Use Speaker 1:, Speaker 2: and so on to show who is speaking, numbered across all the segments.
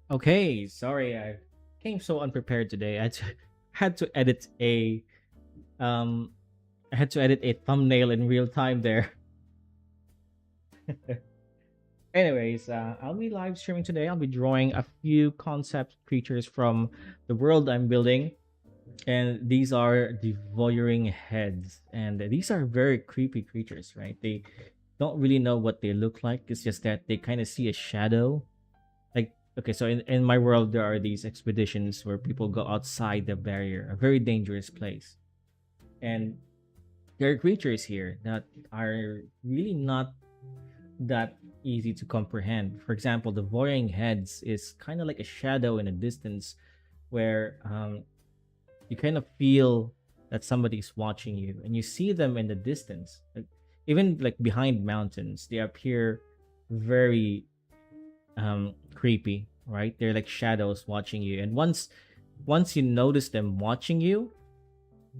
Speaker 1: Okay, sorry, I came so unprepared today. Had to edit a um, I had to edit a thumbnail in real time there. Anyways, I'll be live streaming today. I'll be drawing a few concept creatures from the world I'm building, and these are the voyeuring heads, and these are very creepy creatures, right? They don't really know what they look like. It's just that they kind of see a shadow. Like, okay, so in my world, there are these expeditions where people go outside the barrier, a very dangerous place, and there are creatures here that are really not that easy to comprehend. For example, the voyeuring heads is kind of like a shadow in a distance where you kind of feel that somebody's watching you, and you see them in the distance, like even like behind mountains. They appear very creepy, right? They're like shadows watching you, and once you notice them watching you,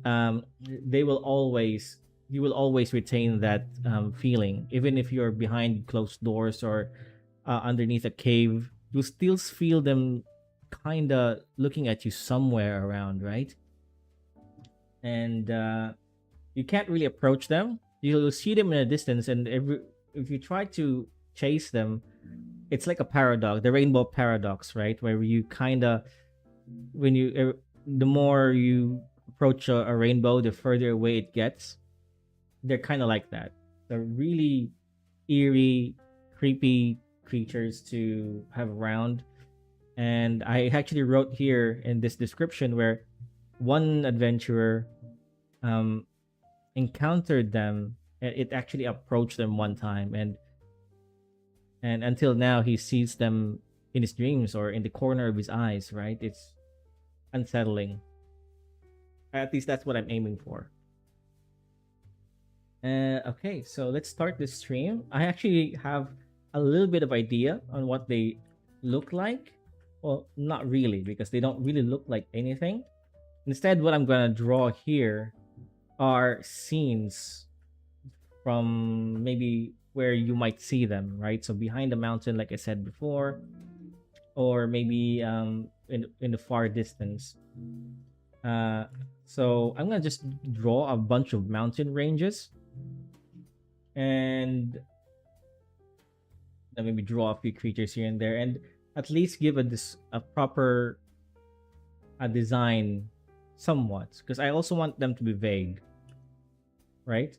Speaker 1: they will always you will always retain that feeling, even if you're behind closed doors or underneath a cave. You still feel them kind of looking at you somewhere around, right? And you can't really approach them. You'll see them in a distance, and if you try to chase them, it's like a paradox, the rainbow paradox, right? Where you kind of when you the more you approach a rainbow, the further away it gets. They're kind of like that. They're really eerie, creepy creatures to have around. And I actually wrote here in this description where one adventurer um, encountered them. And it actually approached them one time, and until now he sees them in his dreams or in the corner of his eyes. Right? It's unsettling. At least that's what I'm aiming for. Okay, so let's start this stream. I actually have a little bit of idea on what they look like. Well, not really, because they don't really look like anything. Instead, what I'm gonna draw here are scenes from maybe where you might see them, right? So behind the mountain, like I said before, or maybe in the far distance. Uh, so I'm gonna just draw a bunch of mountain ranges, and then maybe draw a few creatures here and there, and at least give a proper a design somewhat, because I also want them to be vague, right?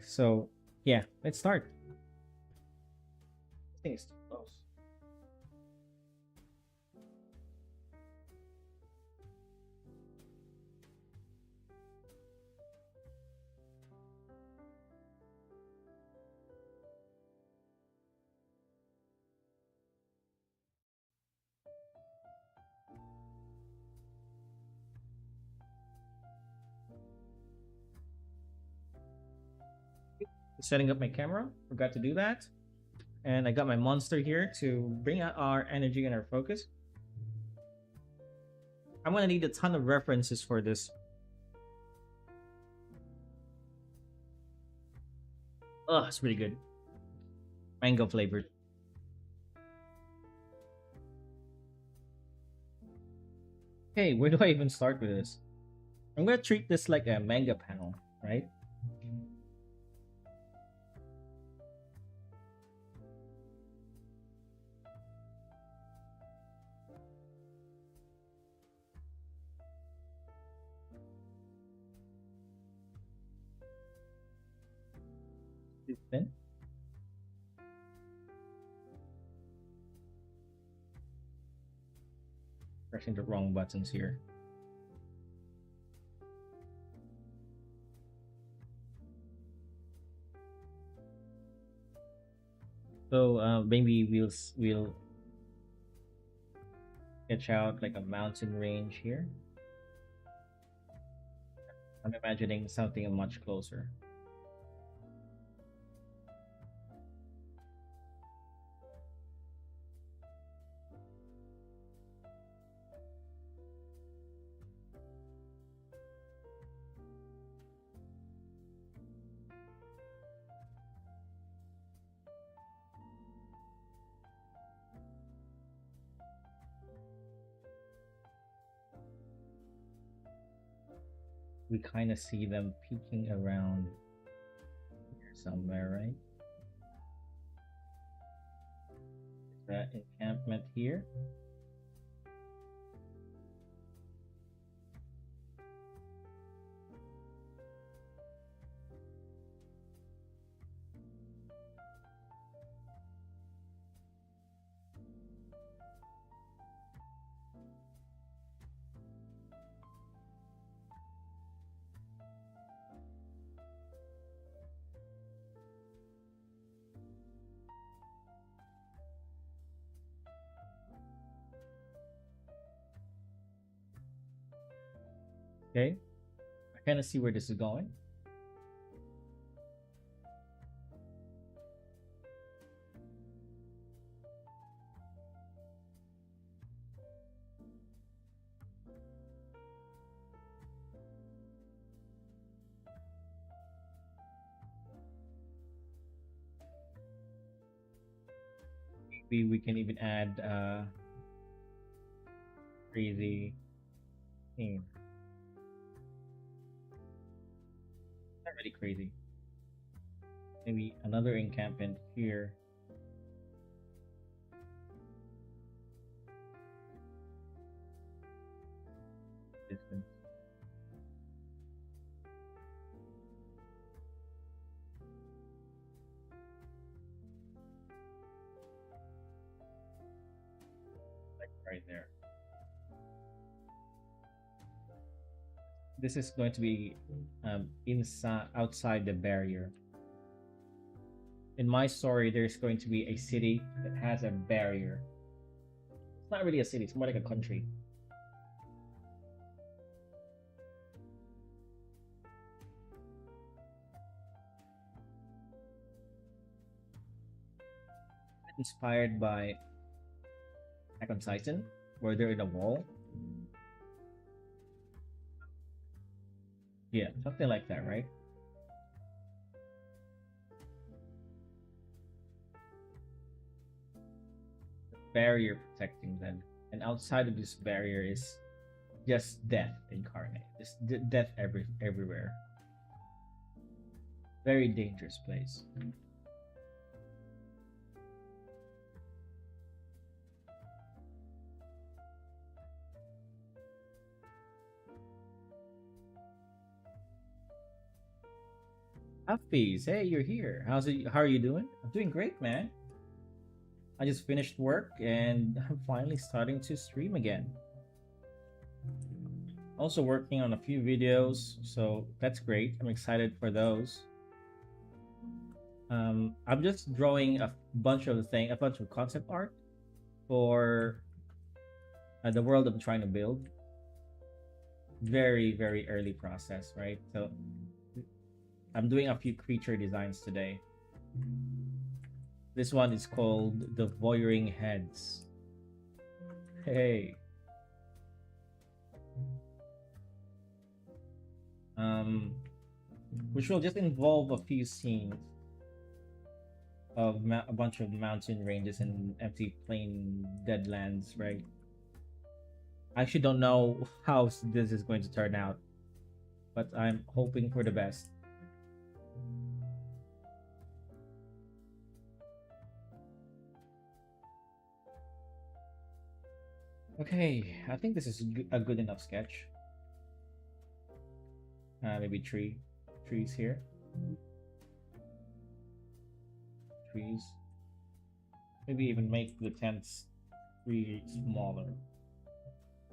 Speaker 1: So yeah, let's start. I think it's too close. Setting up my camera, forgot to do that. And I got my monster here to bring out our energy and our focus. I'm gonna need a ton of references for this. Oh, it's really good. Mango flavored. Hey, where do I even start with this? I'm gonna treat this like a manga panel, right? Then pressing the wrong buttons here. So maybe we'll sketch out like a mountain range here. I'm imagining something much closer. we kind of see them peeking around here somewhere, right? Is that encampment here? Okay, I kind of see where this is going. Maybe we can even add crazy theme. Not really crazy. Maybe another encampment here. Distance. Like right there. This is going to be inside, outside the barrier. In my story, there's going to be a city that has a barrier. It's not really a city, it's more like a country. Inspired by Attack on Titan, where they're in a wall. Yeah, something like that, right? Barrier protecting them, and outside of this barrier is just death incarnate. Just death everywhere. Very dangerous place. Hafiz, hey, you're here. How's it? How are you doing? I'm doing great, man. I just finished work and I'm finally starting to stream again. Also working on a few videos, so that's great. I'm excited for those. I'm just drawing a bunch of concept art for the world I'm trying to build. Very early process, right? So I'm doing a few creature designs today. This one is called the Voyeuring Heads. Hey. Which will just involve a few scenes of a bunch of mountain ranges and empty plain deadlands, right? I actually don't know how this is going to turn out, but I'm hoping for the best. Okay, I think this is a good enough sketch. Maybe trees here. Trees. Maybe even make the tents really smaller,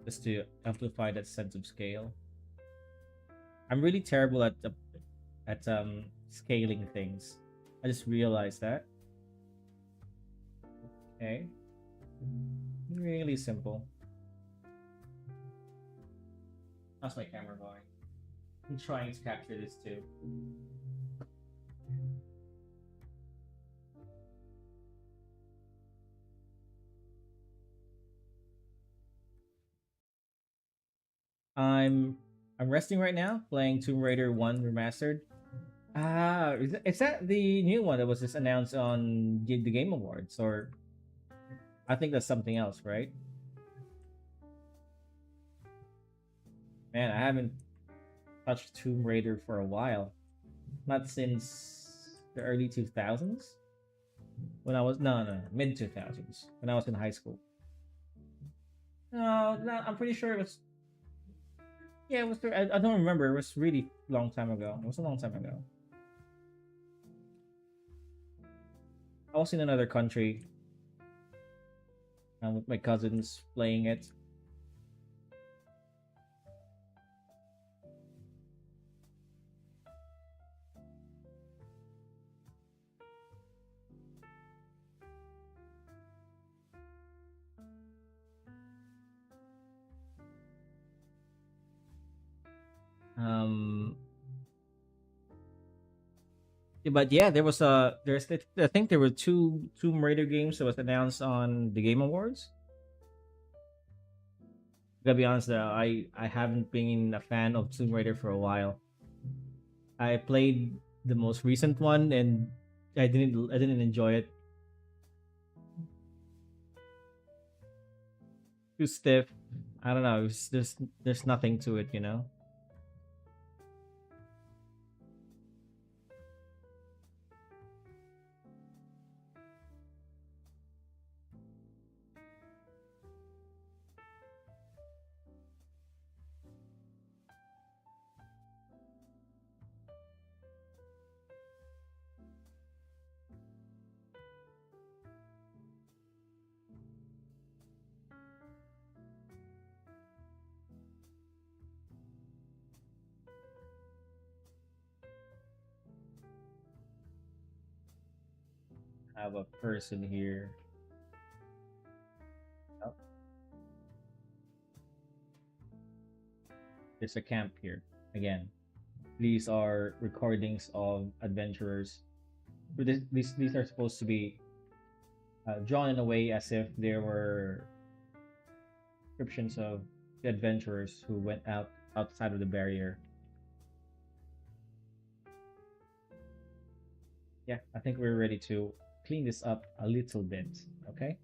Speaker 1: just to amplify that sense of scale. I'm really terrible at scaling things. I just realized that. Okay. Really simple. How's my camera going? I'm trying to capture this too. I'm I'm resting right now, playing Tomb Raider 1 Remastered. Ah, is that the new one that was just announced on the Game Awards? Or I think that's something else, right? Man, I haven't. touched Tomb Raider for a while. Not since the early 2000s. When I was no mid 2000s when I was in high school. No, I'm pretty sure it was. Yeah, it was. I don't remember. It was really long time ago. It was a long time ago. I was in another country with my cousins playing it. Um, yeah, but yeah, there was a there's I think there were two Tomb Raider games that was announced on the Game Awards. Gotta be honest, though, I haven't been a fan of Tomb Raider for a while. I played the most recent one and I didn't enjoy it. Too stiff. I don't know. There's nothing to it, you know. I have a person here. Oh, there's a camp here again. These are recordings of adventurers. These are supposed to be drawn in a way as if there were descriptions of the adventurers who went outside of the barrier. Yeah, I think we're ready to clean this up a little bit. Okay,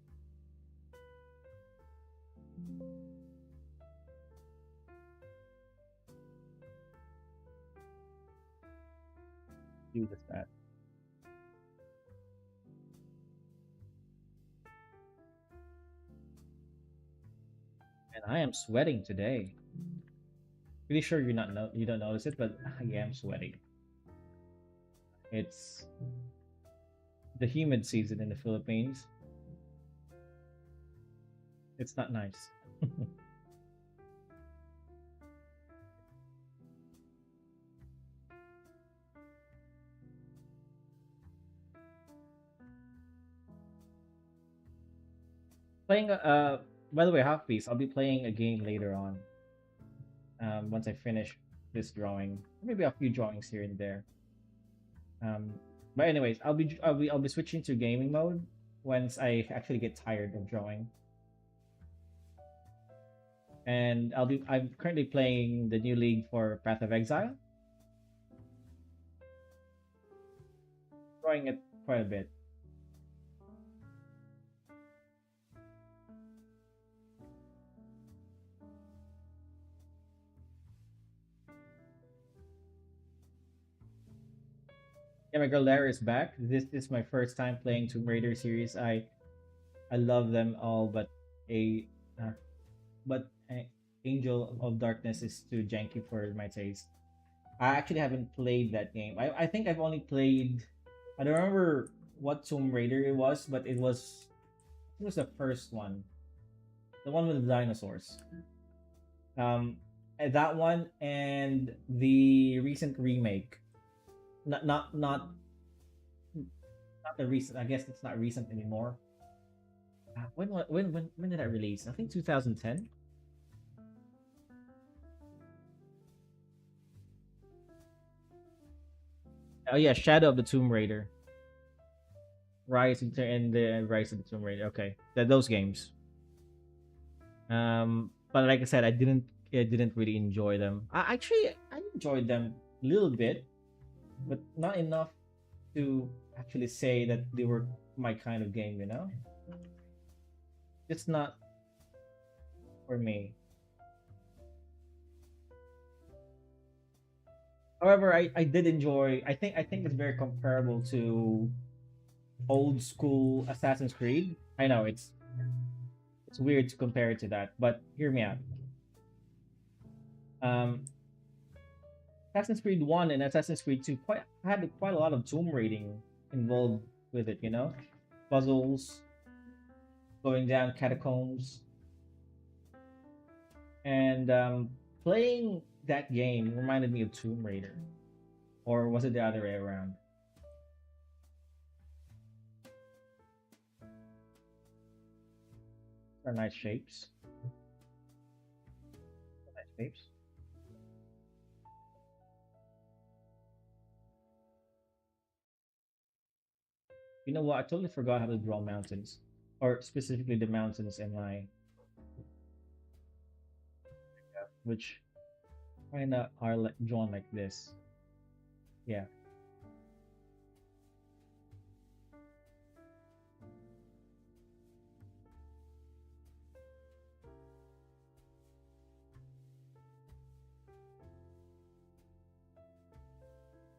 Speaker 1: do this that. And I am sweating today. Pretty sure you don't notice it, but I am sweating. It's the humid season in the Philippines. It's not nice. Playing by the way, half piece. I'll be playing a game later on. Once I finish this drawing, maybe a few drawings here and there. Um, but anyways, I'll be switching to gaming mode once I actually get tired of drawing. And I'm currently playing the new league for Path of Exile, drawing it quite a bit. Yeah, my girl Lara is back. This is my first time playing Tomb Raider series. I love them all, a uh, but Angel of Darkness is too janky for my taste. I actually haven't played that game. I think I've only played. I don't remember what Tomb Raider it was, but it was the first one, the one with the dinosaurs. That one and the recent remake. Not not the recent. I guess it's not recent anymore. When did that release? I think 2010. Oh yeah, Shadow of the Tomb Raider, and the Rise of the Tomb Raider. Okay, those games. But like I said, I didn't really enjoy them. I enjoyed them a little bit, but not enough to actually say that they were my kind of game. You know, it's not for me. However, I did enjoy. I think it's very comparable to old school Assassin's Creed. I know it's weird to compare it to that, but hear me out. Um, Assassin's Creed One and Assassin's Creed Two quite had quite a lot of tomb raiding involved with it. Puzzles, going down catacombs, and playing that game reminded me of Tomb Raider, or was it the other way around? Are nice shapes, nice shapes. You know what? I totally forgot how to draw mountains, or specifically the mountains in my which kind of are like drawn like this. Yeah,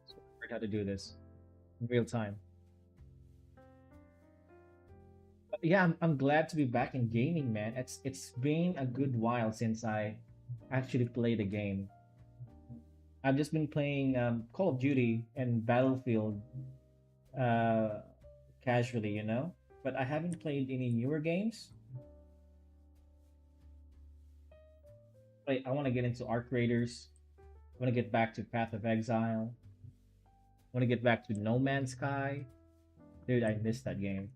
Speaker 1: so I learned how to do this in real time. But yeah, I'm glad to be back in gaming, man. It's been a good while since I actually played a game. I've just been playing Call of Duty and Battlefield uh, casually, but I haven't played any newer games. Like, I want to get into Arc Raiders. I want to get back to Path of Exile. I want to get back to No Man's Sky. Dude, I missed that game.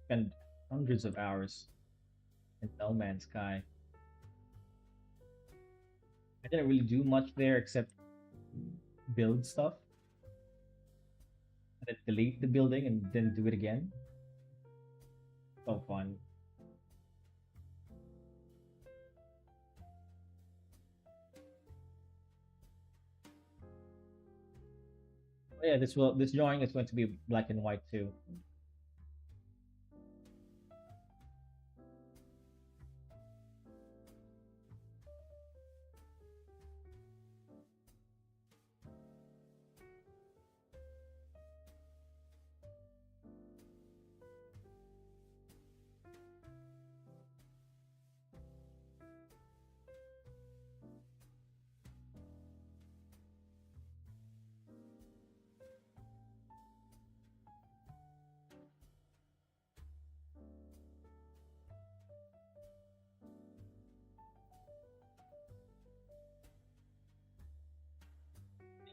Speaker 1: Spent hundreds of hours in No Man's Sky. I didn't really do much there except build stuff and then delete the building and then do it again. So fun. Oh, yeah, this drawing is going to be black and white too.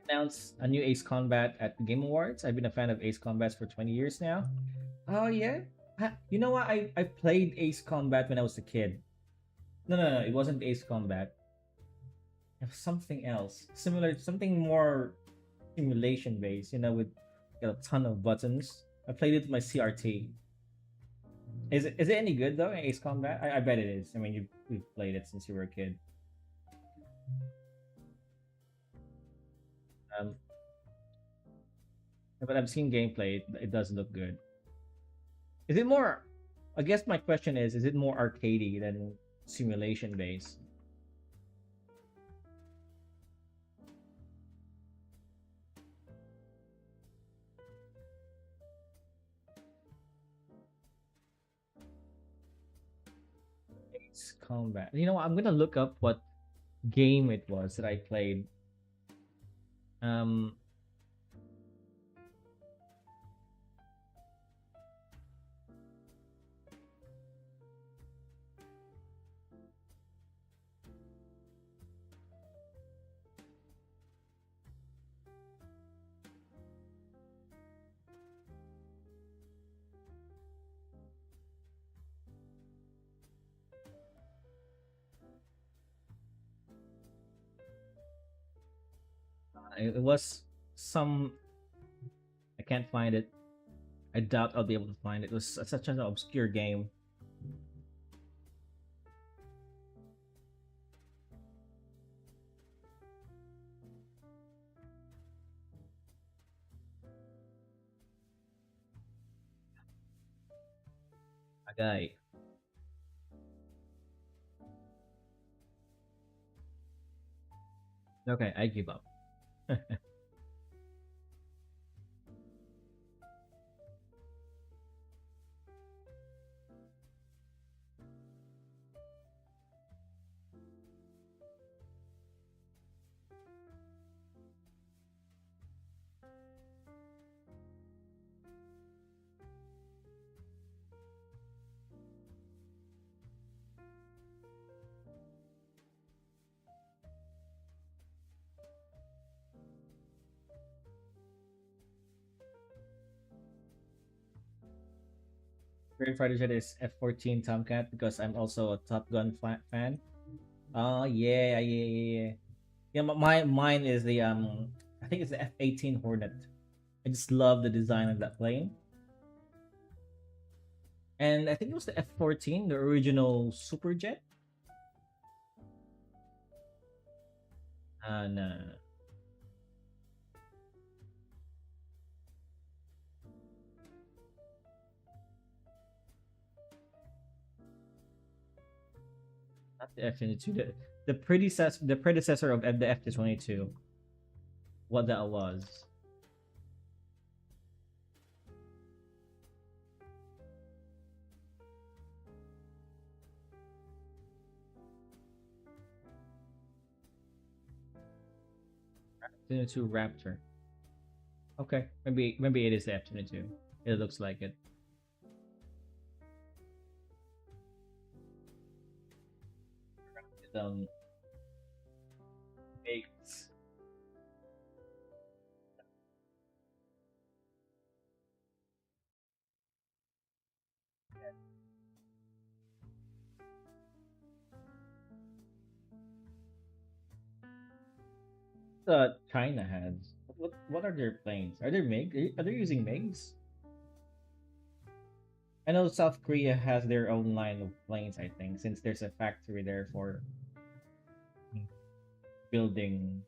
Speaker 1: Announced a new Ace Combat at the Game Awards. I've been a fan of Ace Combats for 20 years now. Oh yeah. You know what? I played Ace Combat when I was a kid. No, no, no. It wasn't Ace Combat. It was something else, similar, something more simulation based. With a ton of buttons. I played it with my CRT. Is it any good though? Ace Combat? I bet it is. I mean, you've played it since you were a kid. Um, but I've seen gameplay. It does look good. Is it more? I guess my question is it more arcadey than simulation based? Ace Combat. You know what? I'm gonna look up what game it was that I played. Um, it was some. I can't find it. I doubt I'll be able to find it. It was such an obscure game. A guy. Okay, I give up. Very Fighter Jet is F-14 Tomcat because I'm also a Top Gun fan. Oh yeah, yeah, yeah, yeah. Yeah, mine is the I think it's the F-18 Hornet. I just love the design of that plane. And I think it was the F-14, the original super jet. No, no, no, not the F-22. The predecessor of the F-22. What that was. F-22 Raptor. Okay, maybe it is the F-22. It looks like it. Um, makes China has. What are their planes? Are they MiG? Are they using MiGs? I know South Korea has their own line of planes. I think since there's a factory there for building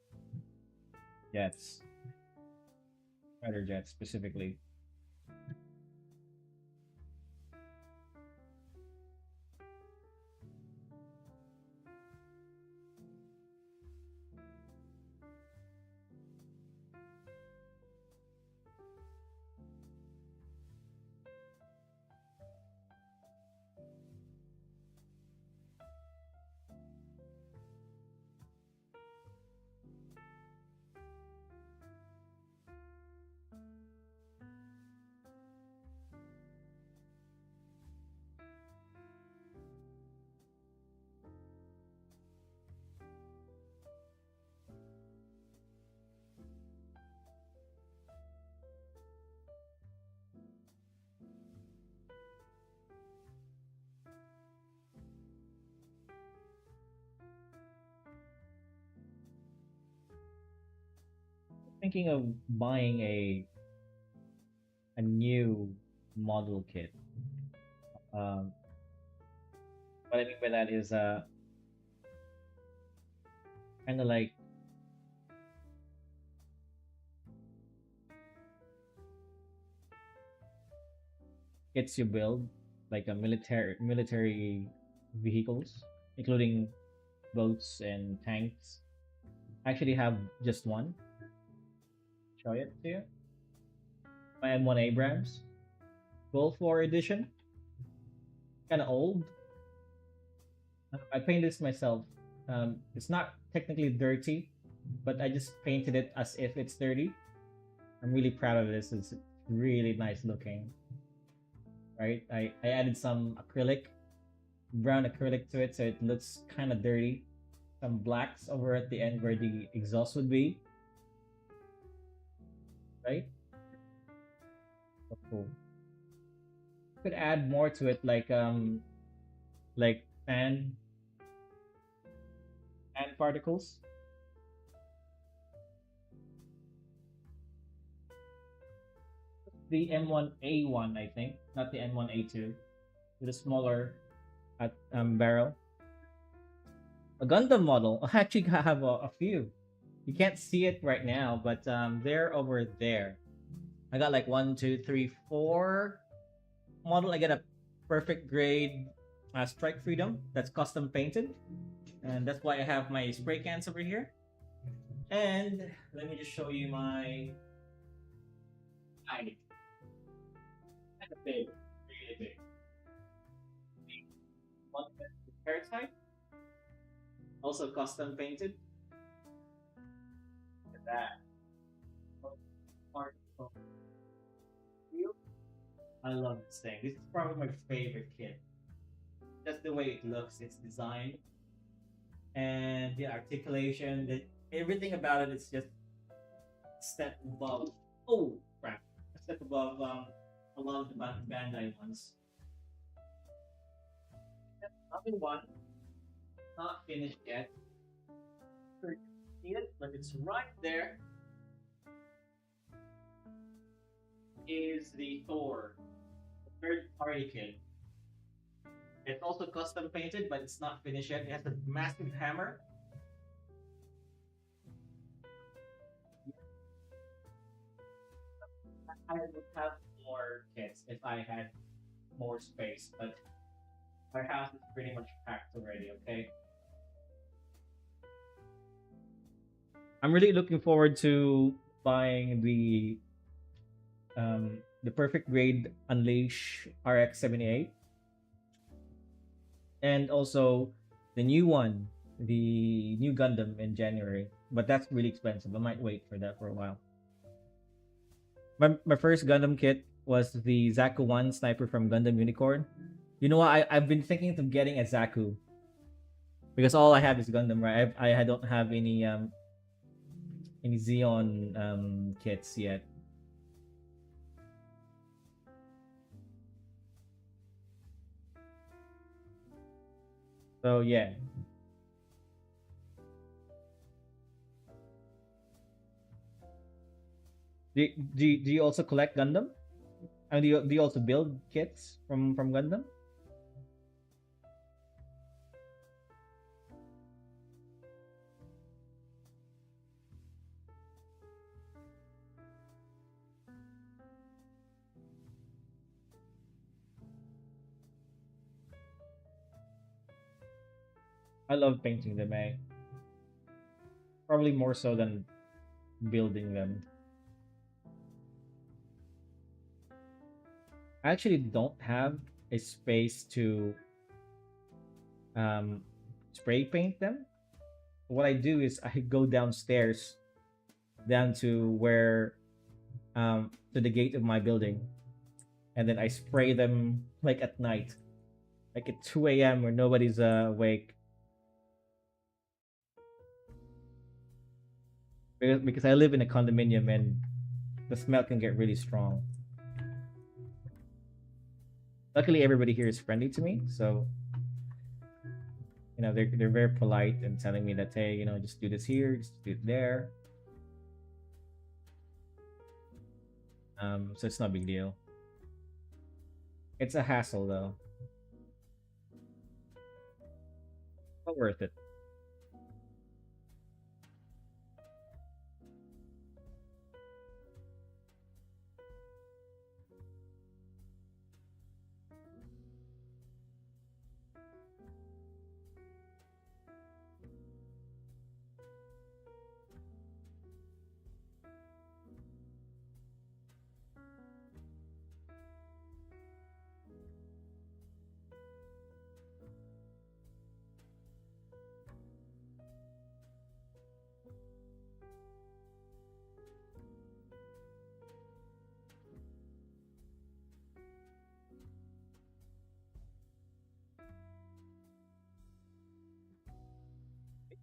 Speaker 1: jets, fighter jets specifically. Thinking of buying a new model kit. Um, what I mean by that is kind of like kits you build like a military vehicles, including boats and tanks. I actually have just one. Show it to you. My M1 Abrams Gulf War edition. Kind of old. I painted this myself. It's not technically dirty, but I just painted it as if it's dirty. I'm really proud of this. It's really nice looking. Right? I added some acrylic, brown acrylic to it, so it looks kind of dirty. Some blacks over at the end where the exhaust would be. Right? So cool. Could add more to it, like fan particles. The M1A1, I think, not the M1A2, with a smaller barrel. A Gundam model. I actually have a few. You can't see it right now, but they're over there. I got like one, two, three, four model. I get a perfect grade Strike Freedom that's custom painted, and that's why I have my spray cans over here. And let me just show you my ID. Kind of big, really big. One hair type, also custom painted. Look at that. Part of you. I love this thing. This is probably my favorite kit. Just the way it looks, its design, and the articulation. Everything about it is just a step above. Oh crap! A step above a lot of the Bandai ones. Another one, not finished yet. You see it, but it's right there. Is the Thor, the third party kit. It's also custom painted, but it's not finished yet. It has a massive hammer. I would have more kits if I had more space, but my house is pretty much packed already, okay? I'm really looking forward to buying the perfect grade Unleash RX 78 and also the new one, the new Gundam in January. But that's really expensive. I might wait for that for a while. My first Gundam kit was the Zaku 1 sniper from Gundam Unicorn. You know what? I've been thinking of getting a Zaku because all I have is Gundam, right? I don't have any Xeon kits yet. So yeah. Do you also collect Gundam? And do you also build kits from Gundam? I love painting them, eh? Probably more so than building them. I actually don't have a space to um, spray paint them. What I do is I go downstairs, down to where to the gate of my building, and then I spray them like at night, like at 2 a.m. where nobody's awake, because I live in a condominium and the smell can get really strong. Luckily, everybody here is friendly to me, so they're very polite and telling me that, hey, just do this here, just do it there. So it's not a big deal. It's a hassle though, but worth it.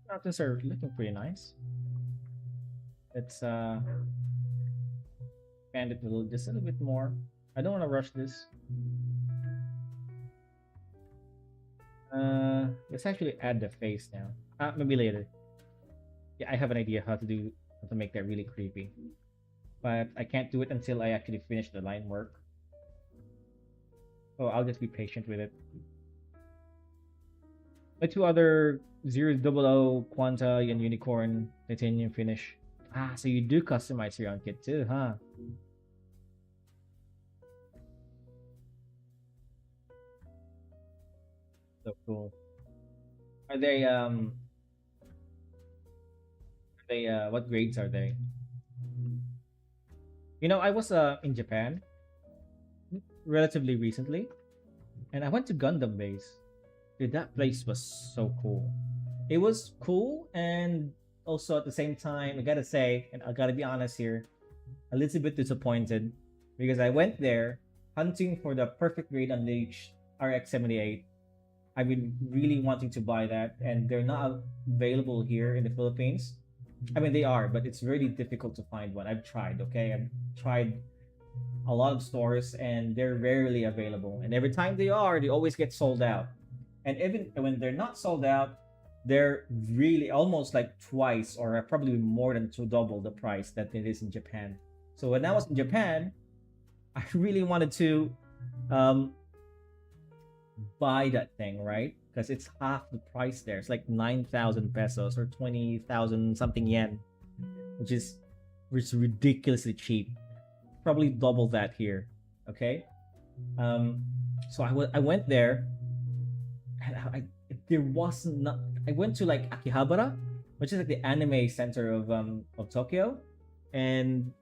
Speaker 1: Mountains are looking pretty nice. Let's expand it just a little bit more. I don't want to rush this. Let's actually add the face now. Maybe later. Yeah, I have an idea how to make that really creepy, but I can't do it until I actually finish the line work. Oh, I'll just be patient with it. My two other 000 Quanta and Unicorn titanium finish. So you do customize your own kit too, huh? So cool. Are they they what grades are they? You know, I was in Japan relatively recently, and I went to Gundam base. Dude, that place was so cool. It was cool, and also at the same time, I gotta say, and I gotta be honest here, a little bit disappointed because I went there hunting for the perfect grade Unleashed RX-78. I've been really wanting to buy that, and they're not available here in the Philippines. I mean, they are, but it's really difficult to find one. I've tried, okay? I've tried a lot of stores, and they're rarely available. And every time they are, they always get sold out. And even when they're not sold out, they're really almost like twice or probably more than two double the price that it is in Japan. So when I was in Japan, I really wanted to um, buy that thing, right? Because it's half the price there. It's like 9,000 pesos or 20,000 something yen, which is ridiculously cheap. Probably double that here. Okay. Um, so I went there, and there wasn't not, I went to like Akihabara, which is like the anime center of Tokyo, and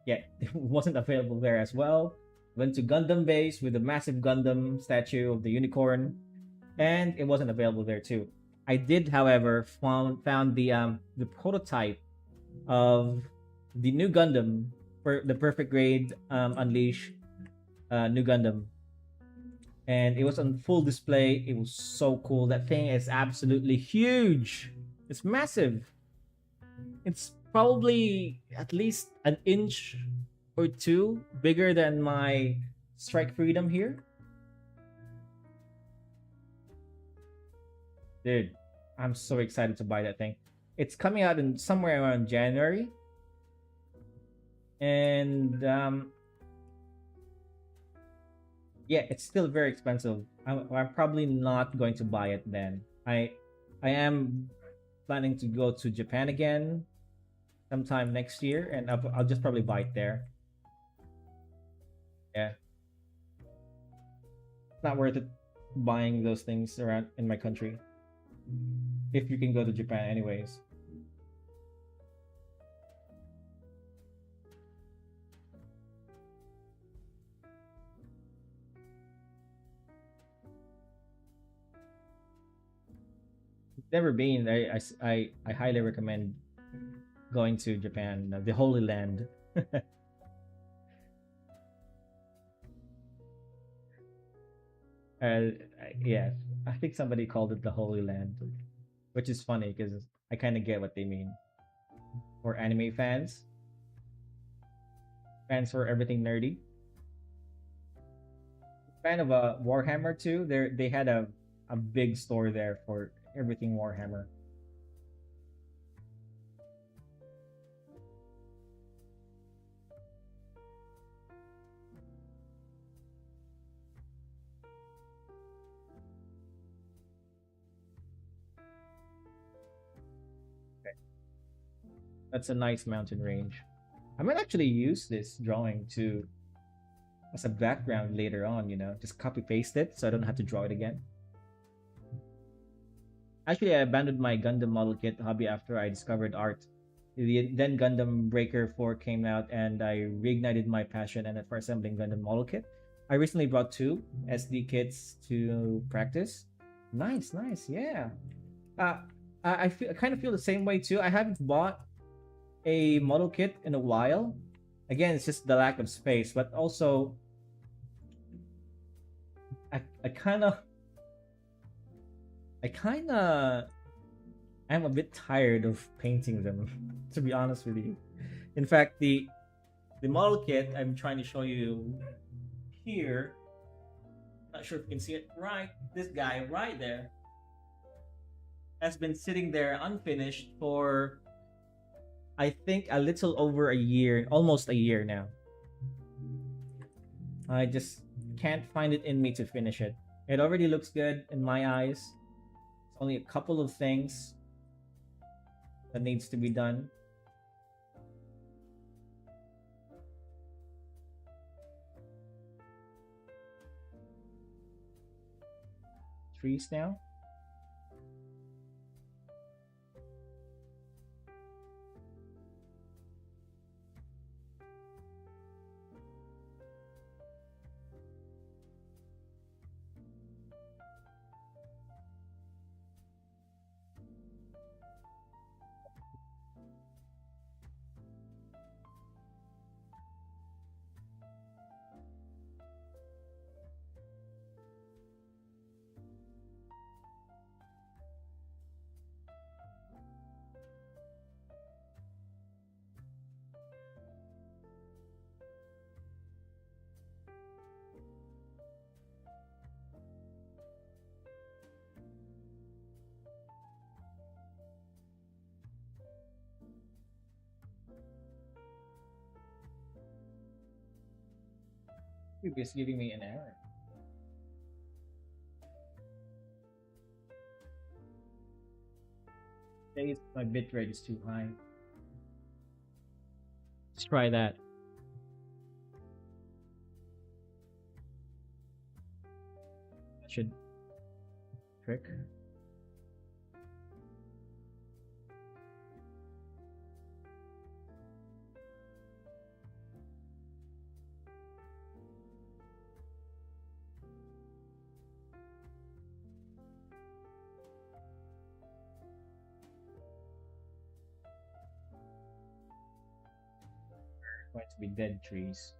Speaker 1: yeah, it wasn't available there as well. Went to Gundam base with a massive Gundam statue of the unicorn, and it wasn't available there too. I did, however, found the prototype of the new Gundam for the perfect grade Unleash new Gundam, and it was on full display. It was so cool. That thing is absolutely huge. It's massive. It's probably at least an inch or two bigger than my Strike Freedom here. Dude, I'm so excited to buy that thing. It's coming out in somewhere around January. And yeah, it's still very expensive. I'm probably not going to buy it then. I am planning to go to Japan again sometime next year, and I'll just probably buy it there. Yeah, it's not worth it buying those things around in my country if you can go to Japan anyways. Never been. I highly recommend going to Japan, the Holy Land. Yeah, I think somebody called it the Holy Land, which is funny because I kind of get what they mean. For anime fans, fans for everything nerdy, fan of a Warhammer too. They had a big store there for everything Warhammer. Okay. That's a nice mountain range. I might actually use this drawing to as a background later on. Just copy paste it so I don't have to draw it again. Actually, I abandoned my Gundam model kit hobby after I discovered art. Then Gundam Breaker 4 came out, and I reignited my passion and for assembling Gundam model kit. I recently brought two SD kits to practice. Nice, nice, yeah. Uh, I kind of feel the same way too. I haven't bought a model kit in a while. Again, it's just the lack of space, but also I kind of I kind of I'm a bit tired of painting them, to be honest with you. In fact, the model kit I'm trying to show you here, not sure if you can see it right. This guy right there has been sitting there unfinished for I think a little over a year, almost a year now. I just can't find it in me to finish it. It already looks good in my eyes. It's only a couple of things that needs to be done. Trees now. YouTube is giving me an error. Says my bitrate is too high. Let's try that. That should trick. Going to be dead trees.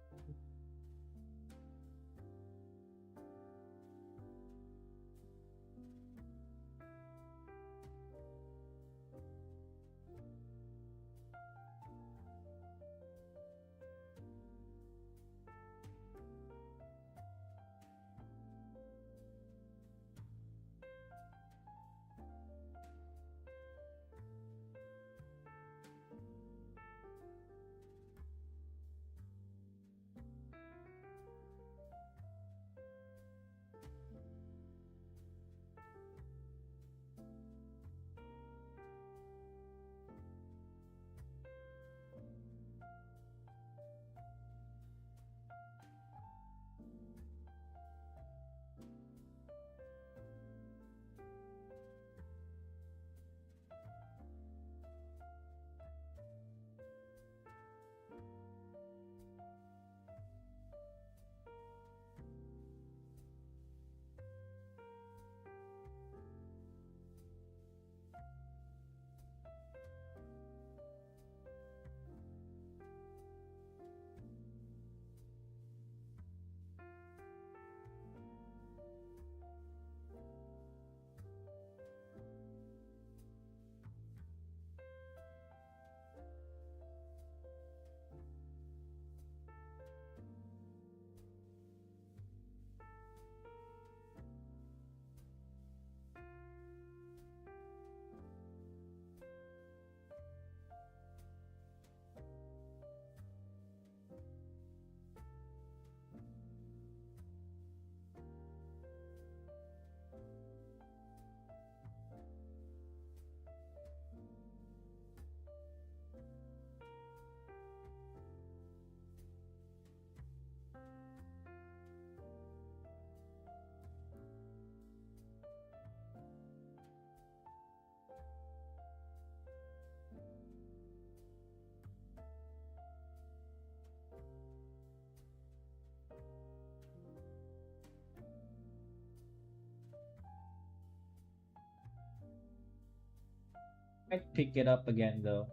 Speaker 1: Might pick it up again though.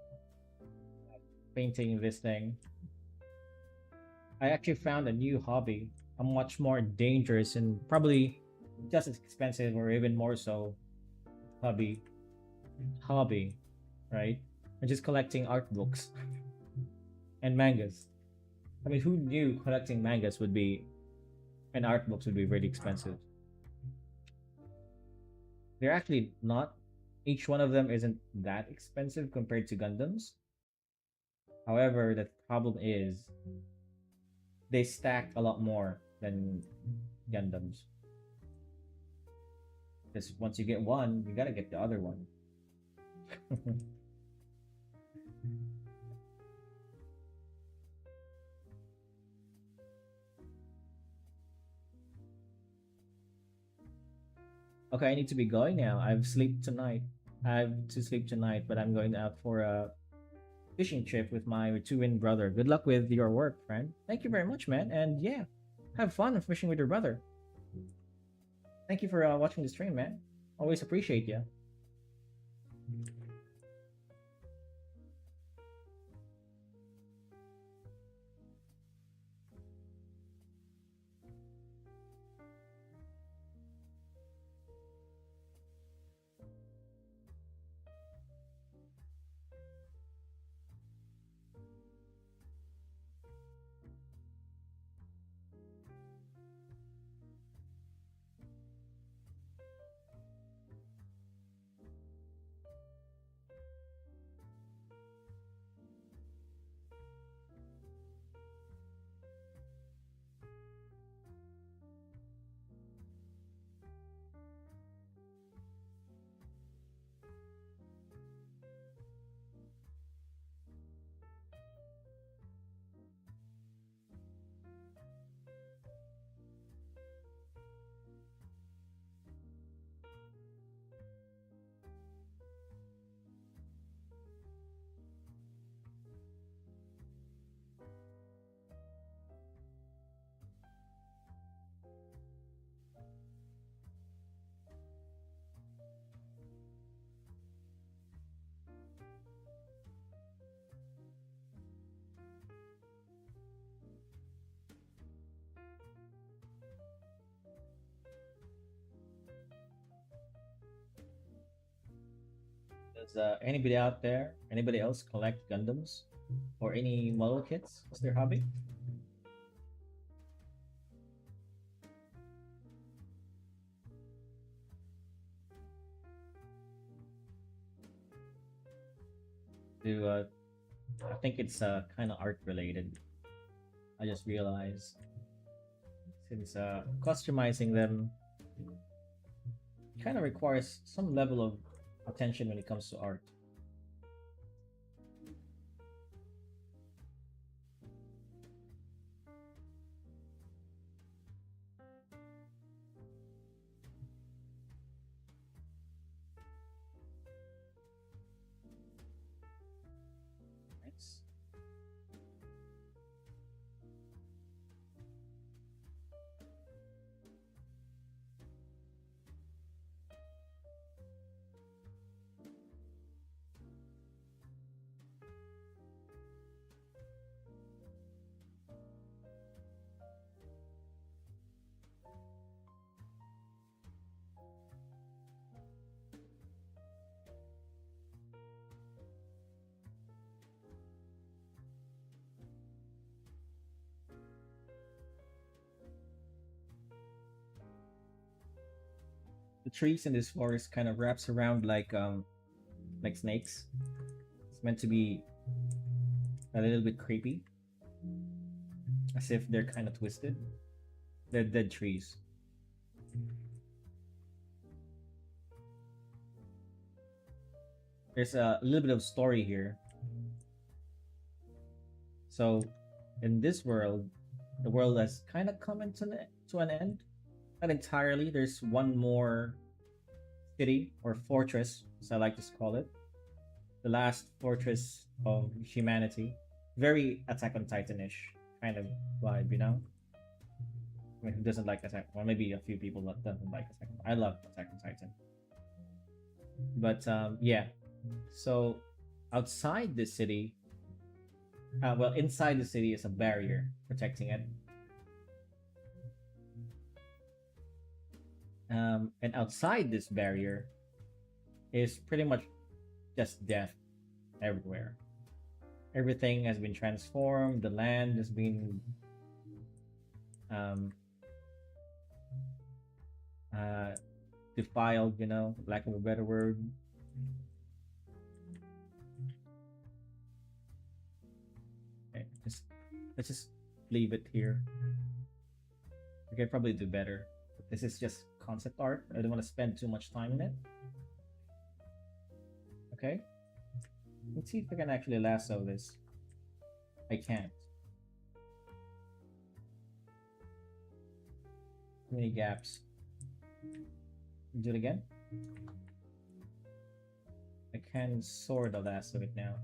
Speaker 1: Painting this thing. I actually found a new hobby. A much more dangerous and probably just as expensive or even more so hobby. Hobby, right? I'm just collecting art books and mangas. I mean, who knew collecting mangas would be and art books would be really expensive? They're actually not. Each one of them isn't that expensive compared to Gundams. However, the problem is they stack a lot more than Gundams. Because once you get one, you gotta get the other one. Okay, I need to be going now. I've sleep tonight. I have to sleep tonight, but I'm going out for a fishing trip with my twin brother. Good luck with your work, friend. Thank you very much, man. And yeah, have fun fishing with your brother. Thank you for watching the stream, man. Always appreciate you. Does anybody out there, anybody else collect Gundams or any model kits? What's their hobby? Do I think it's kind of art related. I just realized since customizing them kind of requires some level of attention when it comes to art. Nice. The trees in this forest kind of wraps around like snakes. It's meant to be a little bit creepy, as if they're kind of twisted. They're dead trees. There's a little bit of story here. So, in this world, the world has kind of come to an end. Not entirely. There's one more city or fortress, as I like to call it, the last fortress of humanity. Very Attack on Titan-ish kind of vibe, you know. I mean, who doesn't like Attack? Well, maybe a few people that doesn't like Attack. I love Attack on Titan, but yeah. So outside the city, well, inside the city is a barrier protecting it, and outside this barrier is pretty much just death everywhere. Everything has been transformed. The land has been um, defiled, you know, lack of a better word. Okay, let's just leave it here. We could probably do better. But this is just concept art. I don't want to spend too much time in it. Okay. Let's see if I can actually lasso this. I can't. Too many gaps. Do it again. I can sort of lasso it now.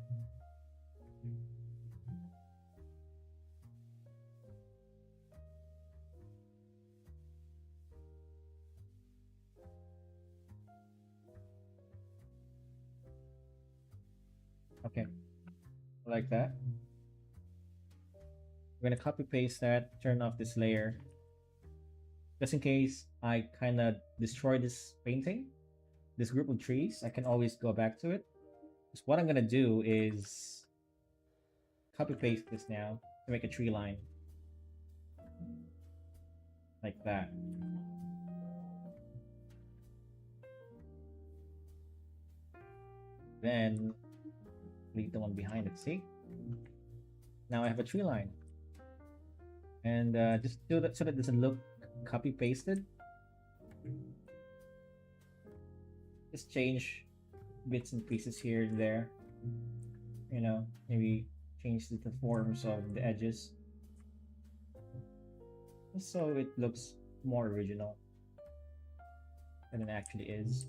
Speaker 1: Okay, like that. I'm gonna copy paste that, turn off this layer. Just in case I kind of destroy this painting, this group of trees, I can always go back to it. So what I'm gonna do is copy paste this now to make a tree line. Like that. Then leave the one behind it, see? Now I have a tree line. And just do that so that it doesn't look copy pasted. Just change bits and pieces here and there. You know, maybe change the forms of the edges. So it looks more original than it actually is.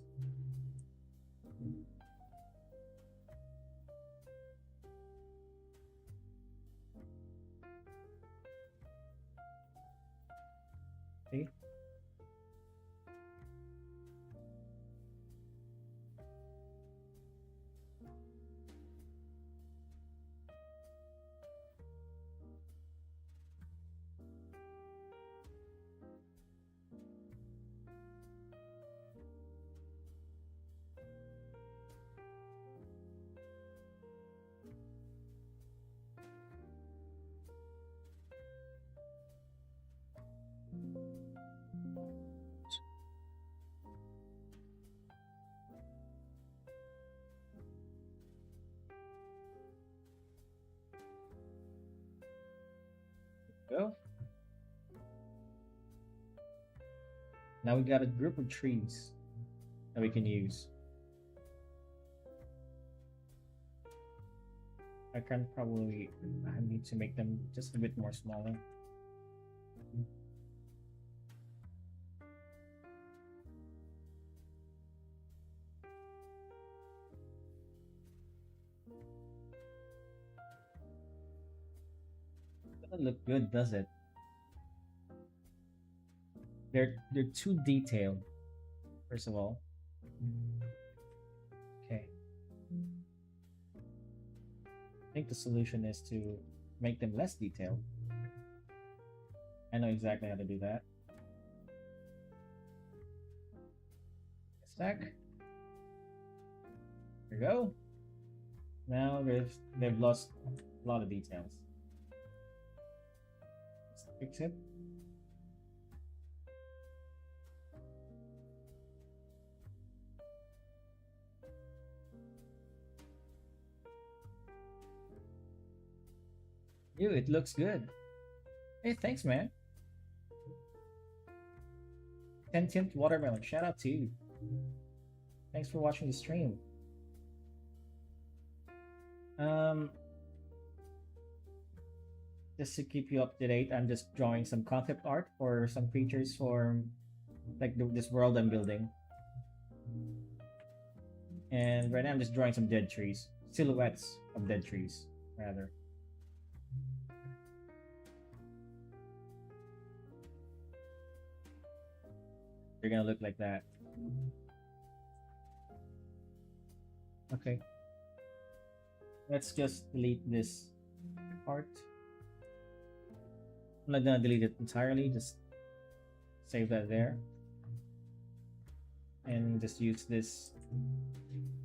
Speaker 1: See? Go. Now we got a group of trees that we can use. I can probably, I need to make them just a bit more smaller. Doesn't look good, does it? They're too detailed. First of all. Okay. I think the solution is to make them less detailed. I know exactly how to do that. Stack. There we go. Now they've lost a lot of details. Let's fix it. Ew, it looks good. Hey, thanks, man. Sentient Watermelon, shout out to you. Thanks for watching the stream. Just to keep you up to date, I'm just drawing some concept art for some creatures for like this world I'm building. And right now I'm just drawing some dead trees, silhouettes of dead trees, rather. They're gonna look like that. Okay. Let's just delete this part. I'm not gonna delete it entirely, just save that there. And just use this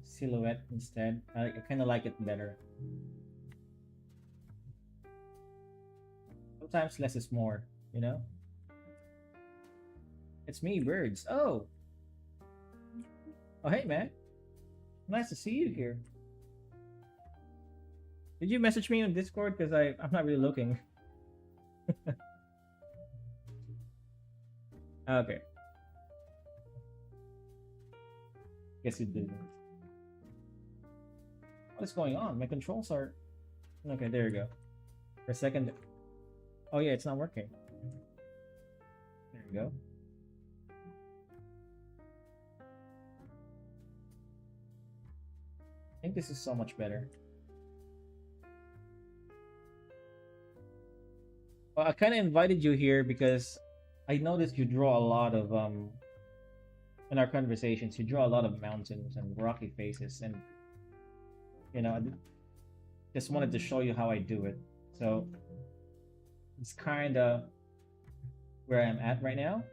Speaker 1: silhouette instead. I kind of like it better. Sometimes less is more, you know? It's me, Birds. Oh! Oh, hey, man. Nice to see you here. Did you message me on Discord? Because I'm not really looking. Okay. Guess you didn't. What is going on? My controls are... Okay, there you go. For a second... Oh yeah, it's not working. There you go. I think this is so much better. Well, I kind of invited you here because I noticed you draw a lot of in our conversations you draw a lot of mountains and rocky faces, and you know, I just wanted to show you how I do it. So it's kind of where I'm at right now.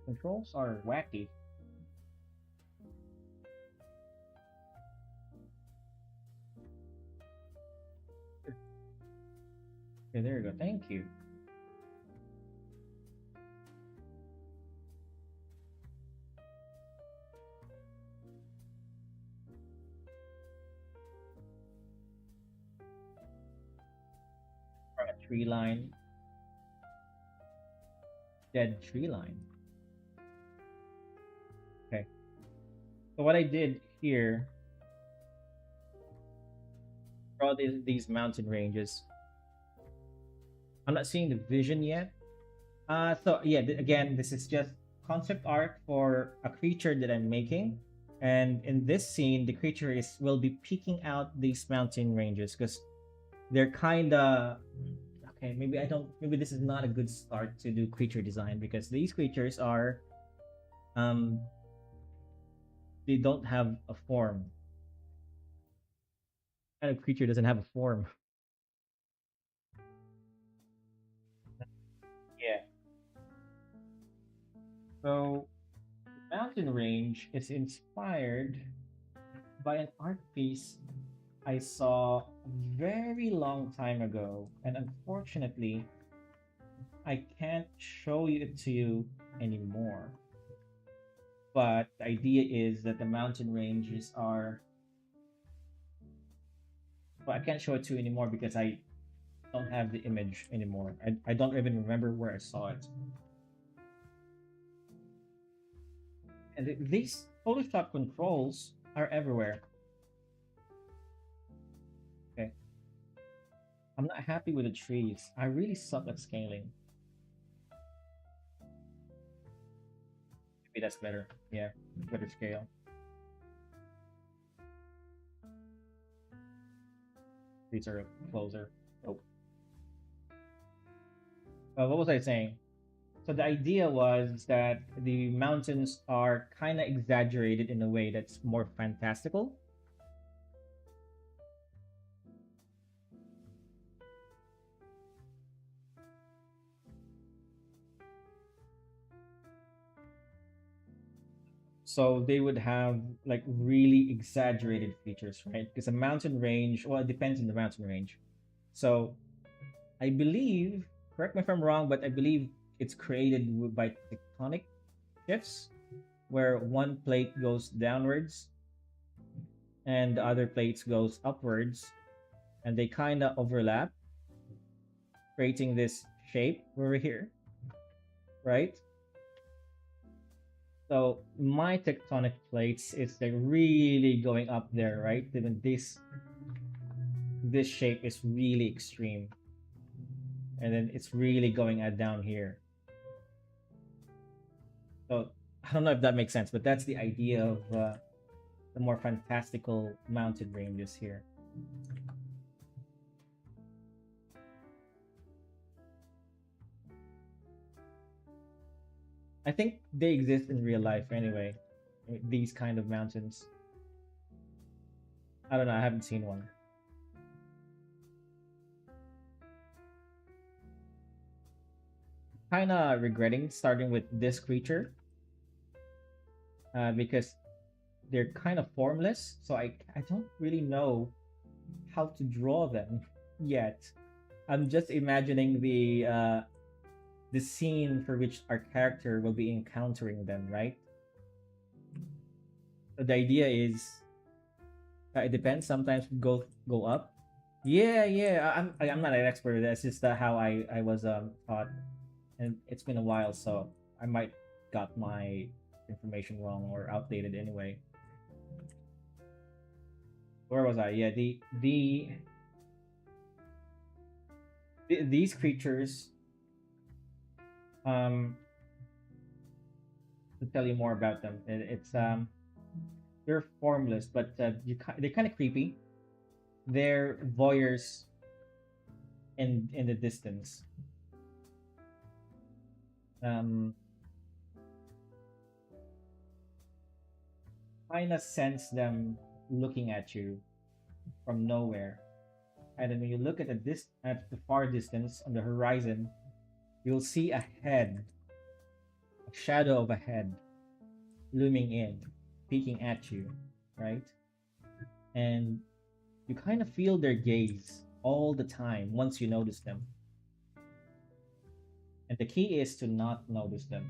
Speaker 1: Controls are wacky. Okay, there you go. Thank you. A tree line. Dead tree line. Okay. So what I did here, draw these mountain ranges. I'm not seeing the vision yet. So yeah, again, this is just concept art for a creature that I'm making. And in this scene, the creature will be peeking out these mountain ranges because they're kind of okay. Maybe this is not a good start to do creature design because these creatures are they don't have a form. What kind of creature doesn't have a form? Yeah. So, mountain range is inspired by an art piece I saw a very long time ago, and unfortunately, I can't show it to you anymore. But the idea is that the mountain ranges are But I can't show it to you anymore because I don't have the image anymore. I don't even remember where I saw it. And these Photoshop controls are everywhere. Okay. I'm not happy with the trees. I really suck at scaling. Maybe that's better. Yeah, better scale. These are closer. Oh. What was I saying? So the idea was that the mountains are kind of exaggerated in a way that's more fantastical. So they would have like really exaggerated features, right? Because a mountain range, well, it depends on the mountain range. So I believe, correct me if I'm wrong, but I believe it's created by tectonic shifts, where one plate goes downwards and the other plates goes upwards, and they kind of overlap, creating this shape over here, right? So my tectonic plates is like really going up there, right? Even this shape is really extreme, and then it's really going at down here. So I don't know if that makes sense, but that's the idea of the more fantastical mountain ranges here. I think they exist in real life anyway. These kind of mountains. I don't know. I haven't seen one. Kind of regretting starting with this creature because they're kind of formless. So I don't really know how to draw them yet. I'm just imagining the scene for which our character will be encountering them, right? So the idea is it depends. Sometimes we go up. Yeah, yeah. I'm not an expert. That's just how I was taught, and it's been a while, so I might got my information wrong or outdated anyway. Where was I? Yeah, these creatures. Um, to tell you more about them, it's they're formless, but they're kind of creepy. They're voyeurs in the distance. Um, kind of sense them looking at you from nowhere, and then when you look at at the far distance on the horizon, you'll see a head, a shadow of a head, looming in, peeking at you, right? And you kind of feel their gaze all the time once you notice them. And the key is to not notice them.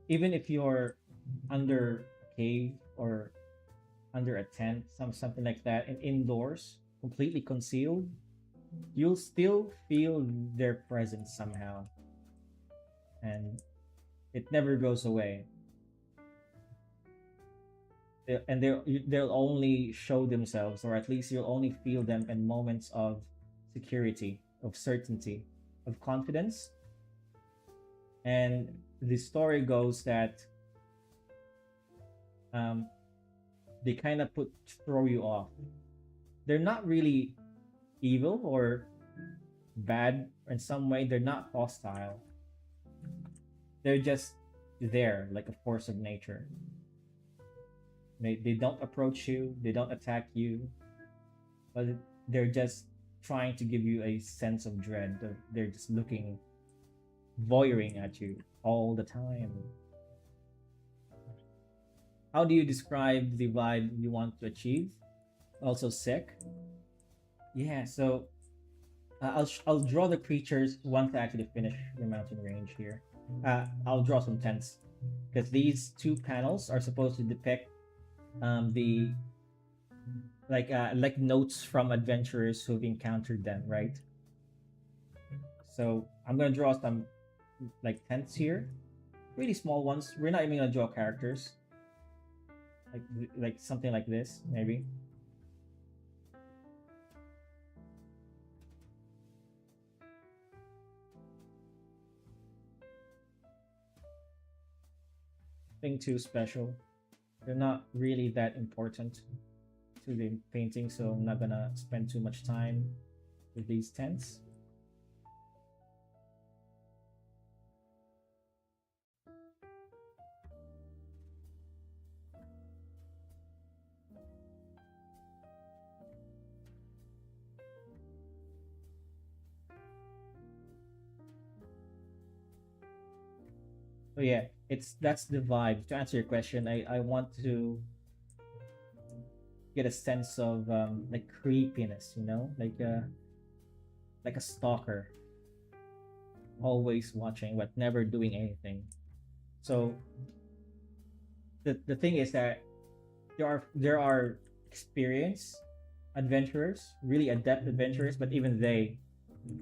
Speaker 1: Even if you're under a cave or under a tent, something like that, and indoors, completely concealed, you'll still feel their presence somehow. And it never goes away. And they'll only show themselves, or at least you'll only feel them in moments of security, of certainty, of confidence. And the story goes that they kind of throw you off. They're not really evil or bad in some way. They're not hostile. They're just there, like a force of nature. They don't approach you, they don't attack you, but they're just trying to give you a sense of dread. They're just looking, voyeuring at you all the time. How do you describe the vibe you want to achieve? Also sick. Yeah, so I'll draw the creatures once I actually finish the mountain range here. I'll draw some tents because these two panels are supposed to depict the like notes from adventurers who've encountered them, right? So I'm gonna draw some like tents here, really small ones. We're not even gonna draw characters, like something like this maybe. Nothing too special. They're not really that important to the painting, so I'm not gonna spend too much time with these tents. So yeah, that's the vibe. To answer your question, I want to get a sense of like creepiness, like a stalker, always watching but never doing anything. So the thing is that there are experienced adventurers, really adept adventurers, but even they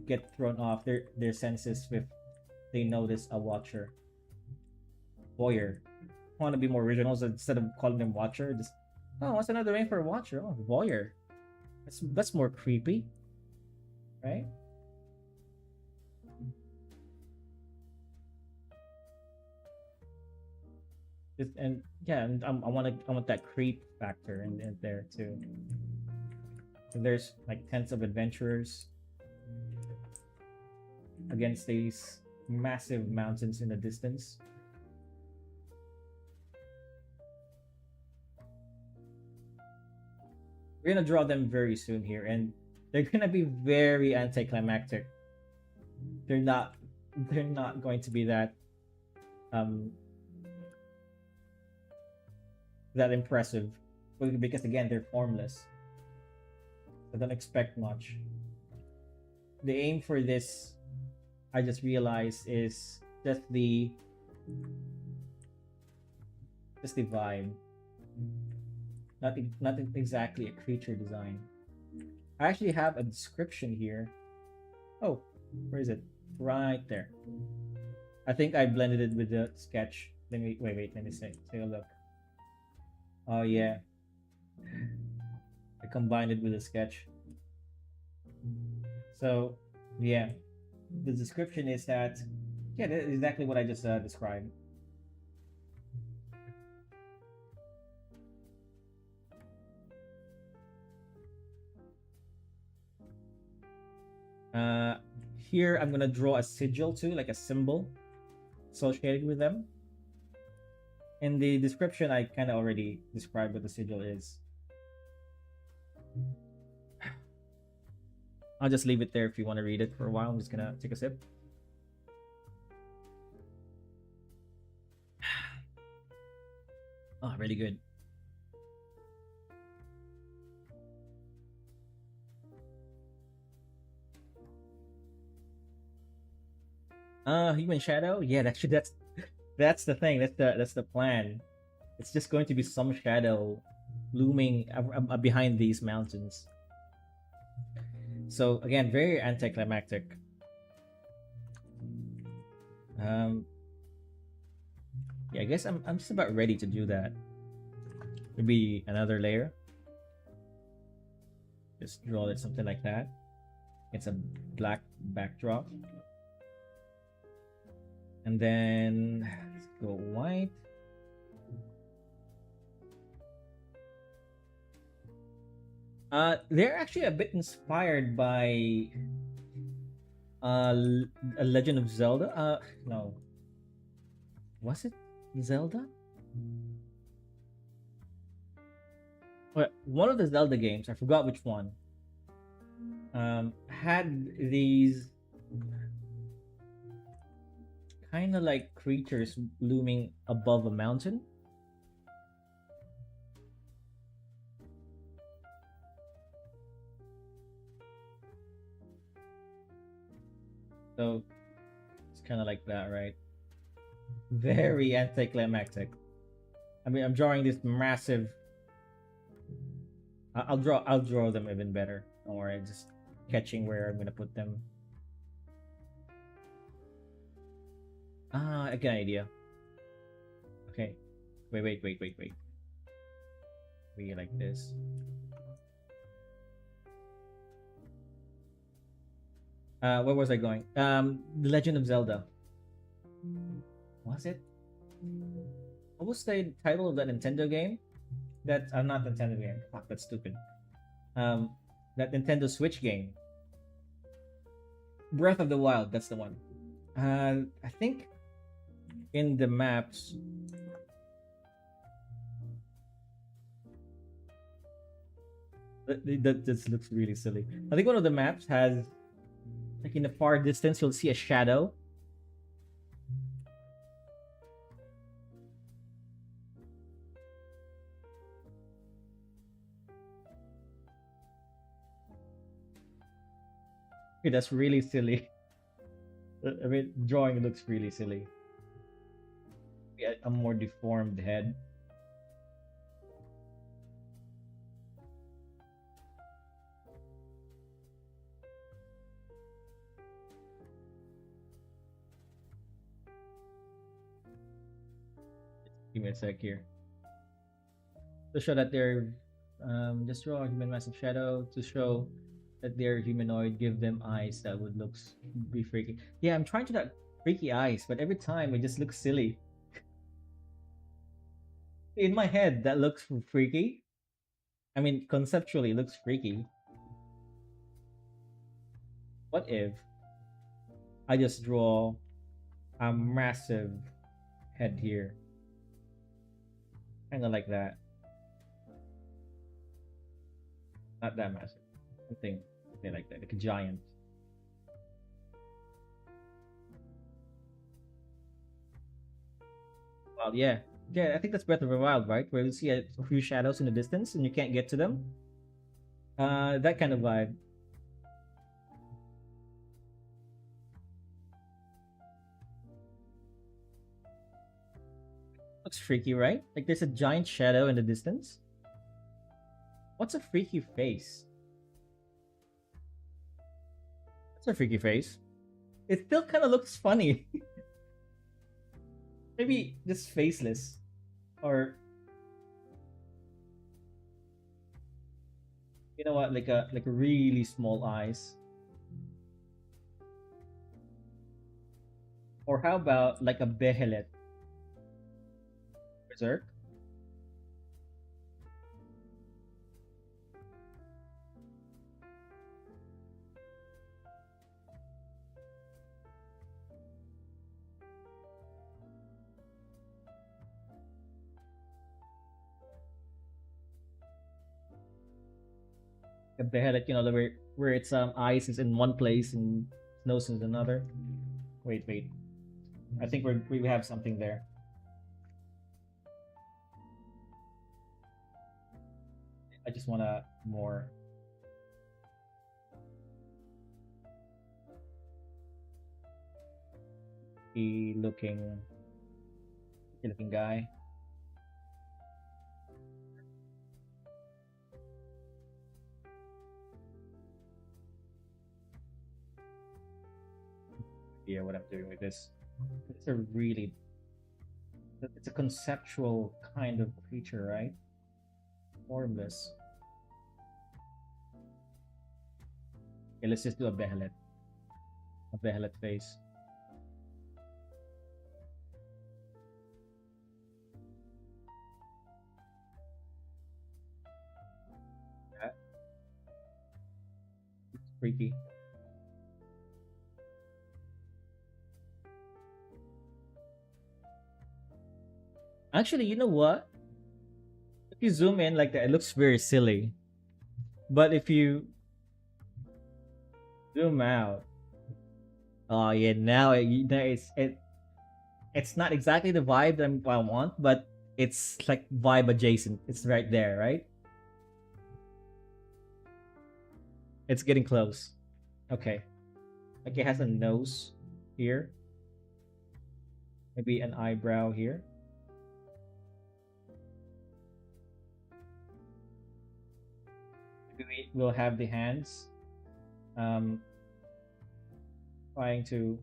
Speaker 1: get thrown off their senses if they notice a watcher. Voyeur. I want to be more original, so instead of calling them watcher, just what's another name for a watcher? Oh, voyeur. That's more creepy, right? And yeah, and I want that creep factor in there too. So there's like tens of adventurers against these massive mountains in the distance. We're gonna draw them very soon here, and they're gonna be very anticlimactic. They're not they're not going to be um that impressive because again they're formless. I don't expect much. The aim for this, I just realized, is just the vibe, not exactly a creature design. I actually have a description here. Oh, where is it? Right there. I think I blended it with the sketch. Let me wait. Let me take a look. Oh yeah, I combined it with the sketch. So yeah, the description is that yeah, that's exactly what I just described. Uh, Here I'm gonna draw a sigil too, like a symbol associated with them. In the description, I kind of already described what the sigil is. I'll just leave it there if you want to read it for a while. I'm just gonna take a sip. Oh, really good. Human shadow. Yeah, that's the thing. That's the plan. It's just going to be some shadow looming behind these mountains. So again, very anticlimactic. Yeah, I guess I'm just about ready to do that. Maybe another layer. Just draw it something like that. It's a black backdrop. And then let's go white. They're actually a bit inspired by a Legend of Zelda. No, was it Zelda? Well, one of the Zelda games, I forgot which one, had these kind of like creatures looming above a mountain. So it's kind of like that, right? Very anticlimactic. I mean, I'm drawing this massive I'll draw them even better. Don't worry, just catching where I'm gonna put them. I got an idea. Okay. Wait. We like this. Where was I going? The Legend of Zelda. Was it? What was the title of that Nintendo game? That not Nintendo game. Fuck, that's stupid. Um, that Nintendo Switch game. Breath of the Wild. That's the one. I think in the maps. That this looks really silly. I think one of the maps has, like in the far distance, you'll see a shadow. Okay, that's really silly. I mean, drawing looks really silly. Yeah, a more deformed head. Give me a sec here. To show that they're just draw a human massive shadow to show that they're humanoid. Give them eyes that would be freaky. Yeah, I'm trying to not freaky eyes, but every time it just looks silly. In my head, that looks freaky. I mean, conceptually, it looks freaky. What if I just draw a massive head here? Kind of like that. Not that massive. Something like that, like a giant. Well, yeah. Yeah, I think that's Breath of the Wild, right? Where you see a few shadows in the distance and you can't get to them. That kind of vibe. Looks freaky, right? Like there's a giant shadow in the distance. What's a freaky face? That's a freaky face. It still kind of looks funny. Maybe just faceless. Or you know what, like a really small eyes. Or how about like a behelet? Berserk? A behelet, you know, where its eyes is in one place and nose is another. Wait. I think we have something there. I just wanna more. Looking guy. Yeah, what I'm doing with this. It's a really, it's a conceptual kind of creature, right? Formless. Okay, let's just do a behelet. A behelet face. Yeah. It's freaky. Actually, you know what? If you zoom in like that, it looks very silly. But if you zoom out, oh yeah, now it's not exactly the vibe that I want, but it's like vibe adjacent. It's right there, right? It's getting close. Okay. Like it has a nose here. Maybe an eyebrow here. We'll have the hands um trying to.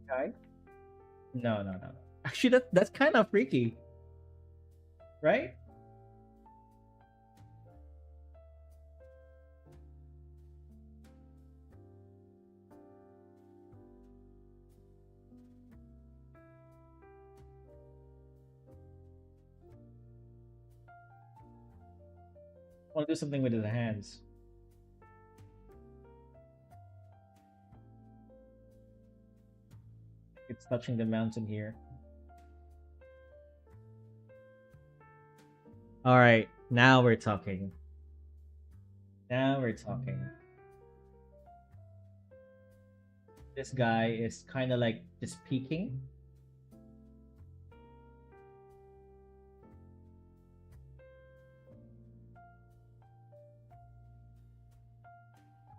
Speaker 1: Okay. No, no, no. Actually, that's kind of freaky, right? Want to do something with the hands. It's touching the mountain here. All right, now we're talking. Now we're talking. This guy is kind of like just peeking.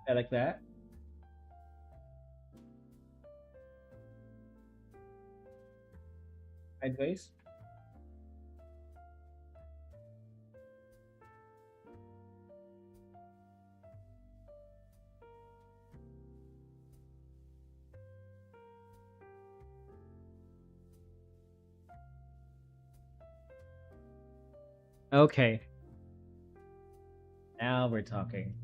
Speaker 1: I like that. Sideways. Okay, now we're talking.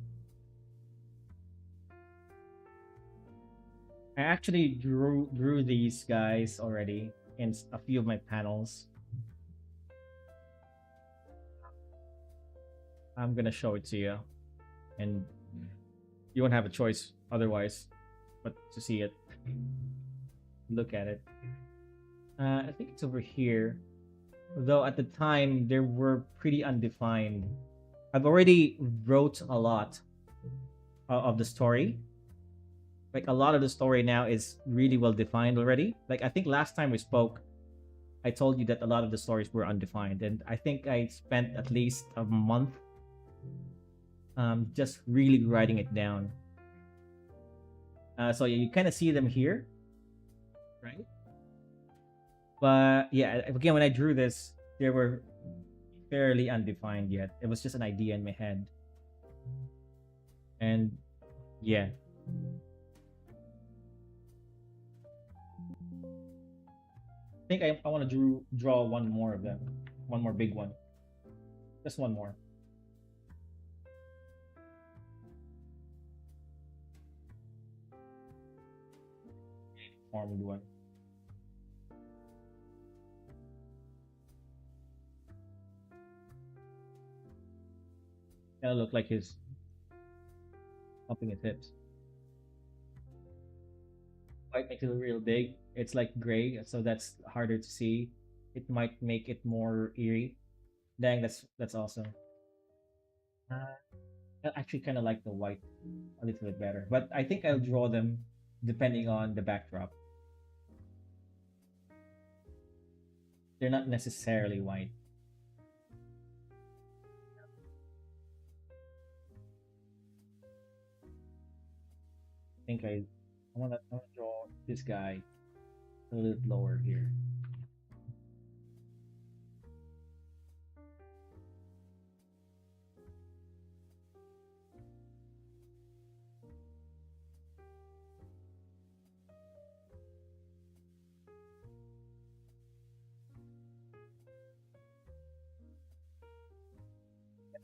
Speaker 1: I actually drew these guys already in a few of my panels. I'm gonna show it to you, and you won't have a choice otherwise, but to see it. Look at it. I think it's over here. Though at the time they were pretty undefined. I've already wrote a lot of the story. Like a lot of the story now is really well defined already. Like I think last time we spoke, I told you that a lot of the stories were undefined, and I think I spent at least a month just really writing it down. So yeah, you kind of see them here, right? But yeah, again, when I drew this, they were fairly undefined yet. It was just an idea in my head, and yeah, I think I want to draw one more of them, one more big one, just one more. Formed one. Kind of look like he's pumping his hips. White makes it real big. It's like gray, so that's harder to see. It might make it more eerie. Dang, that's awesome. Uh, I actually kind of like the white a little bit better, but I think I'll draw them depending on the backdrop. They're not necessarily white. I think I wanna draw this guy a little lower here.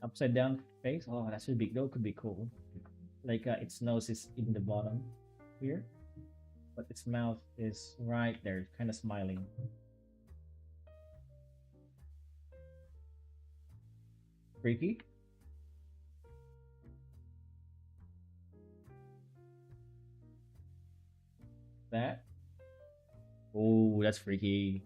Speaker 1: Upside down face. Oh, that's really big. That could be cool. Like its nose is in the bottom here, but its mouth is right there, kind of smiling. Freaky. That. Oh, that's freaky.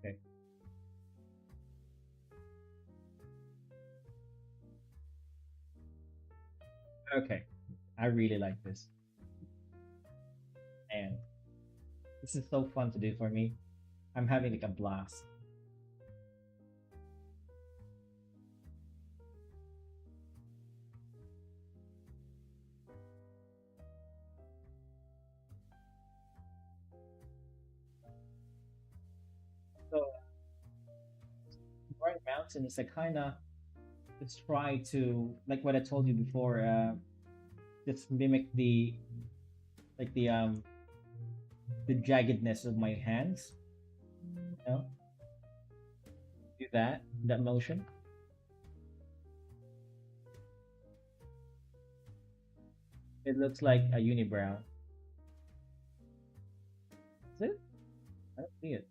Speaker 1: Okay. Okay. I really like this, and this is so fun to do for me. I'm having like a blast. mountains, I kind of just try to, like what I told you before, just mimic like the jaggedness of my hands. You know, do that motion. It looks like a unibrow. Is it? I don't see it.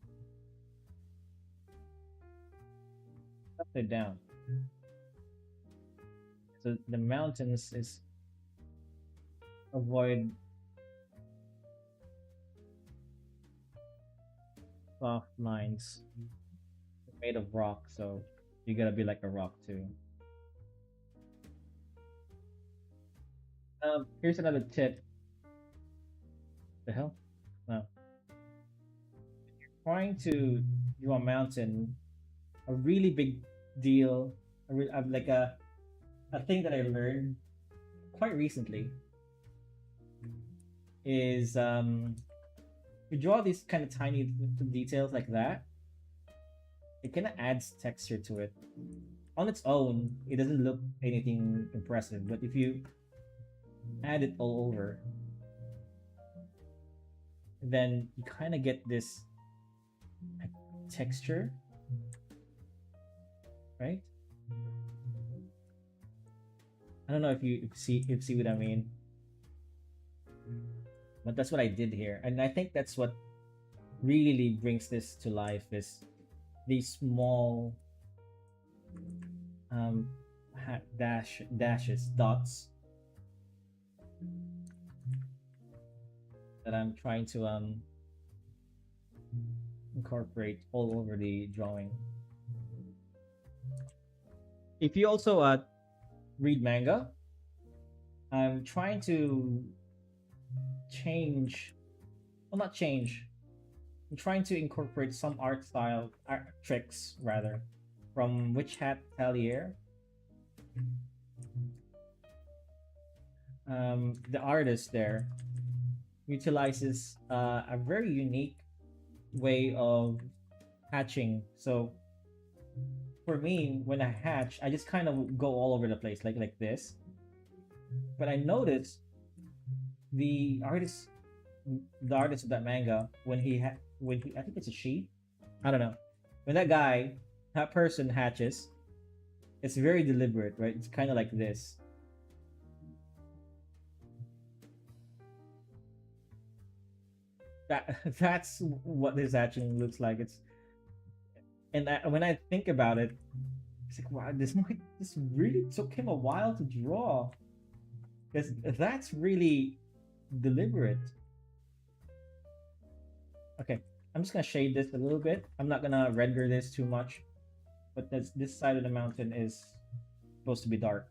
Speaker 1: Upside down. So the mountains is avoid soft lines. It's made of rock, so you gotta be like a rock too. Here's another tip. The hell? No. Trying to draw a mountain, a really big deal, like a thing that I learned quite recently is you draw these kind of tiny details like that. It kind of adds texture to it. On its own, it doesn't look anything impressive, but if you add it all over, then you kind of get this like, texture, right? I don't know if you see what I mean, but that's what I did here, and I think that's what really brings this to life is these small dashes dots that I'm trying to incorporate all over the drawing. If you also read manga, I'm trying to change, well, not change. I'm trying to incorporate some art tricks rather from Witch Hat Atelier. The artist there utilizes a very unique way of hatching. So for me, when I hatch, I just kind of go all over the place, like this. But I noticed the artist, the artist of that manga, when he I think it's a she, I don't know. When that person hatches, it's very deliberate, right? It's kind of like this. That's what this hatching looks like. When I think about it, it's like wow, this really took him a while to draw, because that's really deliberate. Okay, I'm just gonna shade this a little bit. I'm not gonna render this too much, but this side of the mountain is supposed to be dark,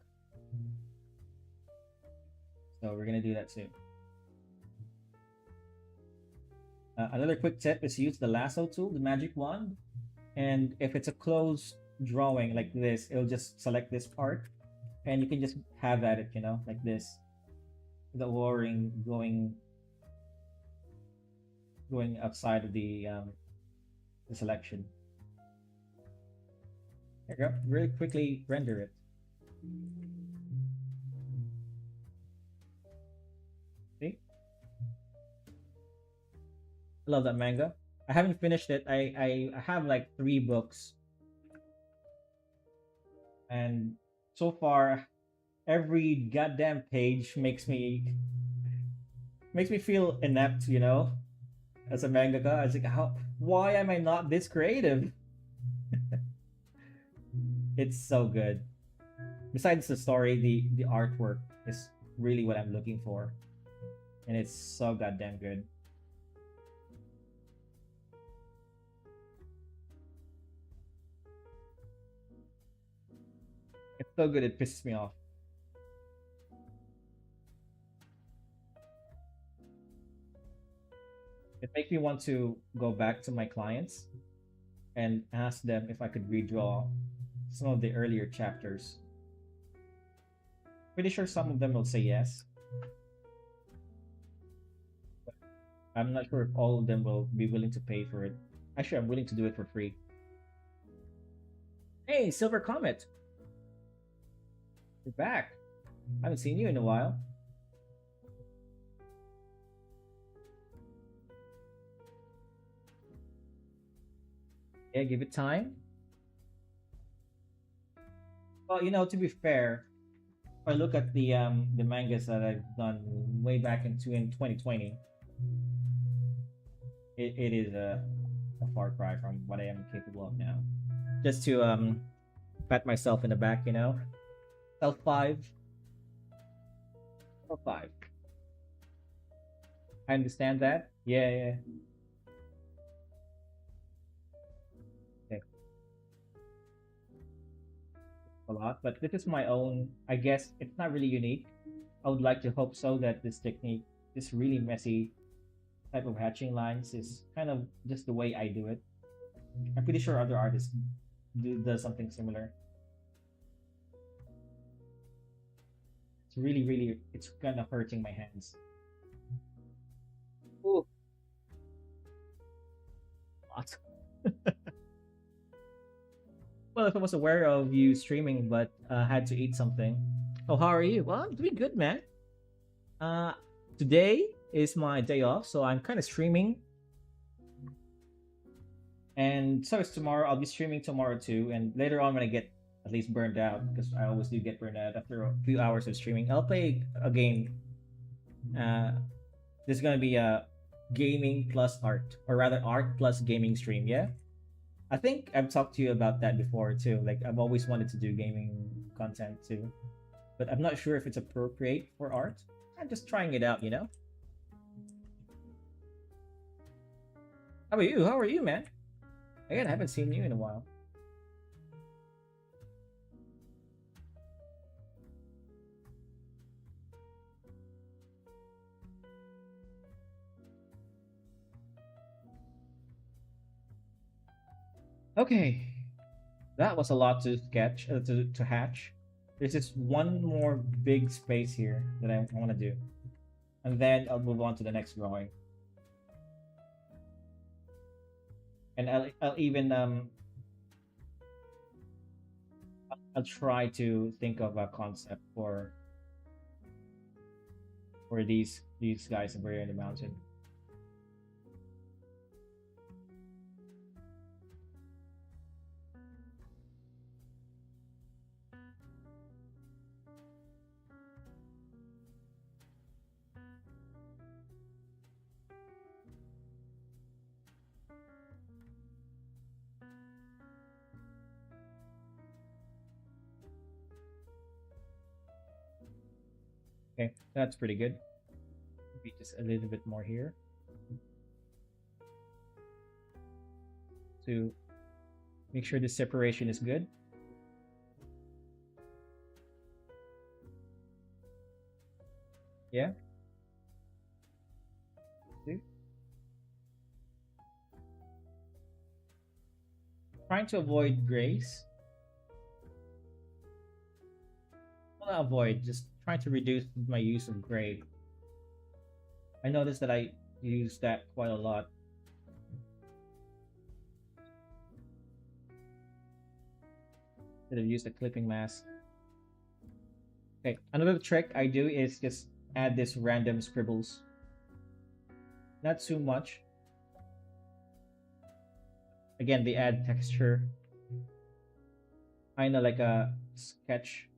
Speaker 1: so we're gonna do that soon. Another quick tip is use the lasso tool, the magic wand, and if it's a closed drawing like this, it'll just select this part, and you can just have at it, like this, the warring going outside of the selection. There you go. Really quickly render it. See? I love that manga. I haven't finished it. I have like 3 books. And so far, every goddamn page makes me feel inept, as a mangaka. I was like, why am I not this creative? It's so good. Besides the story, the artwork is really what I'm looking for. And it's so goddamn good. It's so good it pisses me off. It makes me want to go back to my clients and ask them if I could redraw some of the earlier chapters. Pretty sure some of them will say yes. But I'm not sure if all of them will be willing to pay for it. Actually, I'm willing to do it for free. Hey, Silver Comet, you're back. I haven't seen you in a while. Yeah, give it time. Well, to be fair, if I look at the mangas that I've done way back in 2020, it is a far cry from what I am capable of now. Just to pat myself in the back, Self five, self five. I understand that. Yeah, yeah. Okay, a lot, but this is my own. I guess it's not really unique. I would like to hope so that this technique, this really messy type of hatching lines, is kind of just the way I do it. I'm pretty sure other artists does something similar. It's really, really, it's kind of hurting my hands. Ooh, lots. Well, if I was aware of you streaming, but had to eat something. Oh, how are you? Well, I'm doing good, man. Uh, Today is my day off, so I'm kind of streaming. And so it's tomorrow. I'll be streaming tomorrow too. And later on, when I get at least burned out, because I always do get burned out after a few hours of streaming, I'll play a game. Uh, this is gonna be a gaming plus art, or rather, art plus gaming stream. Yeah, I think I've talked to you about that before too. Like I've always wanted to do gaming content too, but I'm not sure if it's appropriate for art. I'm just trying it out. How about you? How are you, man? Again, I haven't seen you in a while. Okay, that was a lot to sketch, to hatch. There's just one more big space here that I want to do, and then I'll move on to the next drawing. And I'll even I'll try to think of a concept for these guys over here in the mountain. Okay, that's pretty good. Maybe just a little bit more here to make sure the separation is good. Yeah. See? Trying to avoid grays. Well, not avoid, just trying to reduce my use of gray. I noticed that I use that quite a lot. That I've used a clipping mask. Okay, another trick I do is just add this random scribbles. Not too much. Again, they add texture. Kinda like a sketch.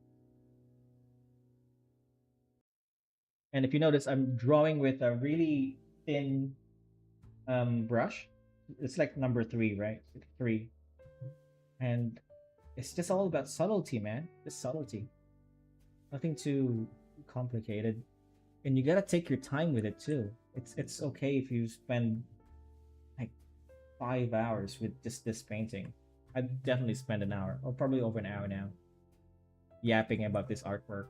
Speaker 1: And if you notice, I'm drawing with a really thin brush. It's like number 3, right? 3. And it's just all about subtlety, man. Just subtlety. Nothing too complicated. And you gotta take your time with it too. It's okay if you spend like 5 hours with just this painting. I'd definitely spend an hour, or probably over an hour now, yapping about this artwork.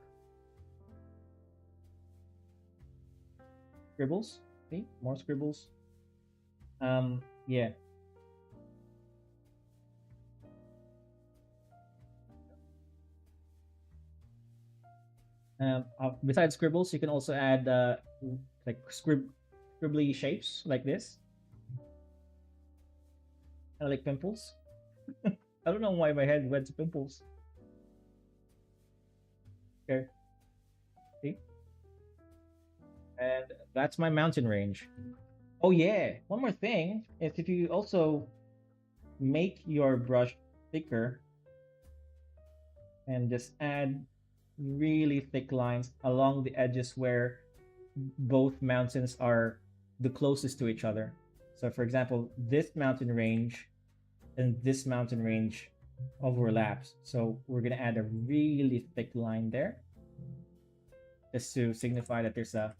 Speaker 1: Scribbles? See? More scribbles. Yeah. Besides scribbles, you can also add like scribbly shapes like this, kind of like pimples. I don't know why my head went to pimples. Okay, see? And that's my mountain range. Oh yeah, one more thing is if you also make your brush thicker and just add really thick lines along the edges where both mountains are the closest to each other. So for example, this mountain range and this mountain range overlaps. So we're gonna add a really thick line there just to signify that there's a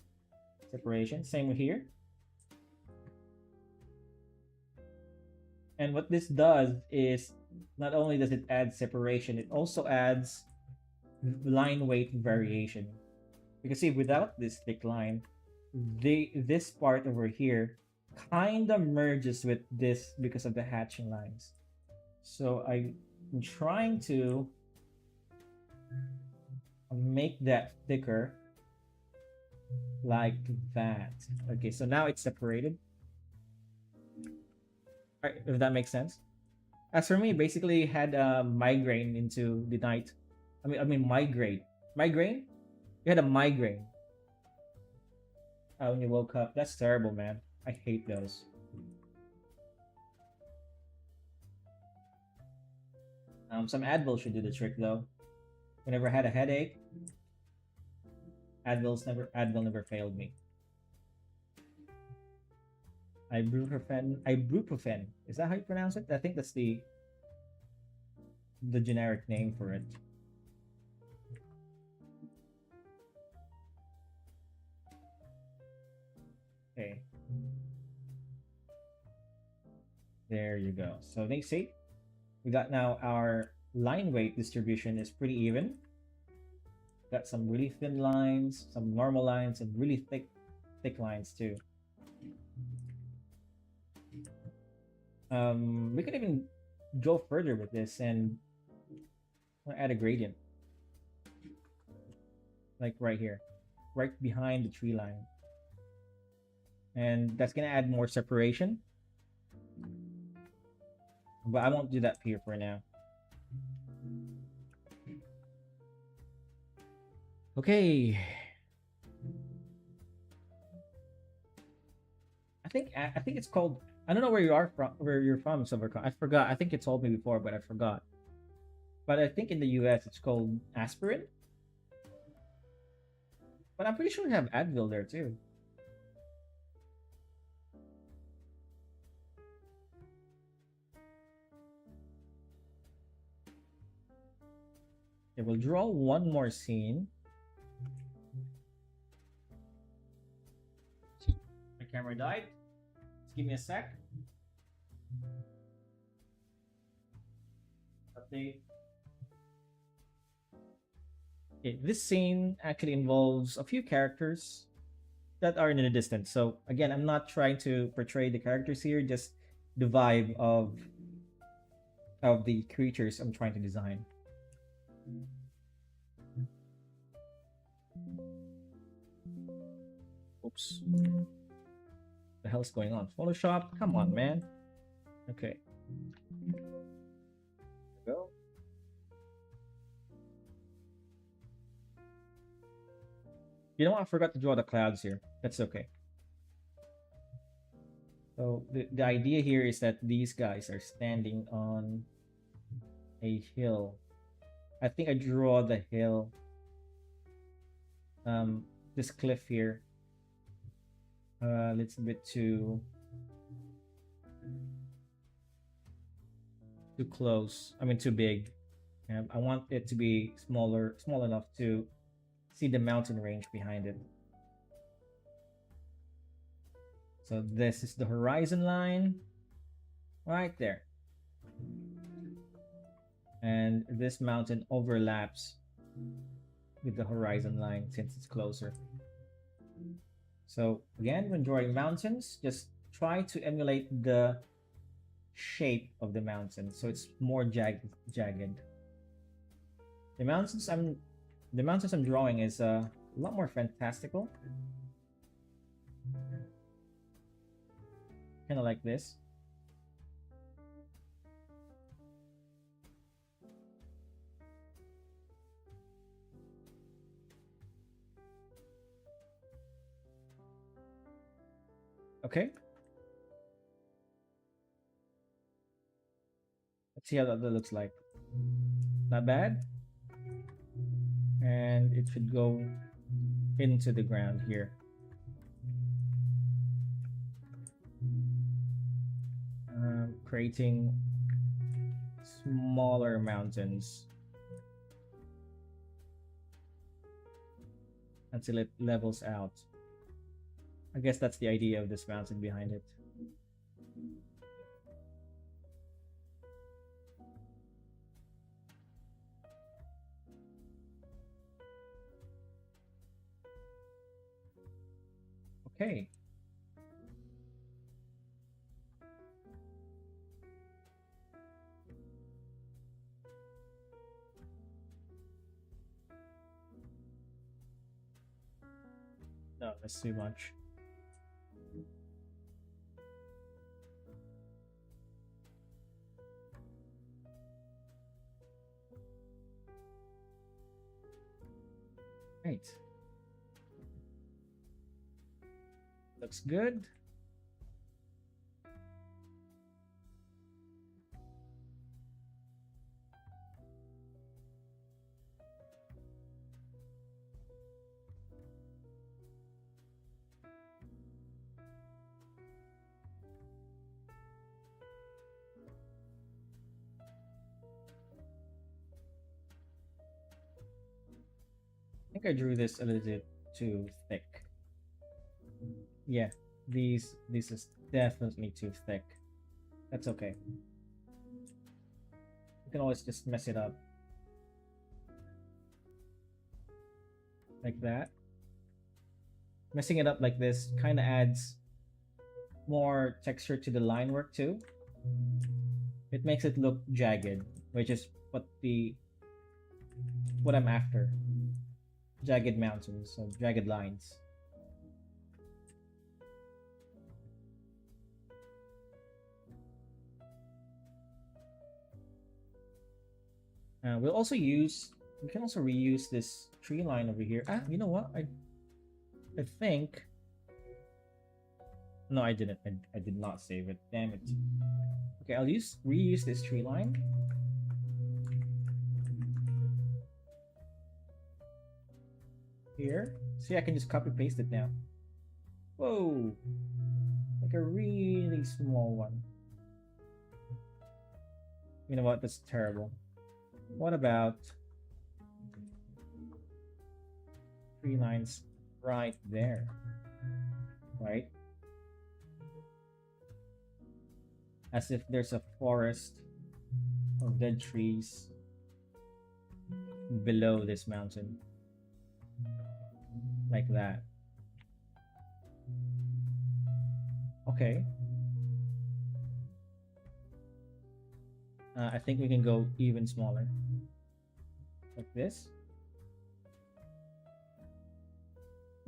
Speaker 1: separation. Same here. And what this does is not only does it add separation, it also adds line weight variation. You can see without this thick line, this part over here kind of merges with this because of the hatching lines. So I'm trying to make that thicker like that. Okay, so now it's separated. All right, if that makes sense. As for me, basically had a migraine into the night. I mean migraine. Migraine? You had a migraine. When you woke up. That's terrible, man. I hate those. Some Advil should do the trick though. Whenever I had a headache, Advil never failed me. Ibuprofen. Is that how you pronounce it? I think that's the generic name for it. Okay. There you go. So they see we got now our line weight distribution is pretty even. Got some really thin lines, some normal lines, and really thick lines too. We could even go further with this and add a gradient, like right here, right behind the tree line, and that's gonna add more separation. But I won't do that here for now. Okay. I think it's called. I don't know where you are from. Where you're from, Silvercon. I forgot. I think you told me before, but I forgot. But I think in the U.S. it's called aspirin. But I'm pretty sure we have Advil there too. Okay, we'll draw one more scene. My camera died. Just give me a sec. Update. Okay, this scene actually involves a few characters that are in the distance. So again, I'm not trying to portray the characters here, just the vibe of the creatures I'm trying to design. Oops. The hell's going on? Photoshop? Come on, man. Okay. Go. You know what? I forgot to draw the clouds here. That's okay. So the idea here is that these guys are standing on a hill. I think I draw the hill. This cliff here. It's a bit too close. I mean, too big. I want it to be small enough to see the mountain range behind it. So this is the horizon line right there. And this mountain overlaps with the horizon line since it's closer. So again, when drawing mountains, just try to emulate the shape of the mountain so it's more jagged. The mountains I'm drawing is a lot more fantastical. Kind of like this. Okay. Let's see how that looks like. Not bad. And it should go into the ground here. Creating smaller mountains until it levels out. I guess that's the idea of this mountain behind it. Okay. No, that's too much. Right. Looks good. I think I drew this a little bit too thick. Yeah, this is definitely too thick. That's okay. You can always just mess it up. Like that. Messing it up like this kind of adds more texture to the line work too. It makes it look jagged, which is what I'm after. Jagged mountains, so jagged lines. We can also reuse this tree line over here. You know what? I think. No, I didn't. I did not save it. Damn it. Okay, I'll reuse this tree line. Here. See, I can just copy paste it now. Whoa! Like a really small one. You know what? That's terrible. What about 3 lines right there? Right? As if there's a forest of dead trees below this mountain. Like that. Okay. I think we can go even smaller. Like this.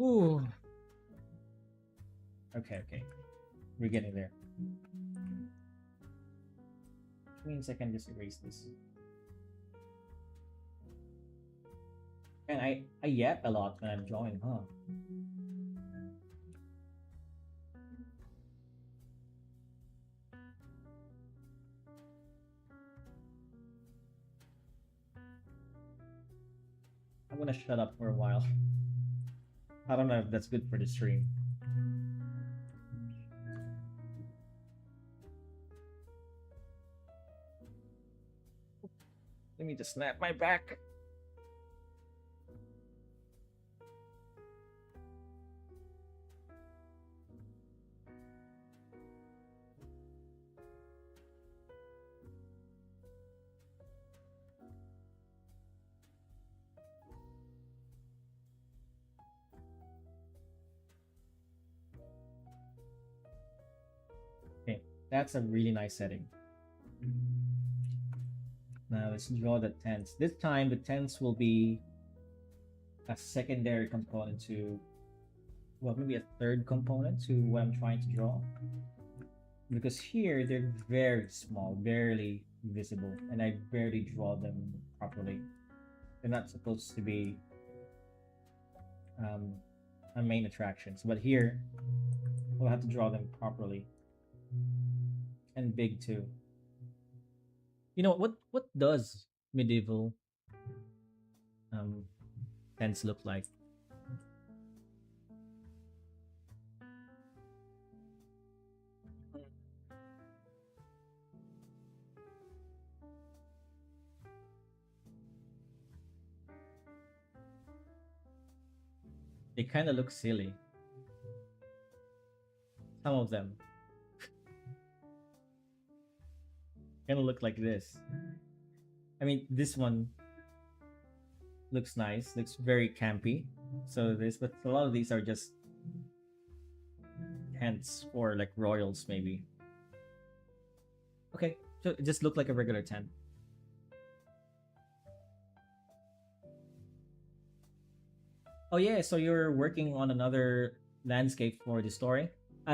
Speaker 1: Ooh. Okay. We're getting there. Which means I can just erase this. And I yap a lot when I'm drawing, huh? I'm gonna shut up for a while. I don't know if that's good for the stream. Let me just snap my back. Okay, that's a really nice setting. Now let's draw the tents. This time the tents will be a secondary component to, well, maybe a third component to what I'm trying to draw. Because here they're very small, barely visible, and I barely draw them properly. They're not supposed to be a main attractions, but here We'll have to draw them properly and big too. You know what does medieval um tents look like? They kind of look silly. Some of them kind of look like this. I mean, this one looks nice, looks very campy. So this, but a lot of these are just tents or like royals, maybe. Okay, so it just looked like a regular tent. Oh yeah, so you're working on another landscape for the story.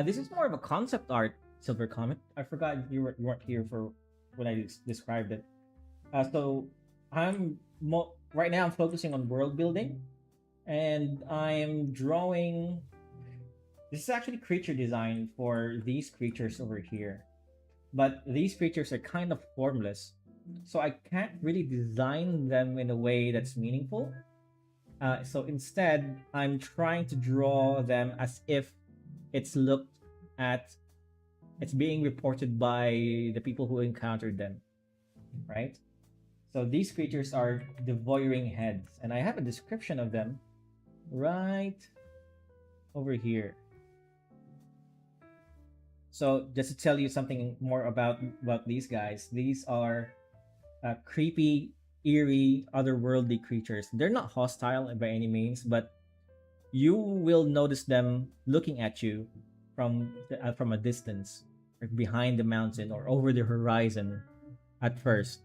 Speaker 1: This is more of a concept art, Silver Comet. I forgot you weren't here for when I described it. So right now I'm focusing on world building, and I'm drawing. This is actually creature design for these creatures over here, but these creatures are kind of formless, so I can't really design them in a way that's meaningful. So instead, I'm trying to draw them as if it's looked at, it's being reported by the people who encountered them, right? So these creatures are the voyeuring heads, and I have a description of them right over here. So just to tell you something more about these guys, these are creepy, eerie, otherworldly creatures. They're not hostile by any means, but you will notice them looking at you from a distance, or behind the mountain or over the horizon at first,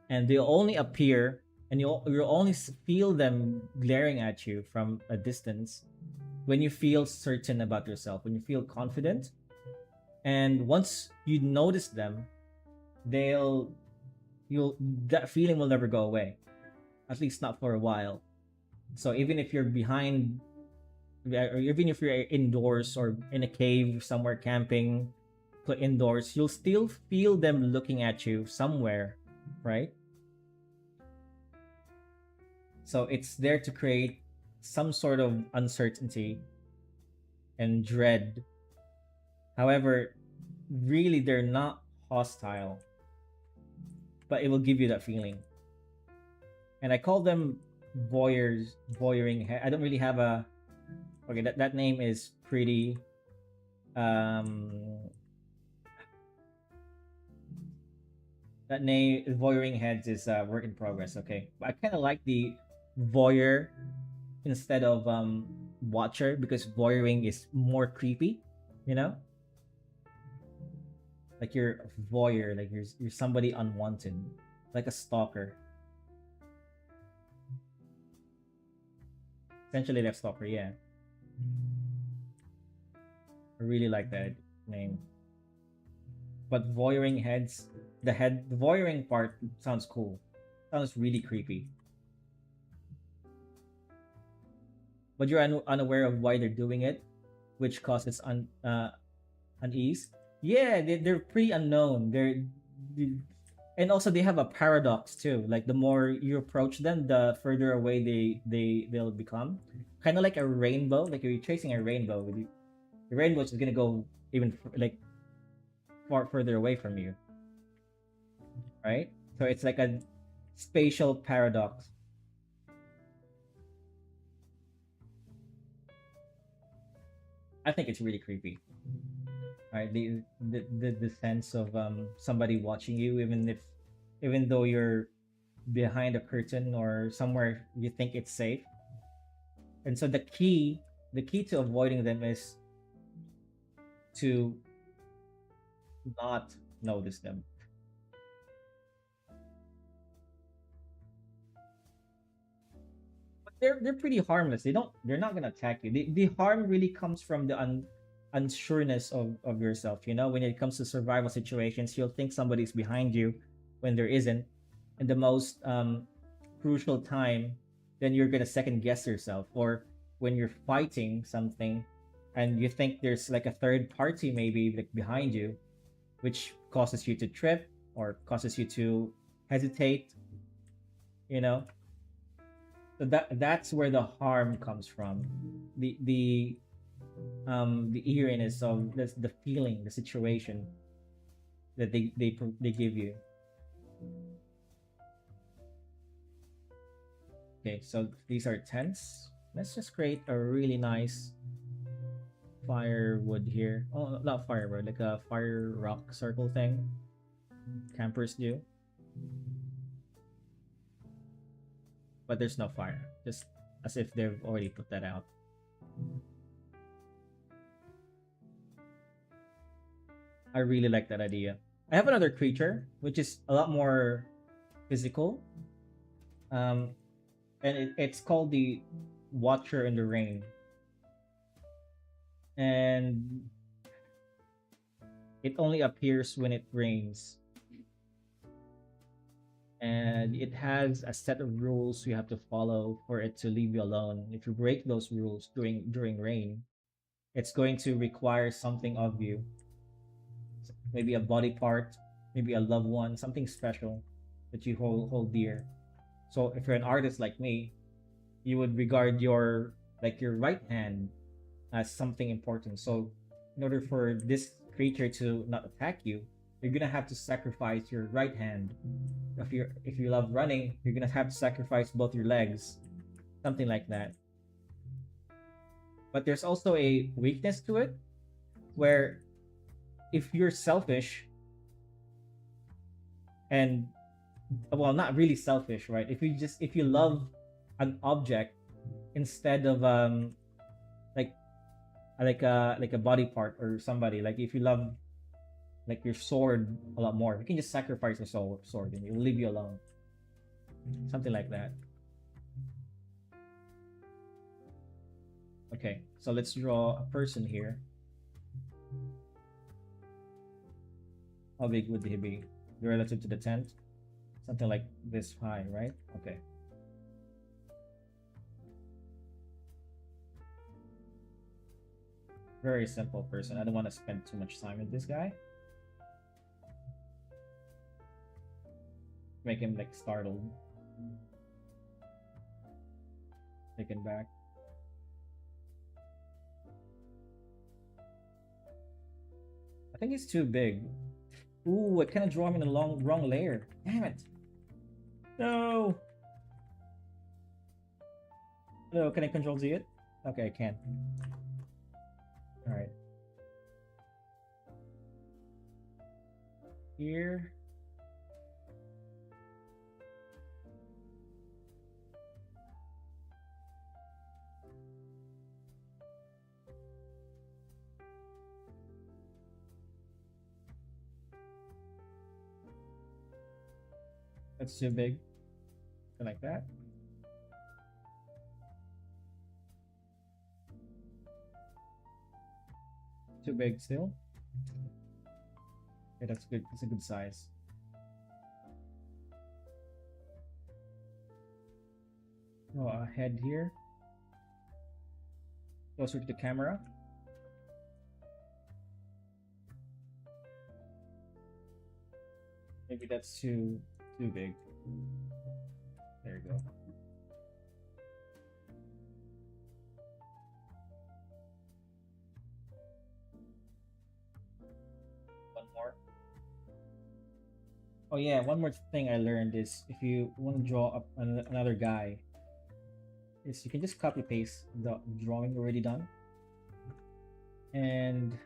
Speaker 1: and they'll only appear, and you'll only feel them glaring at you from a distance when you feel certain about yourself, when you feel confident, and once you notice them, they'll you'll that feeling will never go away, at least not for a while. So even if you're behind, or even if you're indoors or in a cave somewhere camping, put indoors, you'll still feel them looking at you somewhere, right? So it's there to create some sort of uncertainty and dread. However, really they're not hostile, but it will give you that feeling. And I call them voyeuring. I don't really have a. Okay, that name is pretty. Um, that name, voyeuring heads, is a work in progress. Okay, but I kind of like the voyeur instead of watcher, because voyeuring is more creepy. You know, like you're a voyeur, like you're somebody unwanted, like a stalker. Essentially, like stalker. Yeah, I really like that name. But voyeuring heads, the voyeuring part sounds cool. Sounds really creepy. But you're unaware of why they're doing it, which causes unease. Yeah, they're pretty unknown. And also they have a paradox too. Like the more you approach them, the further away they'll become. Kind of like a rainbow. Like you're chasing a rainbow. The rainbow is gonna go even like far further away from you, right? So it's like a spatial paradox. I think it's really creepy. Right, the sense of somebody watching you, even though you're behind a curtain or somewhere you think it's safe. And so the key to avoiding them is to not notice them. But they're pretty harmless. They're not gonna attack you. The harm really comes from the unsureness of yourself. You know, when it comes to survival situations, you'll think somebody's behind you when there isn't. And the most crucial time, then you're gonna second guess yourself. Or when you're fighting something, and you think there's like a third party maybe like behind you, which causes you to trip or causes you to hesitate, you know. So that's where the harm comes from. The eeriness of the feeling, the situation that they give you. Okay, so these are tents. Let's just create a really nice firewood here. Oh, not firewood, like a fire rock circle thing. Campers do. But there's no fire. Just as if they've already put that out. I really like that idea. I have another creature, which is a lot more physical. And it's called the Watcher in the Rain. And it only appears when it rains. And it has a set of rules you have to follow for it to leave you alone. If you break those rules during rain, it's going to require something of you. Maybe a body part, maybe a loved one, something special that you hold dear. So if you're an artist like me, you would regard your right hand as something important. So in order for this creature to not attack you, you're gonna have to sacrifice your right hand. If you love running, you're gonna have to sacrifice both your legs, something like that. But there's also a weakness to it, where if you're selfish and, well, not really selfish, right? If you love an object instead of like a body part or somebody, like if you love like your sword a lot more, you can just sacrifice your sword and it'll leave you alone, something like that. Okay, so let's draw a person here. How big would he be relative to the tent? Something like this high, right? Okay. Very simple person. I don't want to spend too much time with this guy. Make him like startled. Taken back. I think he's too big. Ooh, I kind of draw him in the wrong layer. Damn it. No. No, can I control Z it? Okay, I can. Alright. Here. That's too big. Like that. Too big still. Okay, that's good. That's a good size. Oh, a head here. Closer to the camera. Maybe that's too big. There you go. One more. Oh yeah, one more thing I learned is if you want to draw up another guy, is you can just copy paste the drawing already done and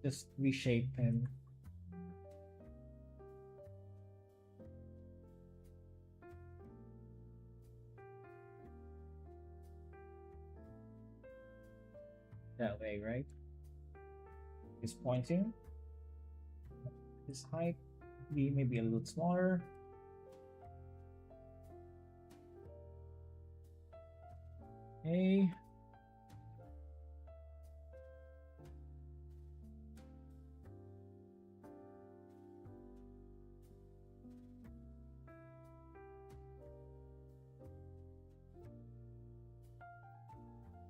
Speaker 1: just reshape him. That way, right? He's pointing. His height be maybe a little smaller. Okay.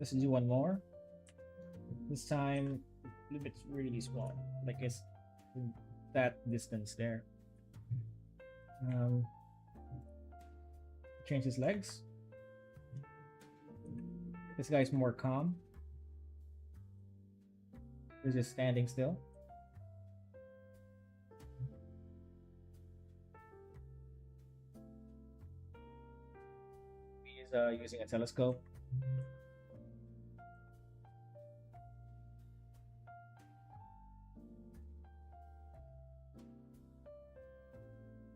Speaker 1: Let's do one more. This time, a little bit really small, like it's that distance there. Um, change his legs. This guy's more calm. He's just standing still. He's using a telescope.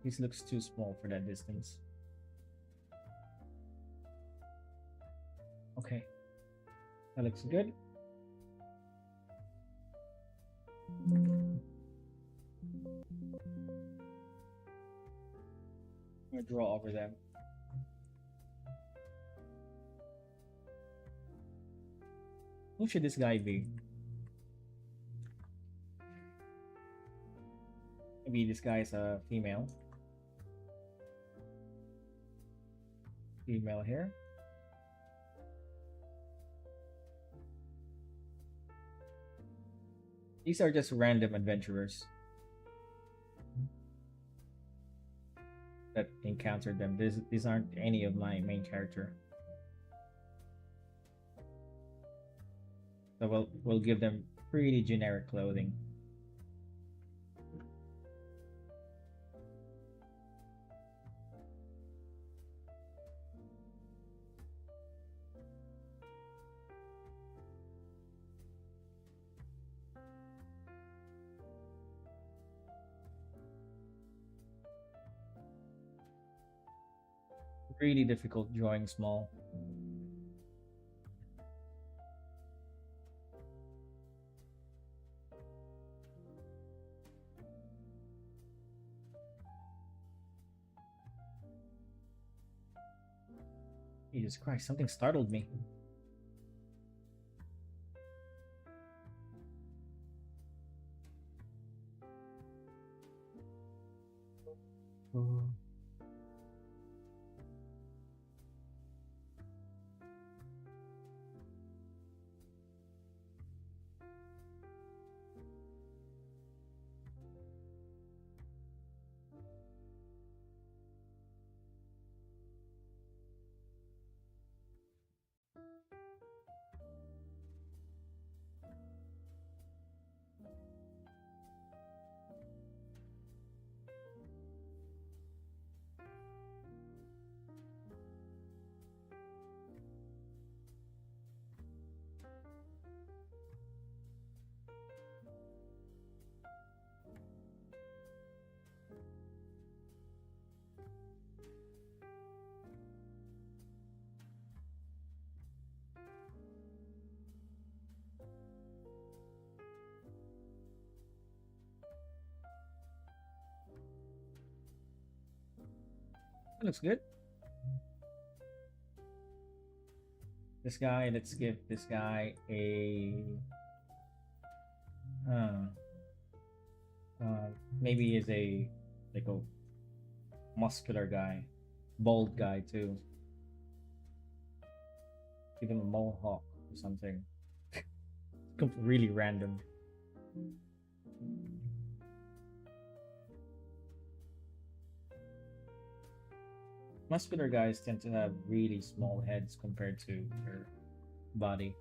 Speaker 1: This looks too small for that distance. Okay, that looks good. I'm gonna draw over them. Who should this guy be? Maybe this guy is a female. Female here. These are just random adventurers that encountered them. These aren't any of my main character. So we'll give them pretty generic clothing. Really difficult drawing small. Jesus Christ, something startled me. That looks good. This guy, let's give this guy a maybe is a like a muscular guy, bald guy too. Give him a mohawk or something. Really random. Muscular guys tend to have really small heads compared to their body.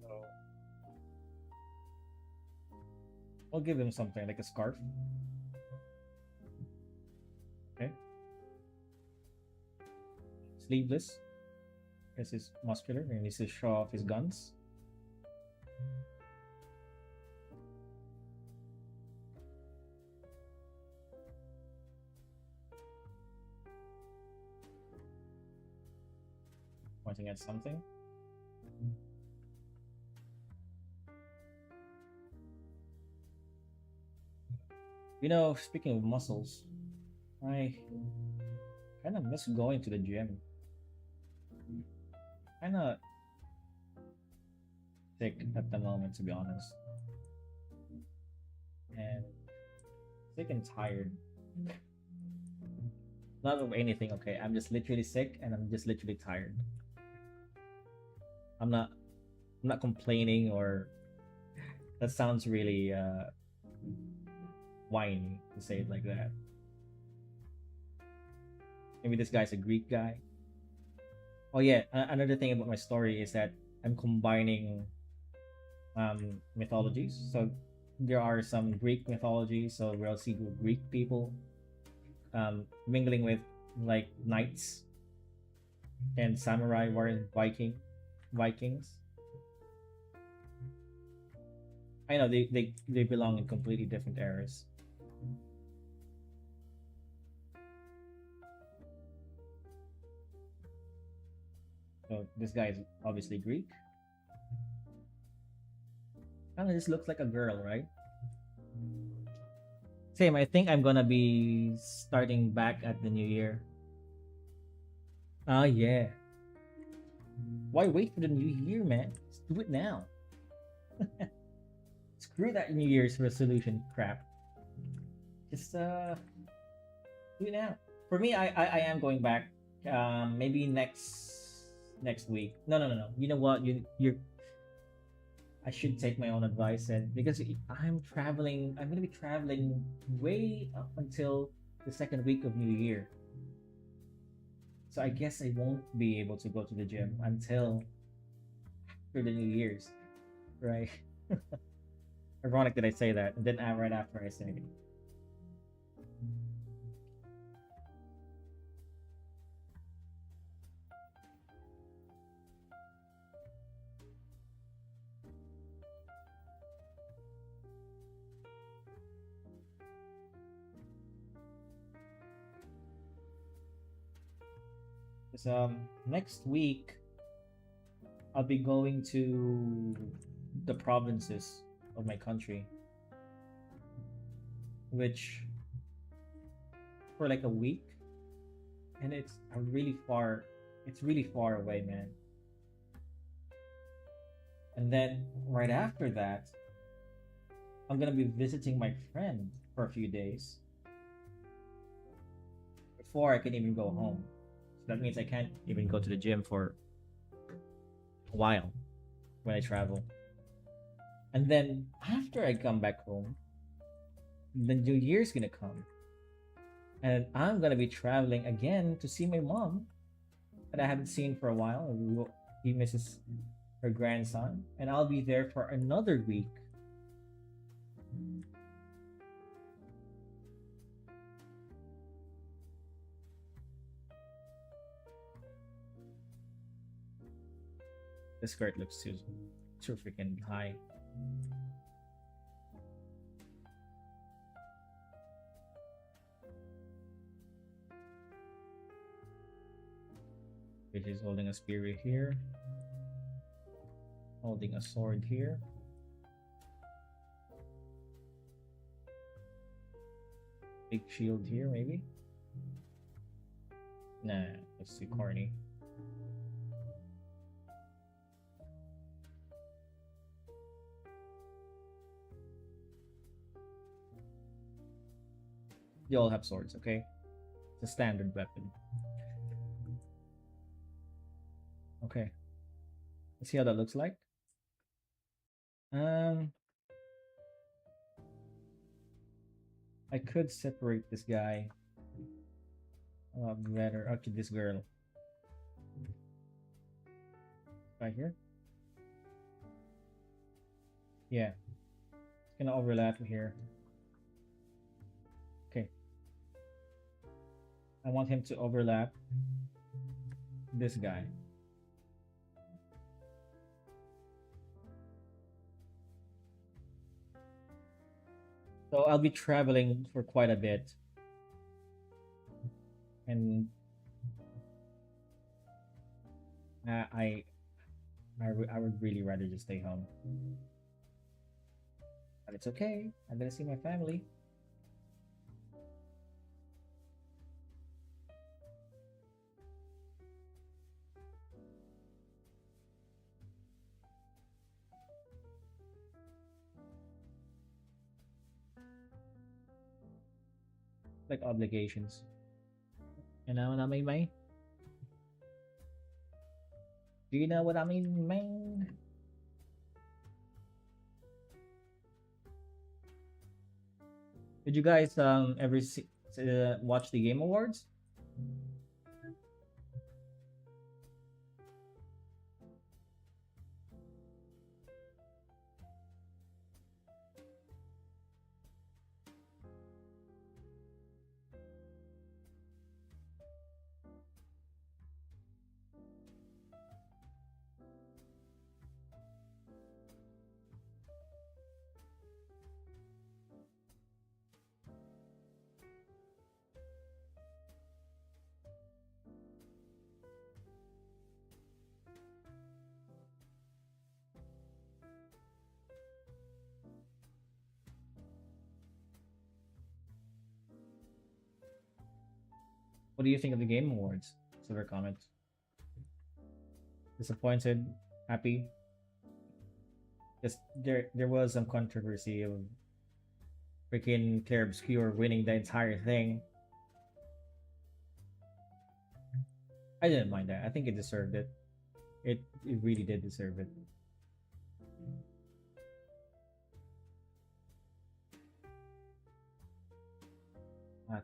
Speaker 1: So I'll give him something like a scarf. Okay. Sleeveless. This is muscular and he needs to show off his guns. Pointing at something. You know, speaking of muscles, I kind of miss going to the gym. Kind of sick at the moment, to be honest, and sick and tired. Not of anything. Okay, I'm just literally sick and I'm just literally tired. I'm not. I'm not complaining or that sounds really whiny to say it like that. Maybe this guy's a Greek guy. Oh yeah, another thing about my story is that I'm combining mythologies. So there are some Greek mythologies, so we'll see Greek people mingling with like knights and samurai warrior Vikings. I know they belong in completely different eras. So this guy is obviously Greek. Kind of just looks like a girl, right? Same. I think I'm gonna be starting back at the new year. Ah, yeah. Why wait for the new year, man? Let's do it now. Screw that New Year's resolution crap. Just do it now. For me, I am going back. Maybe next week. No. You know what? You're. I should take my own advice and because I'm traveling. I'm gonna be traveling way up until the second week of New Year. So I guess I won't be able to go to the gym until after the New Year's, right? Ironic that I say that, and then right after I say it. Because next week I'll be going to the provinces of my country, which for like a week, and it's a really far. It's really far away, man. And then right after that, I'm gonna be visiting my friend for a few days before I can even go home. So that means I can't even go to the gym for a while when I travel. And then after I come back home, the new year's gonna come. And I'm gonna be traveling again to see my mom that I haven't seen for a while. He misses her grandson, and I'll be there for another week. The skirt looks too freaking high. Which is holding a spear here, holding a sword here. Big shield here, maybe? Nah, that's too corny. They all have swords, okay? It's a standard weapon. Okay. Let's see how that looks like. Um I could separate this guy a lot better. Okay, this girl. Right here. Yeah. It's gonna overlap here. Okay. I want him to overlap this guy. So I'll be traveling for quite a bit. And I I would really rather just stay home. But it's okay. I'm gonna see my family. Like obligations. You know what I mean, man? Do you know what I mean, man? Did you guys ever watch the Game Awards? What do you think of the Game Awards? Silver comment. Disappointed? Happy? Just there was some controversy of freaking Claire Obscure winning the entire thing. I didn't mind that. I think it deserved it. It really did deserve it.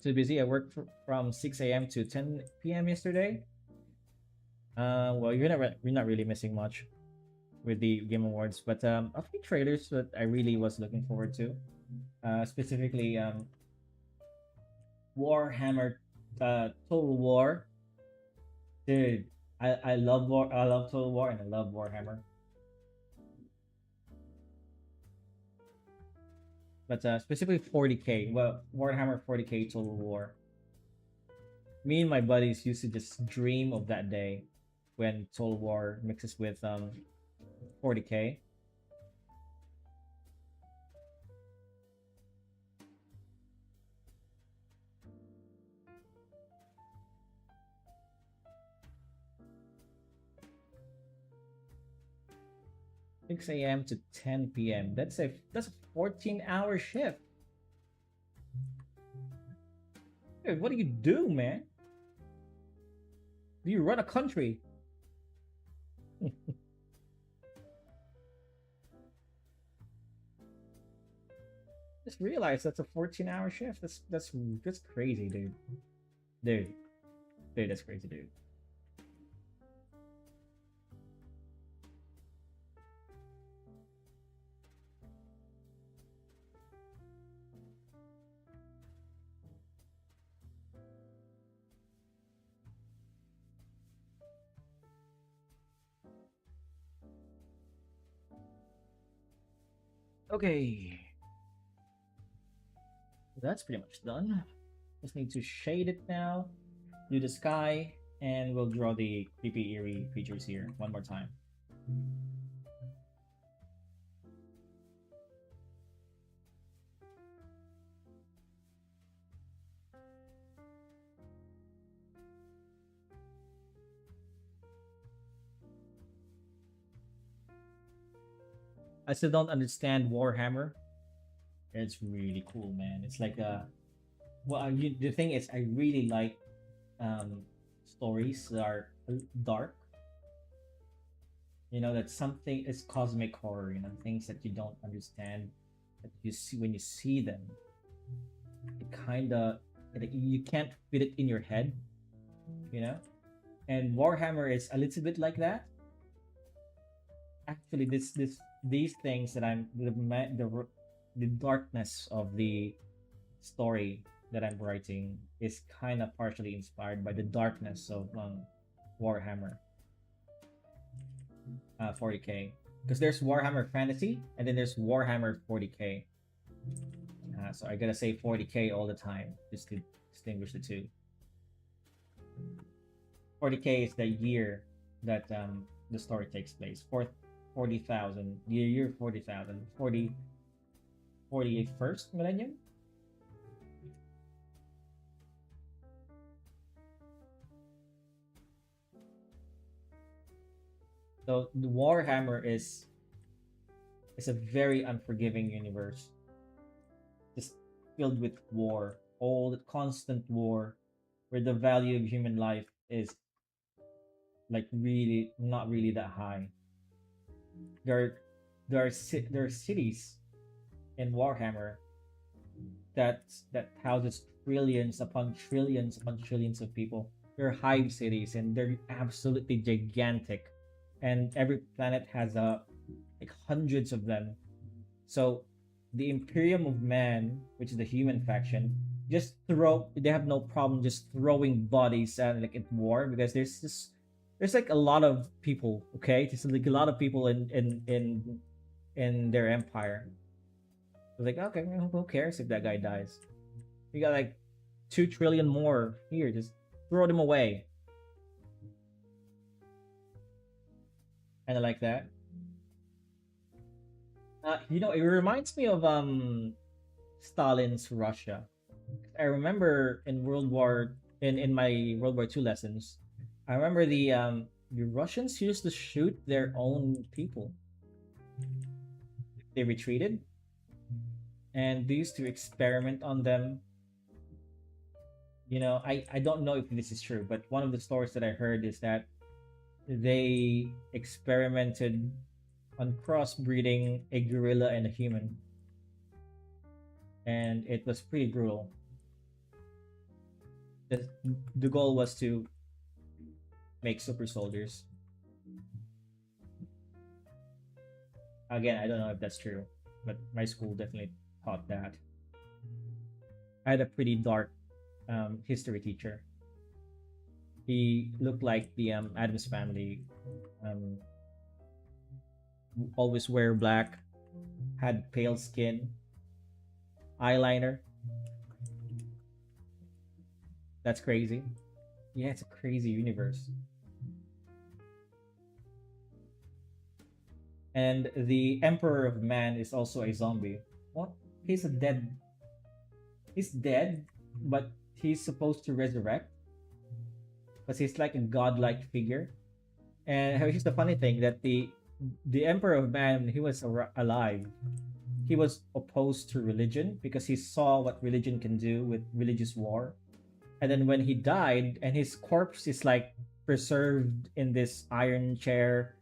Speaker 1: Too busy. I worked from 6 a.m. to 10 p.m. yesterday. Well, you're not really missing much with the Game Awards, but a few trailers that I really was looking forward to. Specifically, Warhammer, Total War. Dude, I love War. I love Total War, and I love Warhammer. But specifically 40k. Well, Warhammer 40k Total War. Me and my buddies used to just dream of that day when Total War mixes with 40k. 6 a.m. to 10 p.m. That's a 14-hour shift. Dude, what do you do, man? Do you run a country? Just realized that's a 14-hour shift. That's crazy, dude. Dude, dude, that's crazy, dude. Okay, that's pretty much done. Just need to shade it now, do the sky, and we'll draw the creepy eerie creatures here one more time. I still don't understand Warhammer. It's really cool, man. It's like the thing is, I really like stories that are dark. You know, that something is cosmic horror. You know, things that you don't understand, that you see when you see them. It kind of you can't fit it in your head. You know, and Warhammer is a little bit like that. Actually, these things that I'm the darkness of the story that I'm writing is kind of partially inspired by the darkness of Warhammer 40k, because there's Warhammer Fantasy and then there's Warhammer 40k. So I gotta say 40k all the time just to distinguish the two. 40k is the year that the story takes place. 40,000 year 40,000 41st millennium. So the Warhammer is a very unforgiving universe, just filled with war, all the constant war. where the value of human life is like really not really that high. There there are cities in Warhammer that houses trillions upon trillions of people. They're hive cities and they're absolutely gigantic. And every planet has like hundreds of them. So the Imperium of Man, which is the human faction, just throw they have no problem just throwing bodies at like at war because there's like a lot of people, okay? There's like a lot of people in their empire. It's like, okay, who cares if that guy dies? You got like 2 trillion more here, just throw them away. And I like that. It reminds me of Stalin's Russia. I remember in my World War II lessons, I remember the Russians used to shoot their own people. They retreated and they used to experiment on them. I don't know if this is true, but one of the stories that I heard is that they experimented on crossbreeding a gorilla and a human, and it was pretty brutal. The, the goal was to make super soldiers. Again, I don't know if that's true, but my school definitely taught that. I had a pretty dark history teacher. He looked like the Adams family. Um, always wear black, had pale skin, eyeliner. That's crazy. Yeah, it's a crazy universe. And the Emperor of Man is also a zombie. What? He's a dead. He's dead, but he's supposed to resurrect. But he's like a godlike figure. And here's the funny thing that the Emperor of Man, he was alive. He was opposed to religion because he saw what religion can do with religious war. And then when he died, and his corpse is like preserved in this iron chair,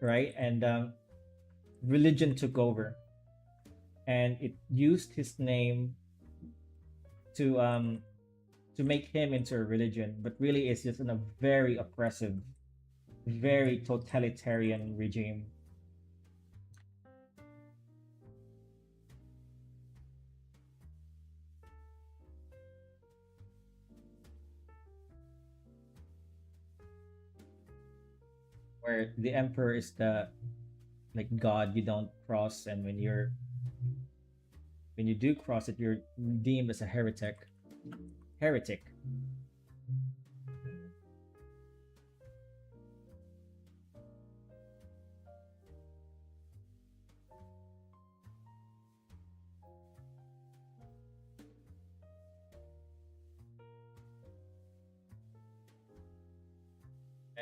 Speaker 1: right? And religion took over, and it used his name to um to make him into a religion, but really it's just in a very oppressive, very totalitarian regime. Where the emperor is the like god you don't cross, and when you do cross it, you're deemed as a heretic.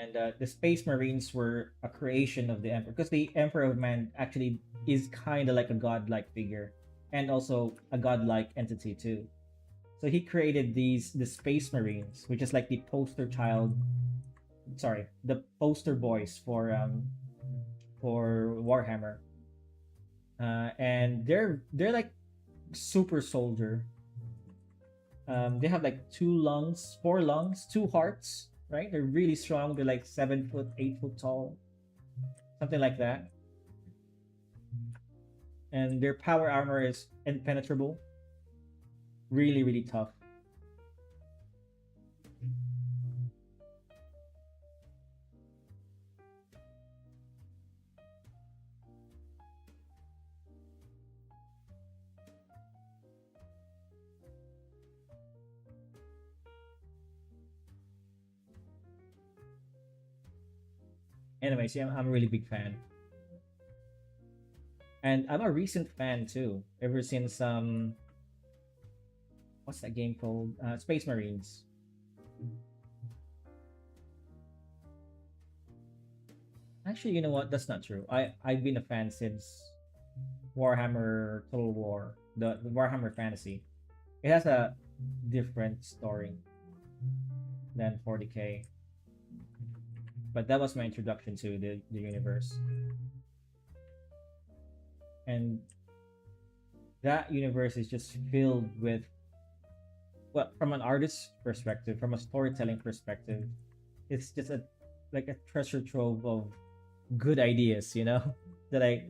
Speaker 1: And the space marines were a creation of the emperor because the emperor of man actually is kind of like a godlike figure and also a godlike entity too. So he created the space marines, which is like the the poster boys for Warhammer. And they're like super soldier. They have like 2 lungs, 4 lungs, 2 hearts, right? They're really strong. They're like 7 foot, 8 foot tall, something like that. And their power armor is impenetrable, really, really tough. Anyways, yeah, I'm a really big fan, and I'm a recent fan too. Ever since what's that game called? Space Marines. Actually, you know what? That's not true. I've been a fan since Warhammer Total War, the Warhammer Fantasy. It has a different story. than 40k. But that was my introduction to the universe. And that universe is just filled with, well, from an artist's perspective, from a storytelling perspective, it's just a like a treasure trove of good ideas, you know, that I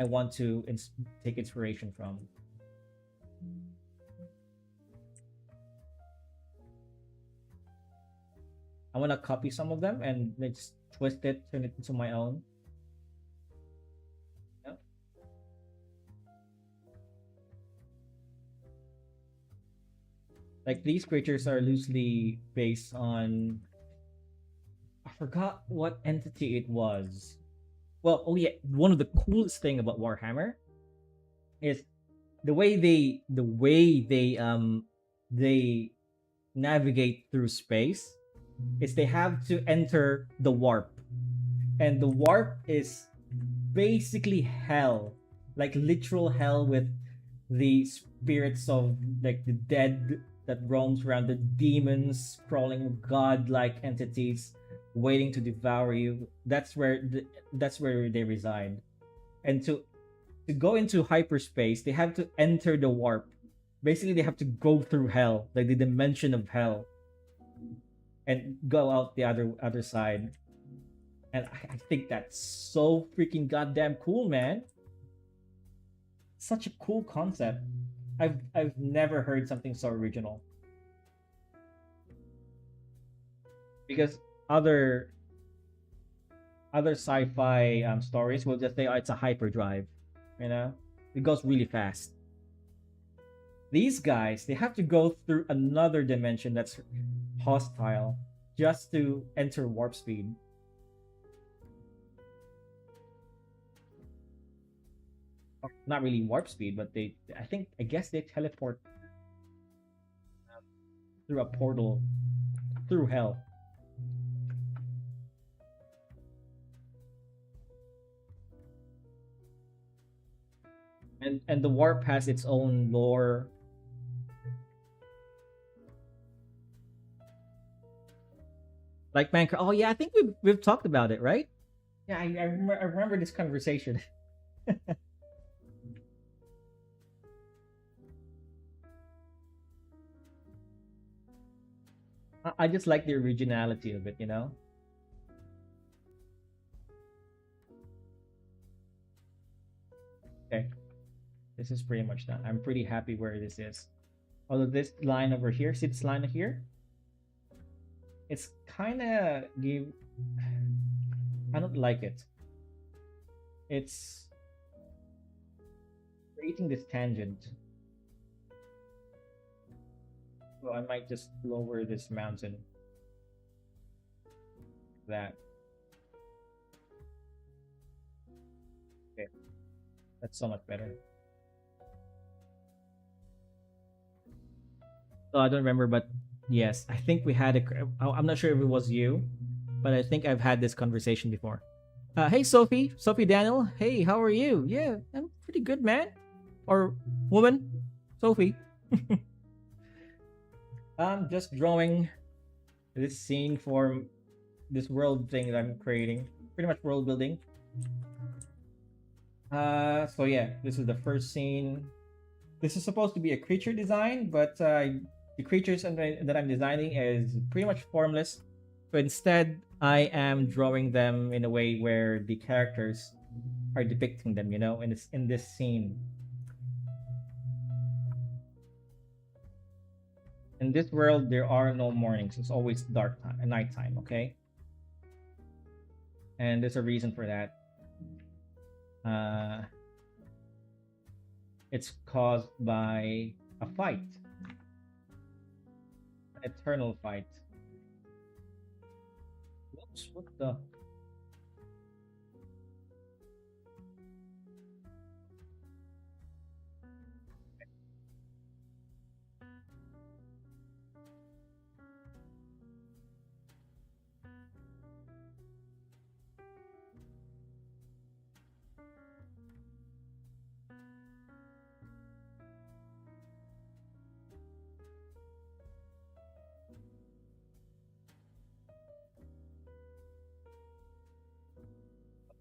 Speaker 1: want to take inspiration from. I want to copy some of them and then just twist it, turn it into my own. Yeah. Like these creatures are loosely based on, I forgot what entity it was. Well, oh yeah, one of the coolest thing about Warhammer is the way they navigate through space is they have to enter the warp, and the warp is basically hell, like literal hell, with the spirits of like the dead that roams around, the demons crawling, godlike entities waiting to devour you. That's where they reside. And to go into hyperspace, they have to enter the warp. Basically, they have to go through hell, like the dimension of hell, and go out the other side. And I think that's so freaking goddamn cool, man. Such a cool concept. I've never heard something so original. Because other sci-fi stories will just say, oh, it's a hyperdrive, you know, it goes really fast. These guys, they have to go through another dimension that's hostile just to enter warp speed. Not really warp speed, but I guess they teleport through a portal through hell. And the warp has its own lore. Like Minecraft. Oh yeah, I think we've talked about it, right? Yeah, I remember this conversation. I just like the originality of it, you know. Okay, this is pretty much done. I'm pretty happy where this is. Although this line over here, see this line here? It's kind of give. I don't like it. It's creating this tangent. So I might just lower this mountain. That. Okay, that's so much better. So I don't remember, but yes, I think we had a. I'm not sure if it was you, but I think I've had this conversation before. Hey, Sophie Daniel. Hey, how are you? Yeah, I'm pretty good, man. Or woman, Sophie. I'm just drawing this scene for this world thing that I'm creating. Pretty much world building. So yeah, this is the first scene. This is supposed to be a creature design, but the creatures that I'm designing is pretty much formless. So instead, I am drawing them in a way where the characters are depicting them, you know, in this scene. In this world, there are no mornings. It's always dark time, nighttime. Okay, and there's a reason for that. Uh, it's caused by a fight, an eternal fight. Whoops! What the?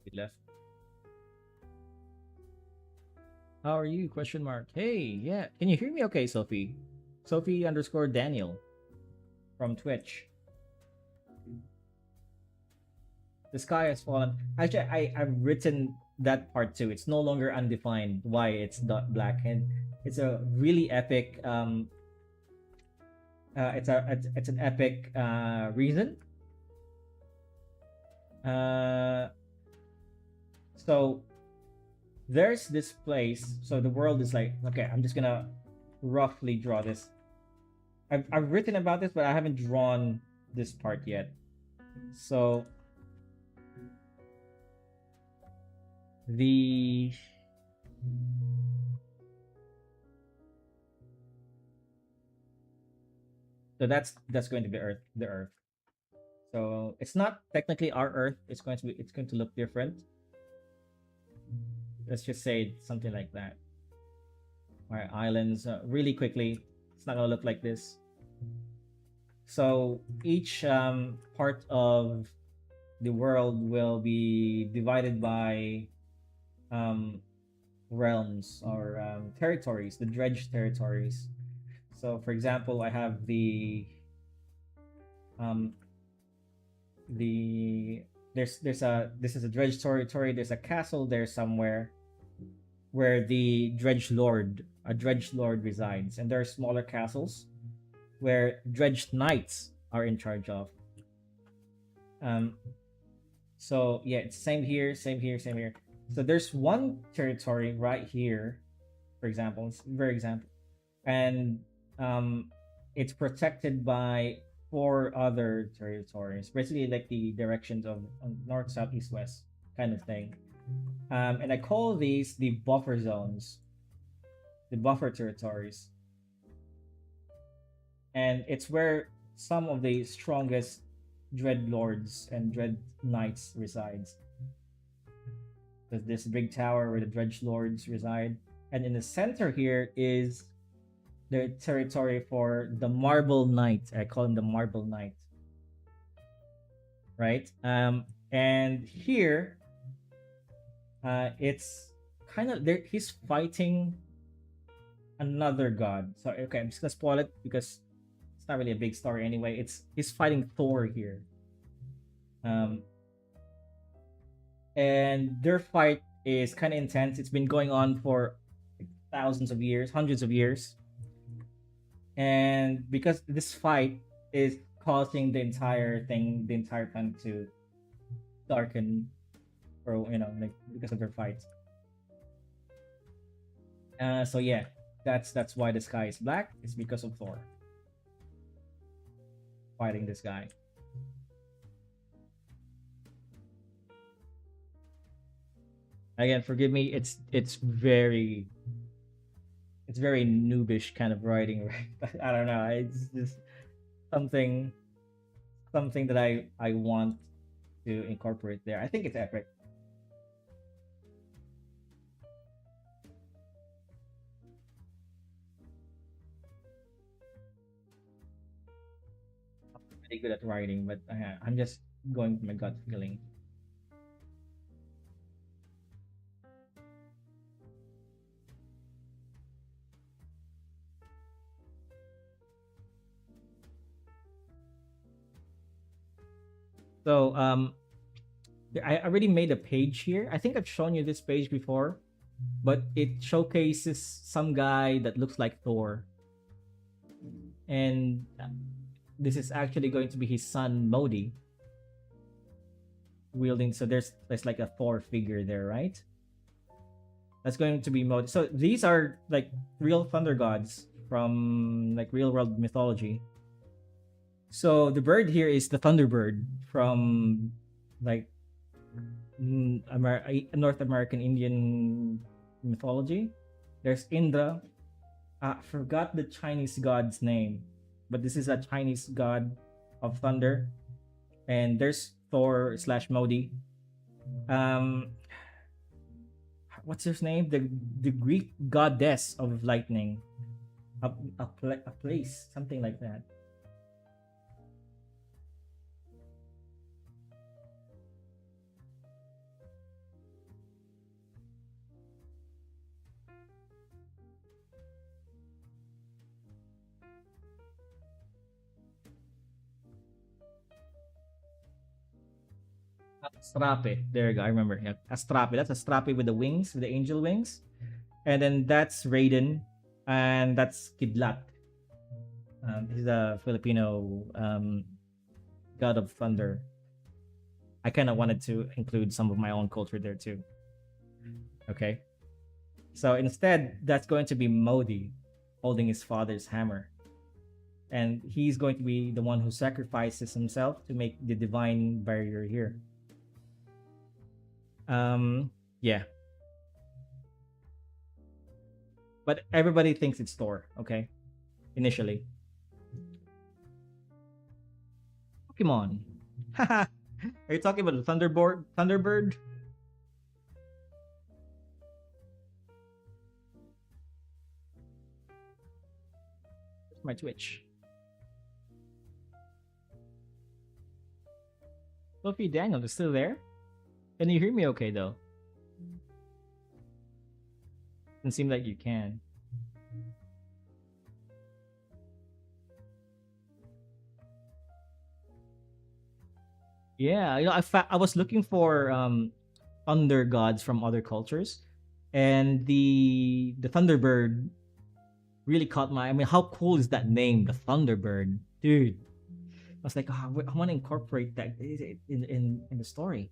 Speaker 1: Sophie left. How are you? Question mark. Hey, yeah. Can you hear me okay, Sophie? Sophie underscore Daniel from Twitch. The sky has fallen. Actually, I've written that part too. It's no longer undefined why it's dot black, and it's a really epic. It's an epic reason. So there's this place. So the world is like, okay, I'm just gonna roughly draw this. I've written about this, but I haven't drawn this part yet. So the so that's going to be Earth, the Earth. So it's not technically our Earth. It's going to look different. Let's just say something like that. All right, islands. Really quickly, it's not gonna look like this. So each part of the world will be divided by realms or territories, the dredge territories. So, for example, I have the there's a this is a dredge territory. There's a castle there somewhere where the a dredge lord resides, and there are smaller castles where dredge knights are in charge of. So yeah, it's same here, same here, same here. So there's one territory right here, for example, it's very example, and it's protected by 4 other territories, basically like the directions of north, south, east, west kind of thing. And I call these the buffer zones, the buffer territories, and it's where some of the strongest dread lords and dread knights resides. There's this big tower where the dredge lords reside, and in the center here is the territory for the Marble Knight. I call him the Marble Knight. Right? And here, it's kind of there. He's fighting another god. So okay, I'm just gonna spoil it because it's not really a big story anyway. He's fighting Thor here. And their fight is kind of intense. It's been going on for thousands of years, hundreds of years. And because this fight is causing the entire planet to darken, or like because of their fight. So yeah, that's why the sky is black. It's because of Thor fighting this guy. Again, forgive me. It's very noobish kind of writing, right? I don't know. It's just something that I want to incorporate there. I think it's epic. I'm pretty good at writing, but I'm just going with my gut feeling. So I already made a page here. I think I've shown you this page before, but it showcases some guy that looks like Thor, and this is actually going to be his son Modi wielding. So there's like a Thor figure there, right? That's going to be Modi. So these are like real thunder gods from like real world mythology. So the bird here is the Thunderbird from like North American Indian mythology. There's Indra. I forgot the Chinese god's name, but this is a Chinese god of thunder. And there's Thor / Modi. What's his name? The Greek goddess of lightning. A place, something like that. Astrape. There you go. I remember. Yeah. Astrape. That's Astrape with the wings, with the angel wings. And then that's Raiden. And that's Kidlat. He's a Filipino god of thunder. I kind of wanted to include some of my own culture there too. Okay. So instead, that's going to be Modi holding his father's hammer. And he's going to be the one who sacrifices himself to make the divine barrier here. Yeah. But everybody thinks it's Thor, okay? Initially. Pokemon. Haha. Are you talking about the Thunderbird? Where's my Twitch? Sophie Daniel is still there? Can you hear me okay though? Doesn't seem like you can. Yeah, I was looking for thunder gods from other cultures, and the Thunderbird really caught my. I mean, how cool is that name, the Thunderbird, dude? I was like, oh, I want to incorporate that in the story.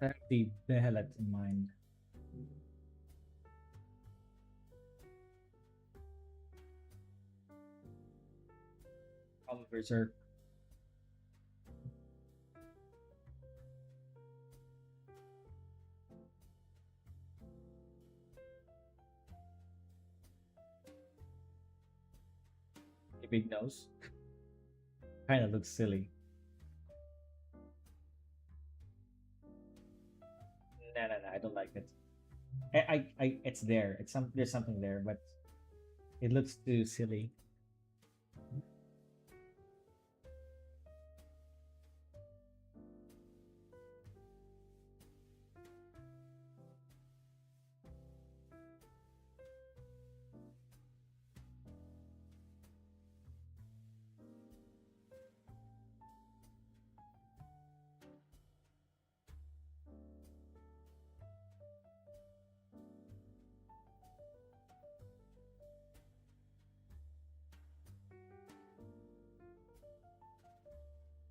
Speaker 1: I have the Behelit in mind. Probably Berserk. A big nose. Kind of looks silly. No, no, no. I don't like it. It's there. It's some. There's something there, but it looks too silly.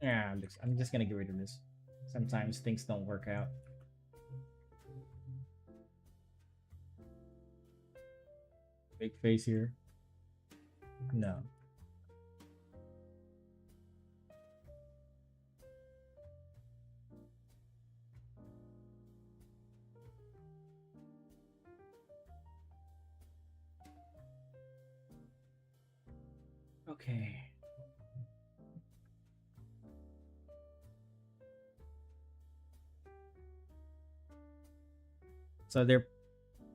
Speaker 1: Yeah, looks. I'm just gonna get rid of this. Sometimes things don't work out. Big face here. No. Okay. So they're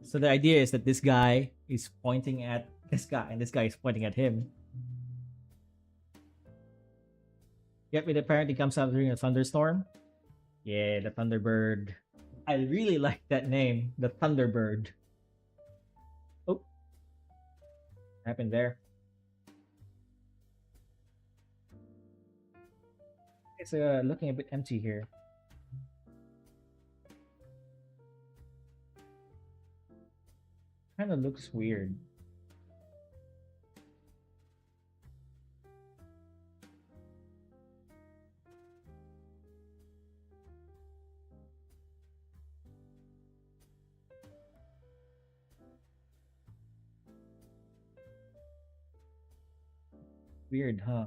Speaker 1: so the idea is that this guy is pointing at this guy, and this guy is pointing at him. Yep, it apparently comes out during a thunderstorm. Yeah, the Thunderbird. I really like that name, the Thunderbird. Oh, happened there? It's looking a bit empty here. Kind of looks weird. Weird, huh?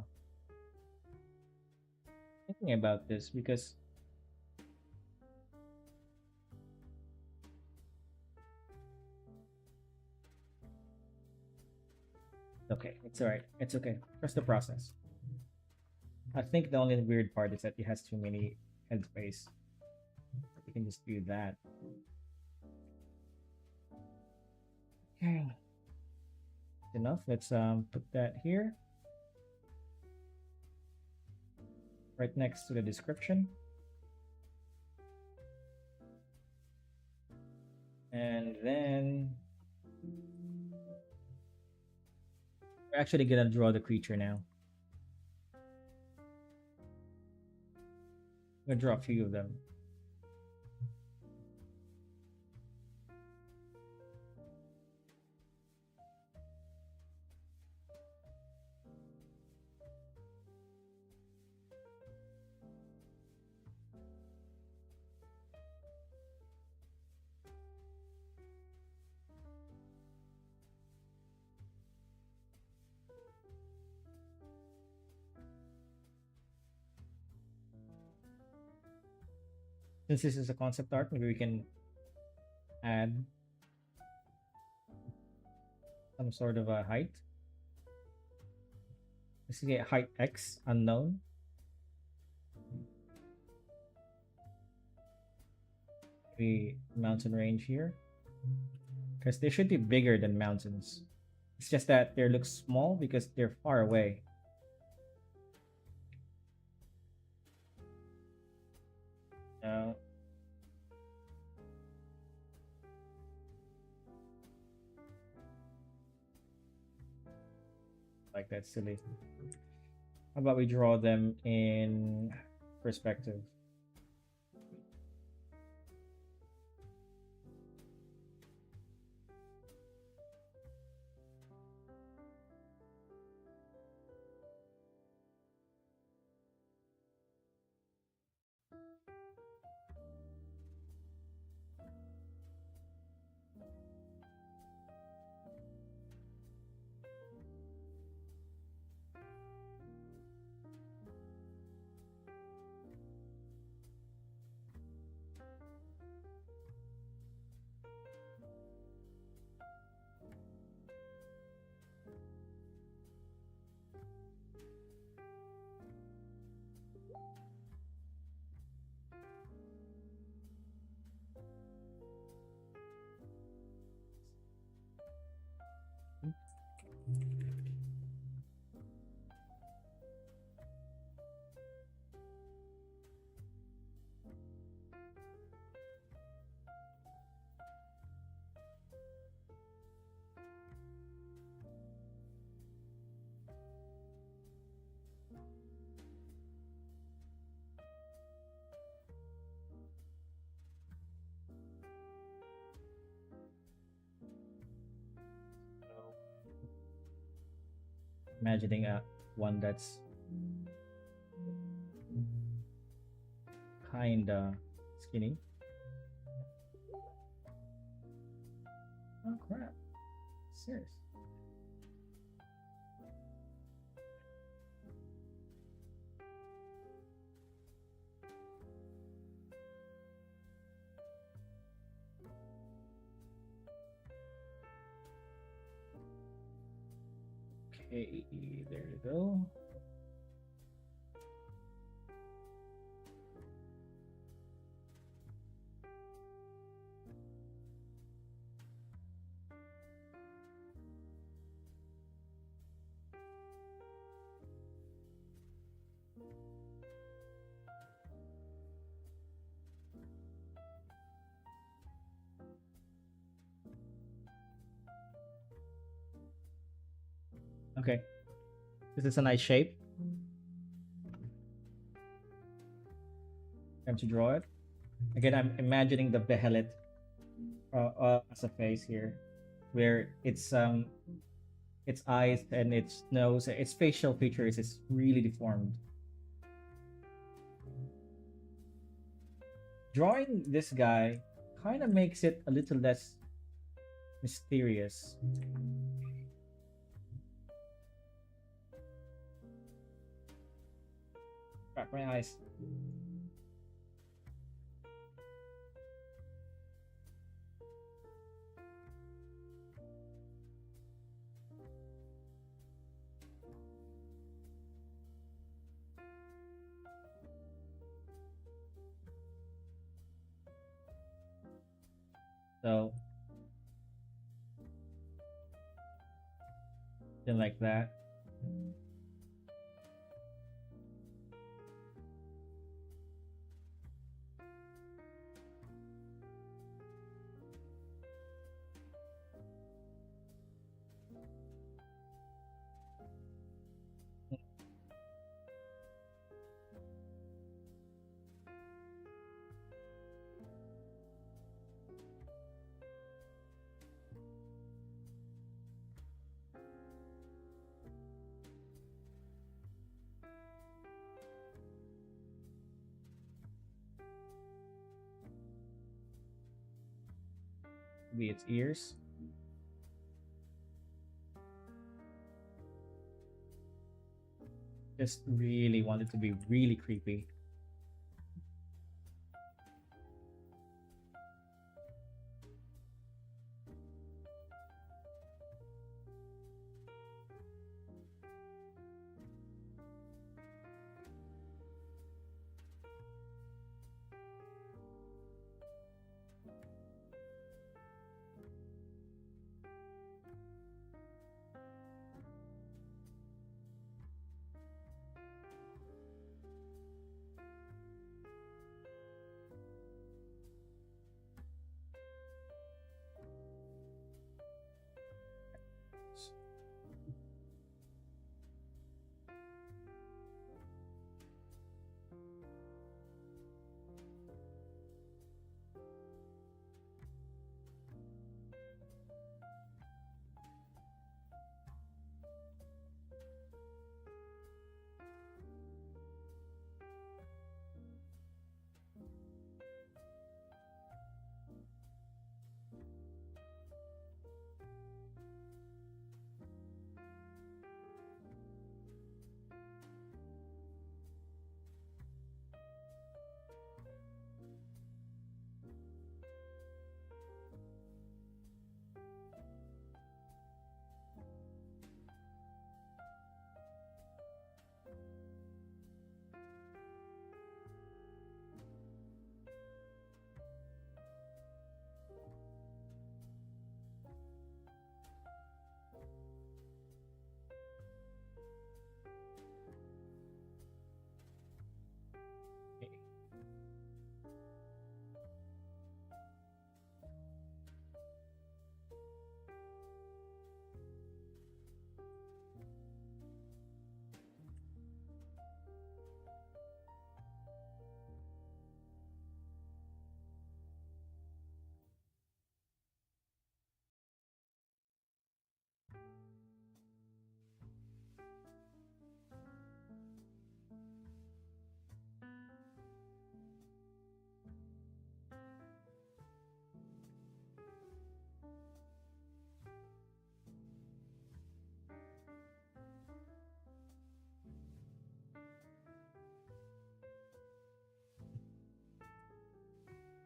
Speaker 1: Thinking about this because okay, it's alright. It's okay. Trust the process. I think the only weird part is that it has too many headspace. You can just do that. Okay. Enough. Let's put that here. Right next to the description. And then we're actually gonna draw the creature now. I'm gonna draw a few of them. Since this is a concept art, maybe we can add some sort of a height. Let's get height X unknown. Maybe mountain range here. Because they should be bigger than mountains. It's just that they look small because they're far away. No. Like that's silly. How about we draw them in perspective? Imagining a one that's kinda skinny. Oh crap. Serious. Okay, there you go. Okay, this is a nice shape. Time to draw it. Again, I'm imagining the behelit as a face here, where its eyes and its nose, its facial features is really deformed. Drawing this guy kind of makes it a little less mysterious. Crack my eyes. So, then like that. Maybe its ears. Just really want it to be really creepy.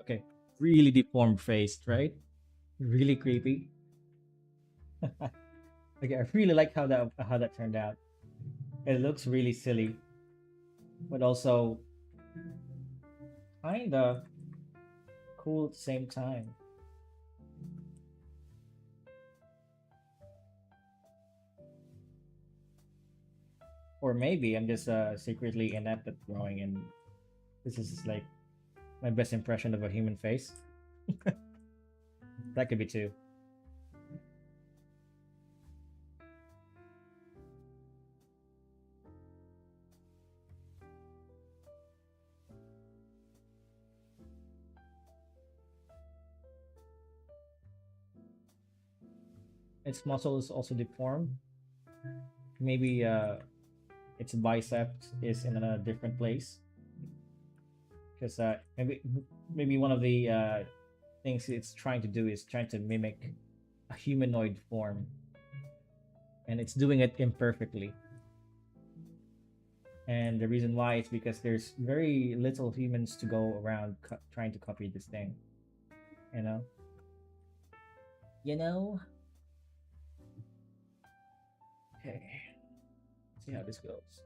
Speaker 1: Okay, really deformed face, right? Really creepy. Okay, I really like how that turned out. It looks really silly, but also kinda cool at the same time. Or maybe I'm just secretly inept at drawing, and this is like my best impression of a human face. That could be too. its muscle is also deformed. Maybe its bicep is in a different place, because maybe one of the things it's trying to do is trying to mimic a humanoid form, and it's doing it imperfectly. And the reason why is because there's very little humans to go around trying to copy this thing, you know. You know. Okay. See how this goes.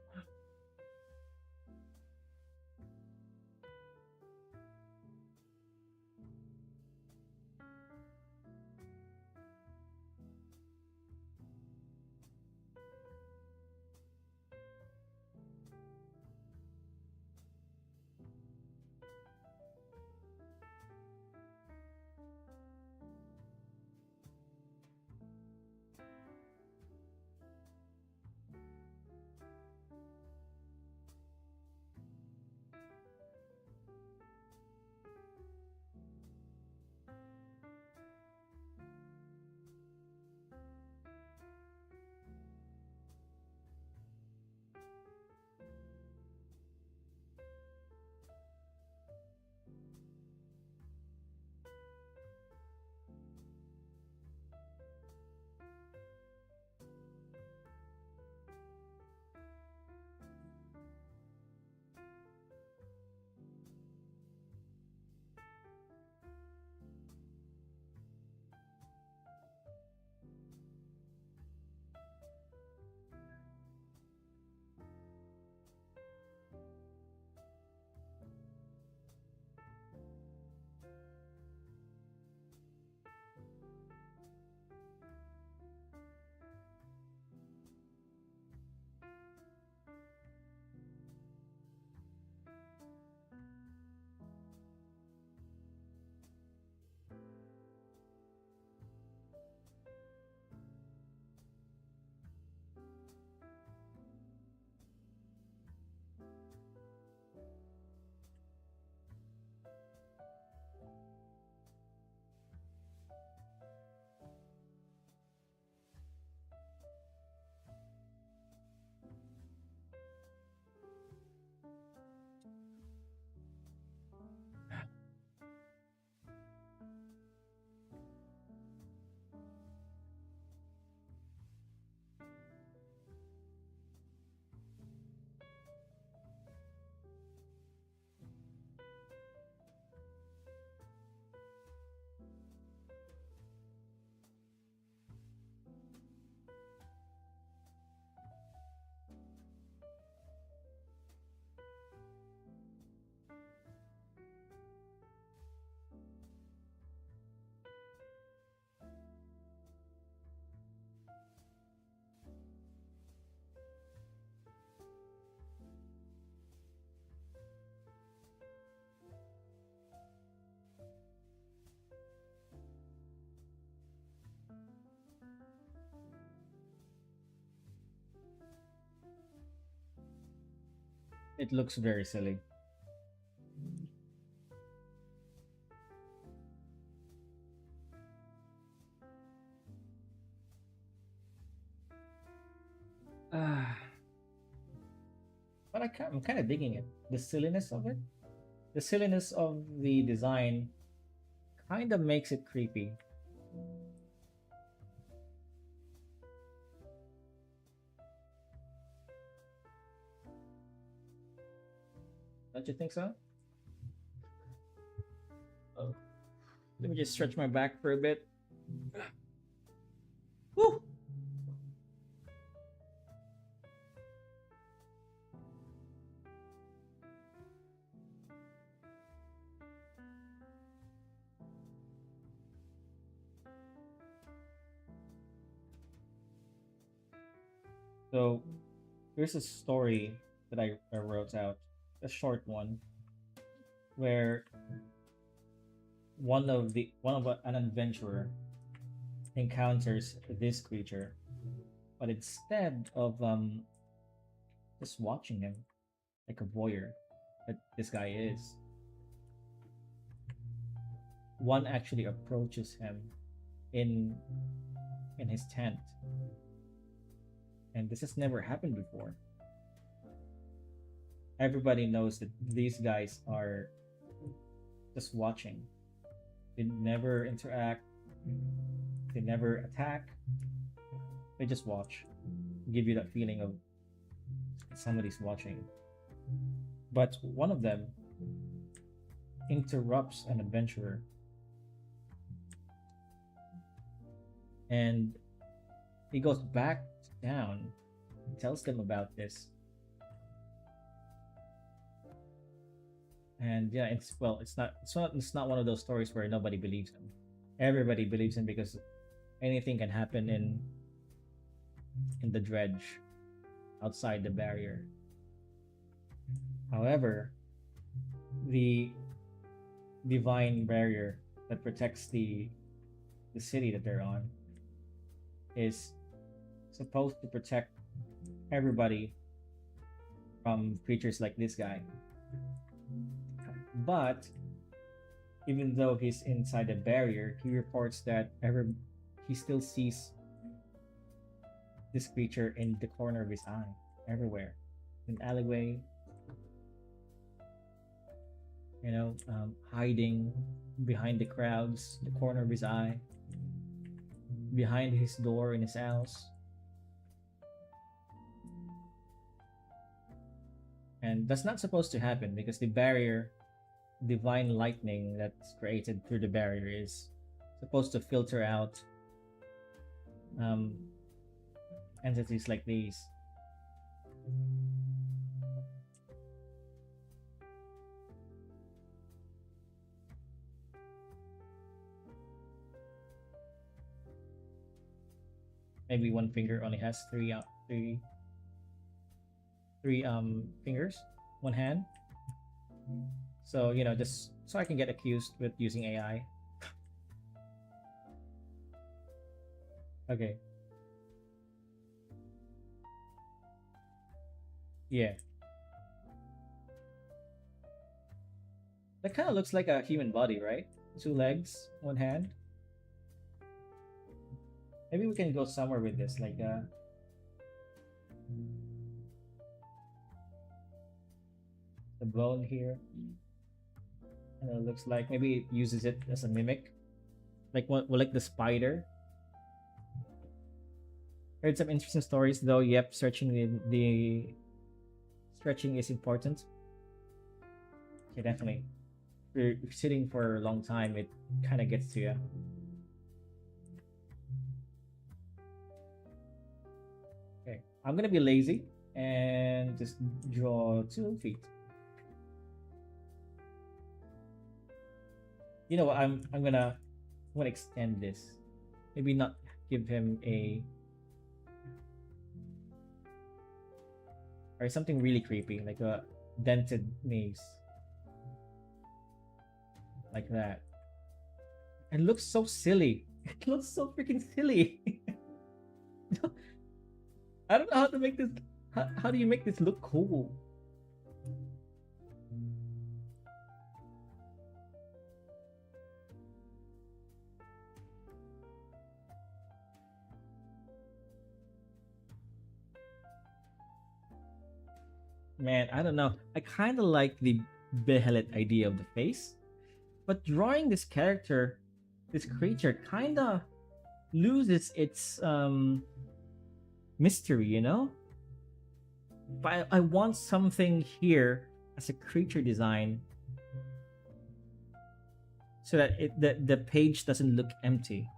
Speaker 1: It looks very silly. Ah, but I'm kind of digging it. The silliness of it, the silliness of the design, kind of makes it creepy. Don't you think so? Oh, let me just stretch my back for a bit. Woo! So here's a story that I wrote out, a short one, where an adventurer encounters this creature, but instead of just watching him like a voyeur that this guy is, one actually approaches him in in his tent. And this has never happened before. Everybody knows that these guys are just watching. They never interact, they never attack, they just watch. Give you that feeling of somebody's watching. But one of them interrupts an adventurer, and he goes back down and tells them about this. And yeah, it's not one of those stories where nobody believes him. Everybody believes him because anything can happen in the dredge outside the barrier. However, the divine barrier that protects the city that they're on is supposed to protect everybody from creatures like this guy. But even though he's inside the barrier, he reports that he still sees this creature in the corner of his eye, everywhere, in alleyway, hiding behind the crowds, the corner of his eye, behind his door in his house. And that's not supposed to happen because the barrier, divine lightning that's created through the barrier, is supposed to filter out entities like these. Maybe one finger only has three fingers, one hand. So just so I can get accused with using AI. Okay. Yeah. That kind of looks like a human body, right? Two legs, one hand. Maybe we can go somewhere with this, like the bone here. And it looks like maybe it uses it as a mimic, like like the spider. Heard some interesting stories though. Yep, searching the stretching is important. Okay, definitely. If you're sitting for a long time, it kind of gets to you. Okay, I'm gonna be lazy and just draw 2 feet. You know what? I'm gonna extend this. Maybe not give him a or something really creepy, like a dented maze, like that. And looks so silly. It looks so freaking silly. I don't know how to make this. How do you make this look cool? Man, I don't know. I kind of like the Behelit idea of the face, but drawing this character, this creature, kind of loses its mystery, But I want something here as a creature design so that the page doesn't look empty.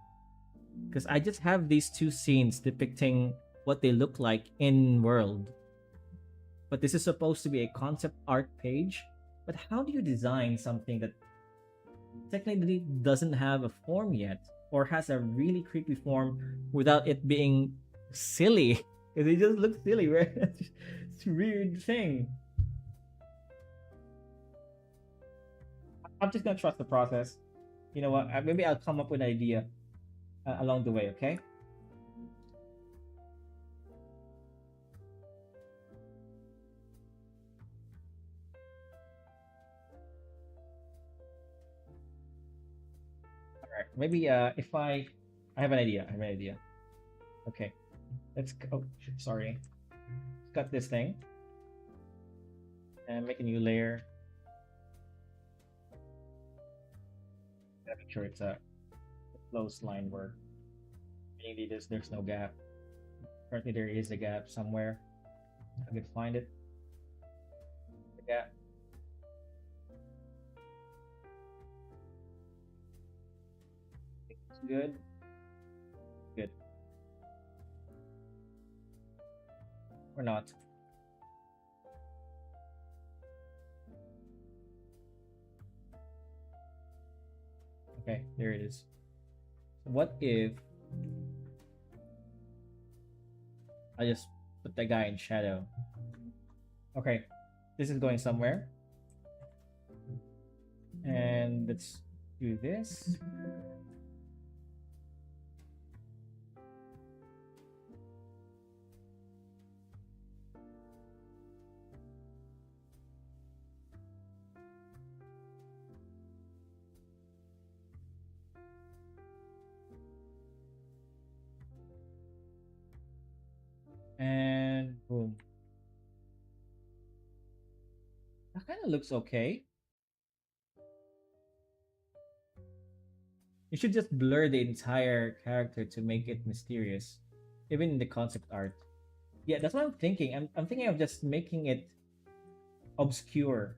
Speaker 1: Because I just have these 2 scenes depicting what they look like in world. But this is supposed to be a concept art page. But how do you design something that technically doesn't have a form yet, or has a really creepy form without it being silly? Because it just looks silly, right? It's a weird thing. I'm just gonna trust the process. You know what? Maybe I'll come up with an idea along the way, okay? All right. Maybe if I have an idea. I have an idea. Okay, oh, sorry. Cut this thing and make a new layer. Gotta make sure it's a closed line work. Meaning there's no gap. Currently there is a gap somewhere. I could find it. The gap. It's good. Good. Or not. Okay, there it is. What if I just put the guy in shadow? Okay, this is going somewhere. And let's do this. And boom. That kind of looks okay. You should just blur the entire character to make it mysterious, even in the concept art. Yeah, that's what I'm thinking. I'm thinking of just making it obscure.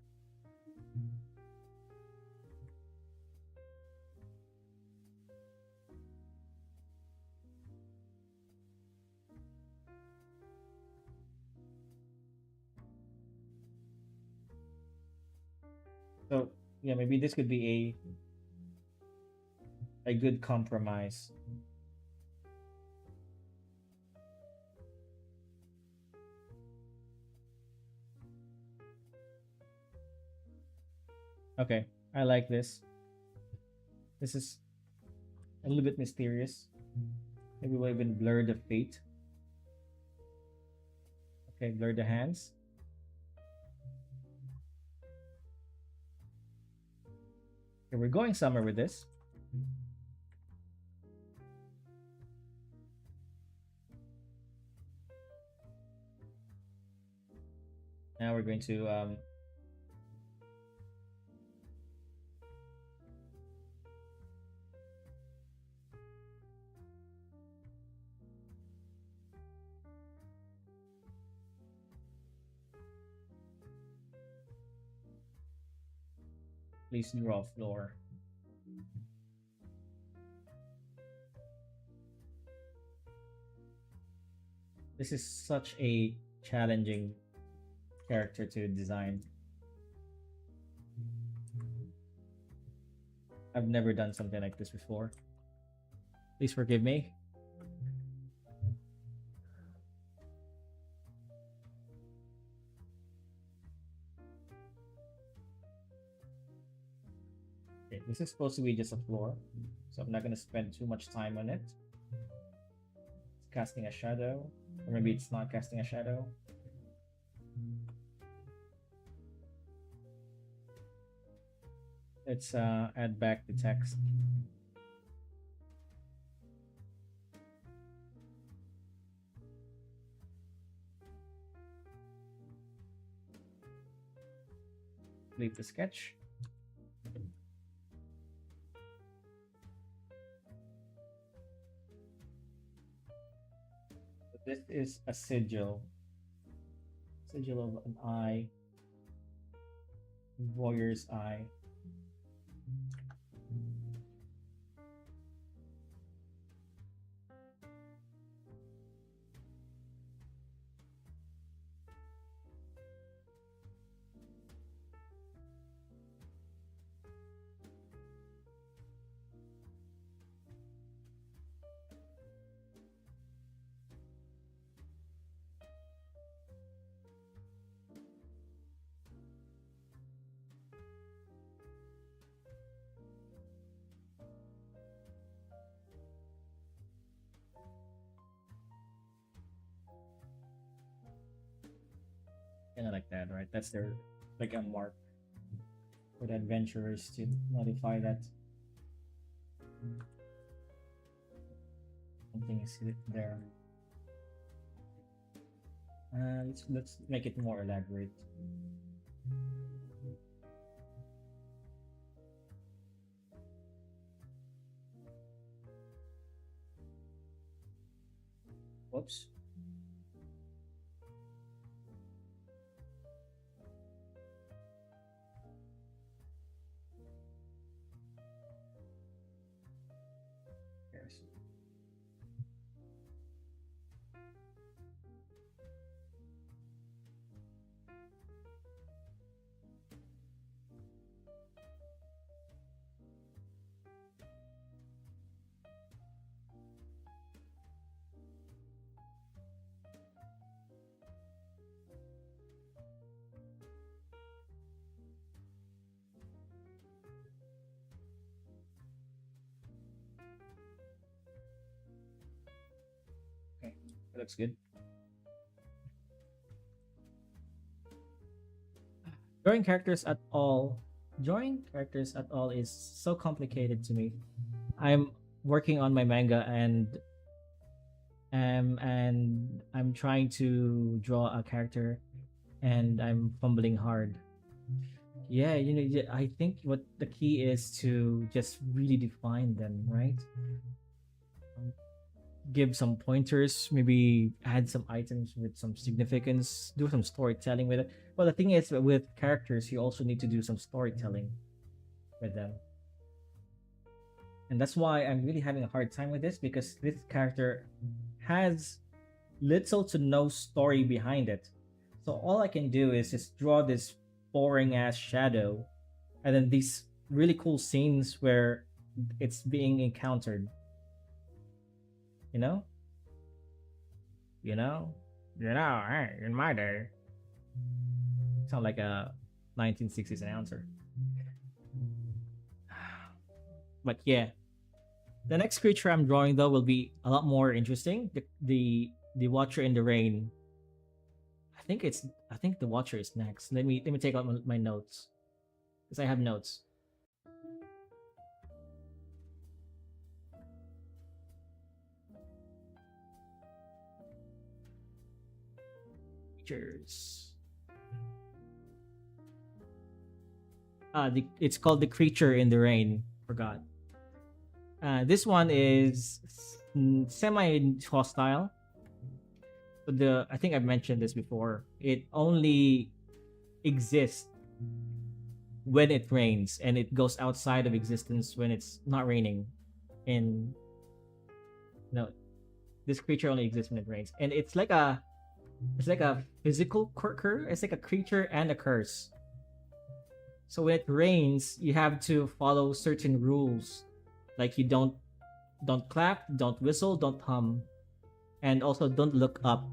Speaker 1: So yeah, maybe this could be a good compromise. Okay, I like this. This is a little bit mysterious. Maybe we'll even blur the fate. Okay, blur the hands. Okay, we're going somewhere with this. Now we're going to please draw floor. This is such a challenging character to design. I've never done something like this before. Please forgive me. Okay, this is supposed to be just a floor, so I'm not going to spend too much time on it. It's casting a shadow, or maybe it's not casting a shadow. Let's add back the text. Leave the sketch. This is a sigil. Sigil of an eye. Warrior's eye. Kind of like that, right? That's their like a mark for the adventurers to modify that. Something is there. Let's make it more elaborate. Whoops. Yes. Okay, that looks good. Drawing characters at all is so complicated to me. I'm working on my manga and I'm trying to draw a character and I'm fumbling hard. Yeah, I think what the key is to just really define them, right? Um, Give some pointers, maybe add some items with some significance, do some storytelling with it. Well, the thing is, with characters, you also need to do some storytelling with them. And that's why I'm really having a hard time with this because this character has little to no story behind it. So all I can do is just draw this boring ass shadow and then these really cool scenes where it's being encountered. You know? You know? Hey, in my day. Sound like a 1960s announcer. But yeah. The next creature I'm drawing though will be a lot more interesting. The Watcher in the Rain. I think the Watcher is next. Let me take out my notes. Because I have notes. Creatures. It's called the Creature in the Rain. Forgot. This one is semi hostile. But I think I've mentioned this before. It only exists when it rains, and it goes outside of existence when it's not raining. And no, this creature only exists when it rains, and it's like a physical curse. It's like a creature and a curse. So when it rains, you have to follow certain rules, like you don't clap, don't whistle, don't hum, and also don't look up.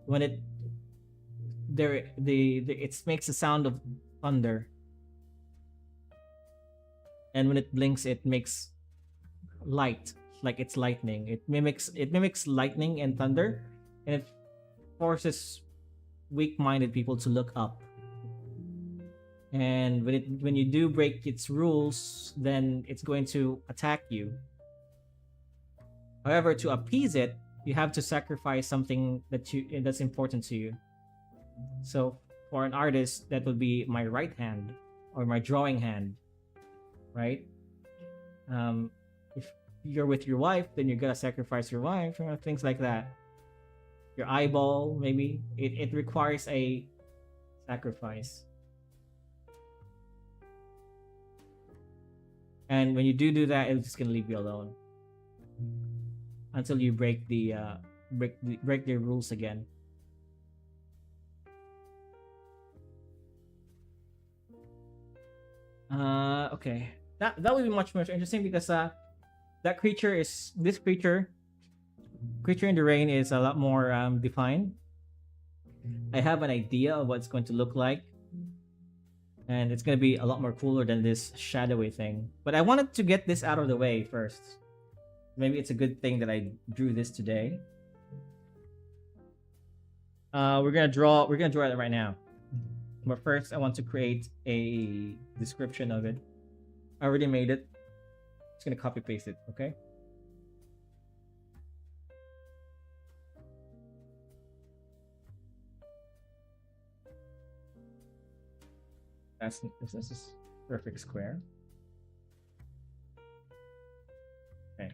Speaker 1: When it it makes a sound of thunder, and when it blinks, it makes light, like it's lightning. It mimics lightning and thunder, and it forces weak-minded people to look up. And when you do break its rules, then it's going to attack you. However, to appease it, you have to sacrifice something that's important to you. So for an artist, that would be my right hand or my drawing hand, right? If you're with your wife, then you're gonna sacrifice your wife, things like that. Your eyeball, maybe it requires a sacrifice. And when you do that, it's just gonna leave you alone until you break the rules again. Okay. That would be much more interesting because that creature is this creature in the rain is a lot more defined. I have an idea of what it's going to look like, and it's going to be a lot more cooler than this shadowy thing. But I wanted to get this out of the way first. Maybe it's a good thing that I drew this today. We're gonna draw it right now. But first, I want to create a description of it. I already made it. Just gonna copy paste it, okay? This is perfect square. Okay.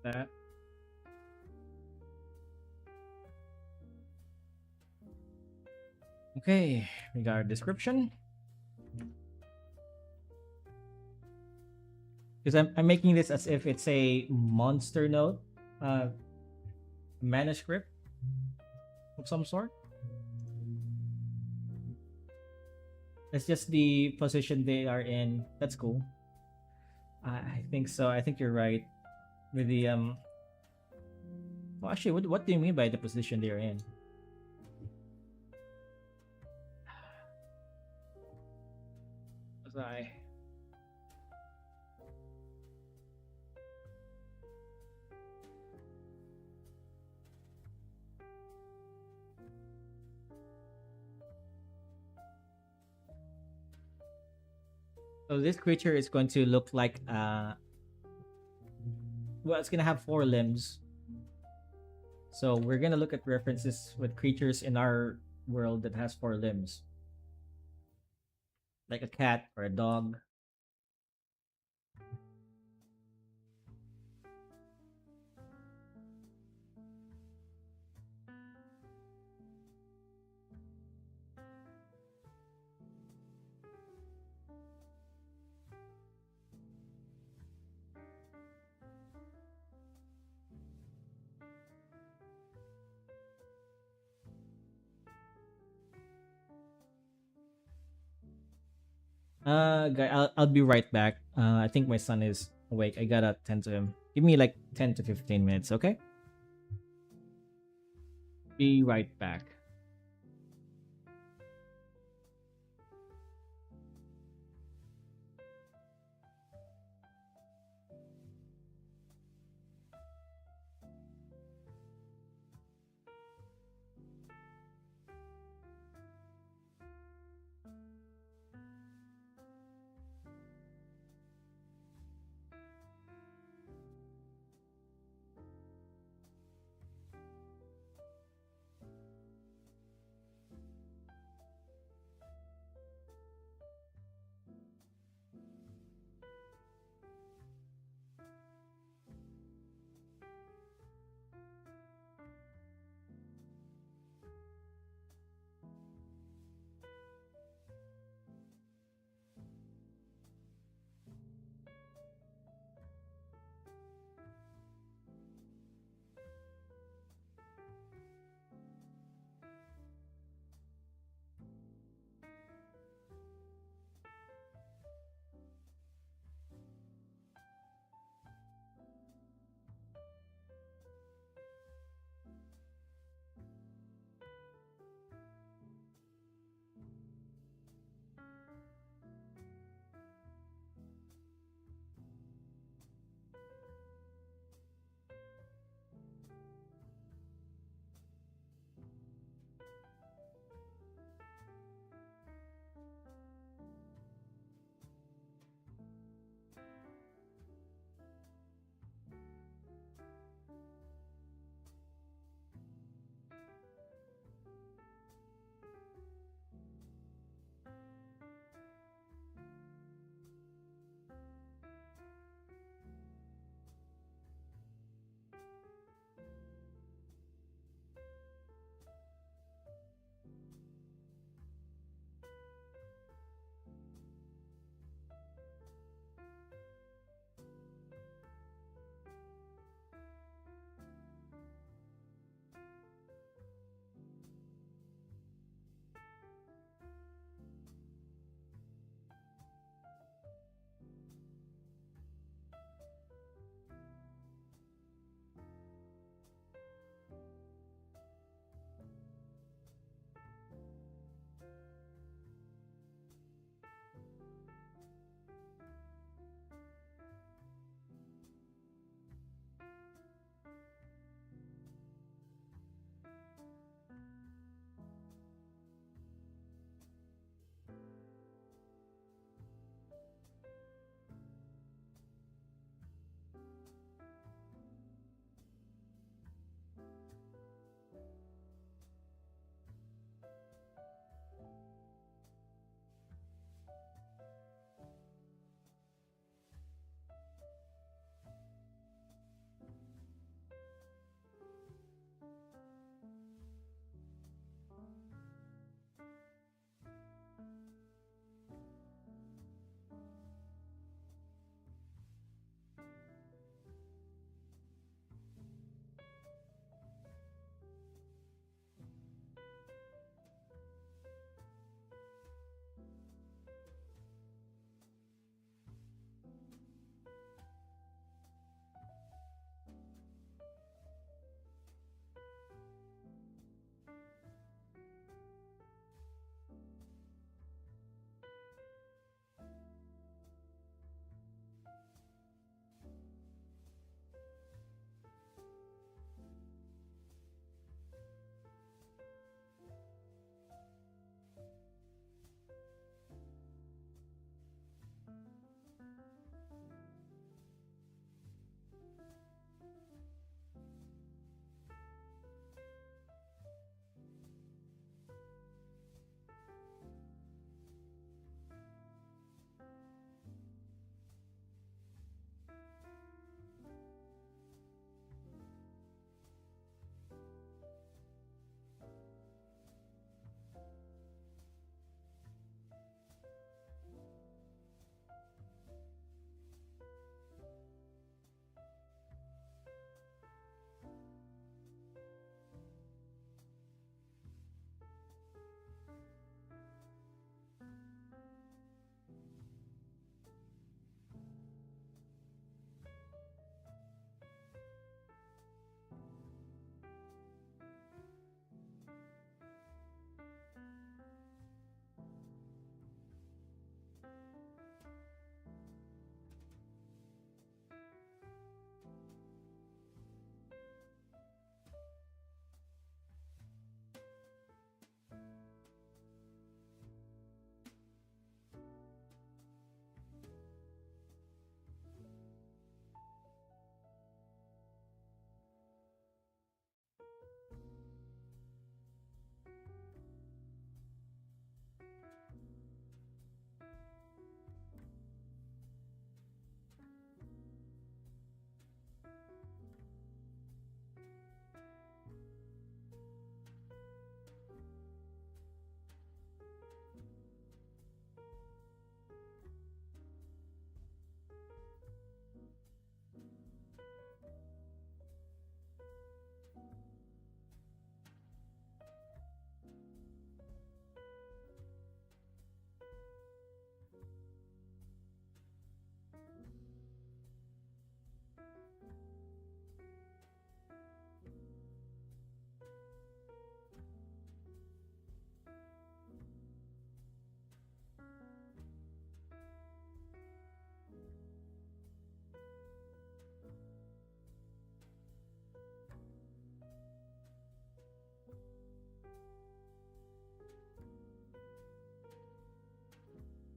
Speaker 1: That. Okay, we got our description. Because I'm making this as if it's a monster note, uh, manuscript of some sort. It's just the position they are in. That's cool. I think so. I think you're right with the Well, actually, what do you mean by the position they're in? Was I? So this creature is going to look like well, it's gonna have four limbs. So we're gonna look at references with creatures in our world that has four limbs, like a cat or a dog. Guy, I'll be right back. I think my son is awake. I gotta tend to him. Give me like 10 to 15 minutes, okay? Be right back.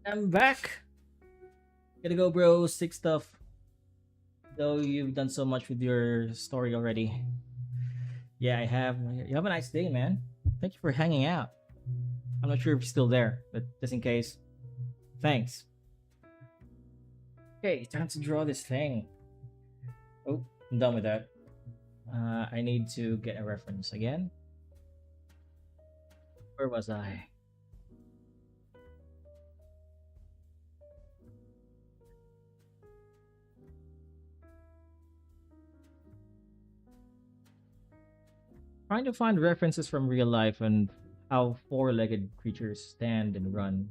Speaker 1: I'm back. Gotta go, bro. Sick stuff. Though you've done so much with your story already. Yeah, I have. You have a nice day, man. Thank you for hanging out. I'm not sure if you're still there, but just in case, thanks. Okay, time to draw this thing. Oh, I'm done with that. I need to get a reference again. Where was I? Trying to find references from real life and how four-legged creatures stand and run.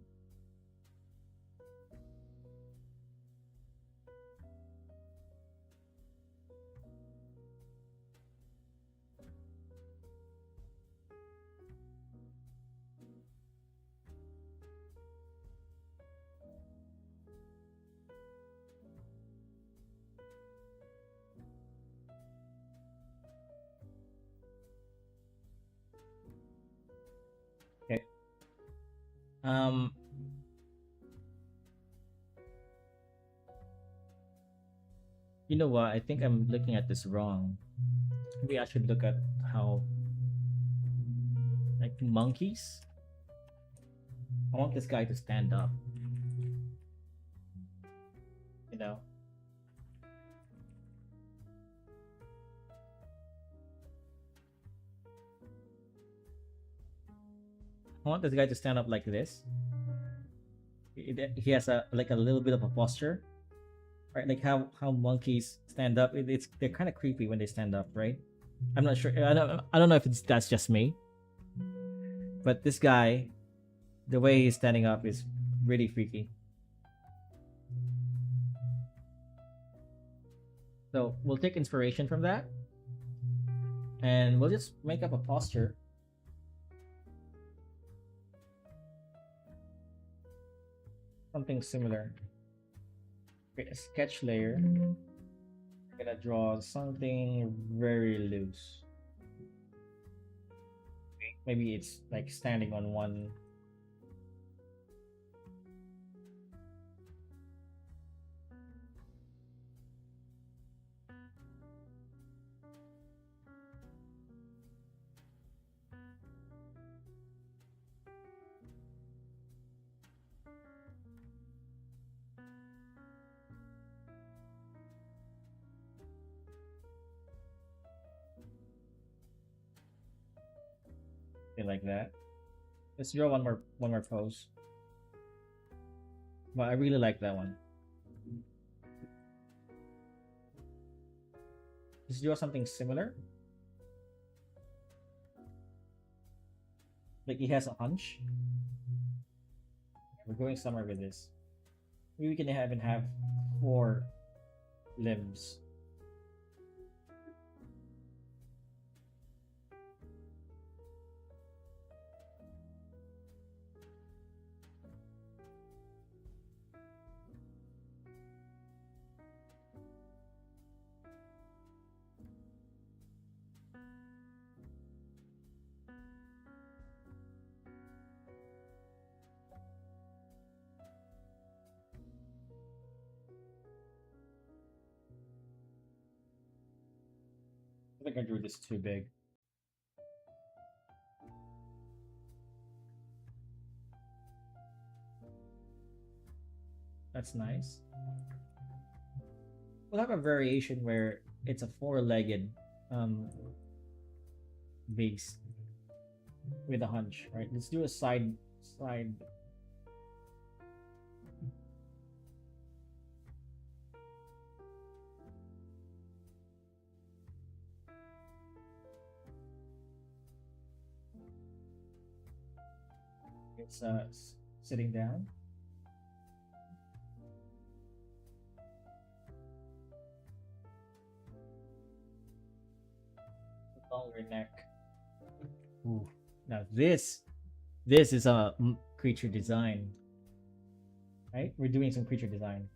Speaker 1: Okay. Um, you know what? I think I'm looking at this wrong. Maybe I should look at how, like, monkeys. I want this guy to stand up. You know. I want this guy to stand up like this. He has a like a little bit of a posture, right? Like how monkeys stand up. It's they're kind of creepy when they stand up, right? I'm not sure. I don't know if that's just me, but this guy, the way he's standing up is really freaky. So we'll take inspiration from that, and we'll just make up a posture. Something similar. Create a sketch layer. I'm gonna draw something very loose. Maybe it's like standing on one. Like that. Let's draw one more pose. But I really like that one. Let's draw something similar. Like he has a hunch. We're going somewhere with this. Maybe we can even have 4 limbs. I think I drew this too big. That's nice. We'll have a variation where it's a 4-legged beast with a hunch, right? Let's do a side. It's sitting down. Longer neck. Ooh. Now this is a creature design, right? We're doing some creature design.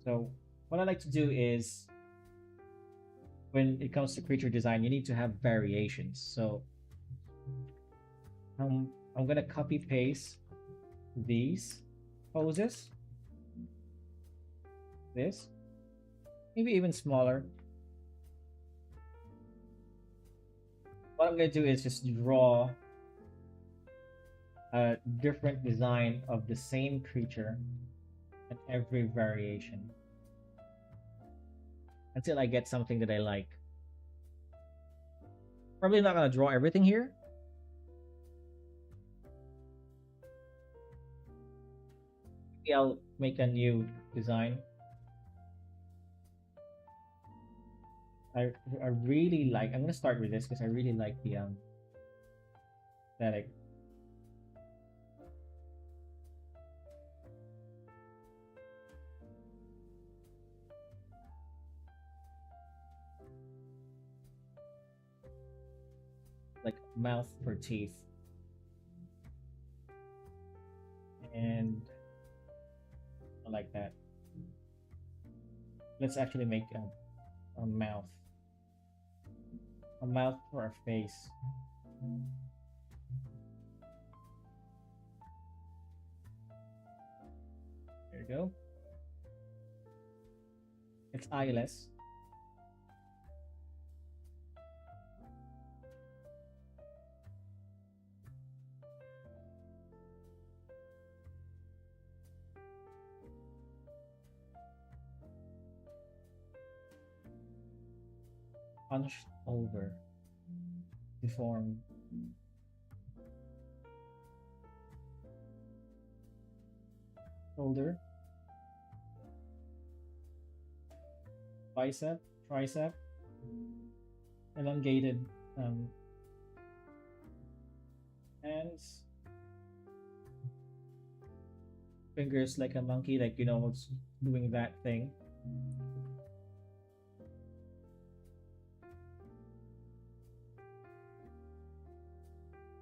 Speaker 1: So what I like to do is, when it comes to creature design, you need to have variations. So I'm gonna copy paste these poses. This. Maybe even smaller. What I'm going to do is just draw a different design of the same creature at every variation until I get something that I like. Probably not going to draw everything here. Maybe I'll make a new design. I really like, I'm gonna start with this because I really like the aesthetic. Like mouth for teeth. And I like that. Let's actually make a mouth. A mouth for our face. There you go. It's eyeless. Hunched over, deformed. Shoulder, bicep, tricep, elongated hands, fingers like a monkey, like it's doing that thing.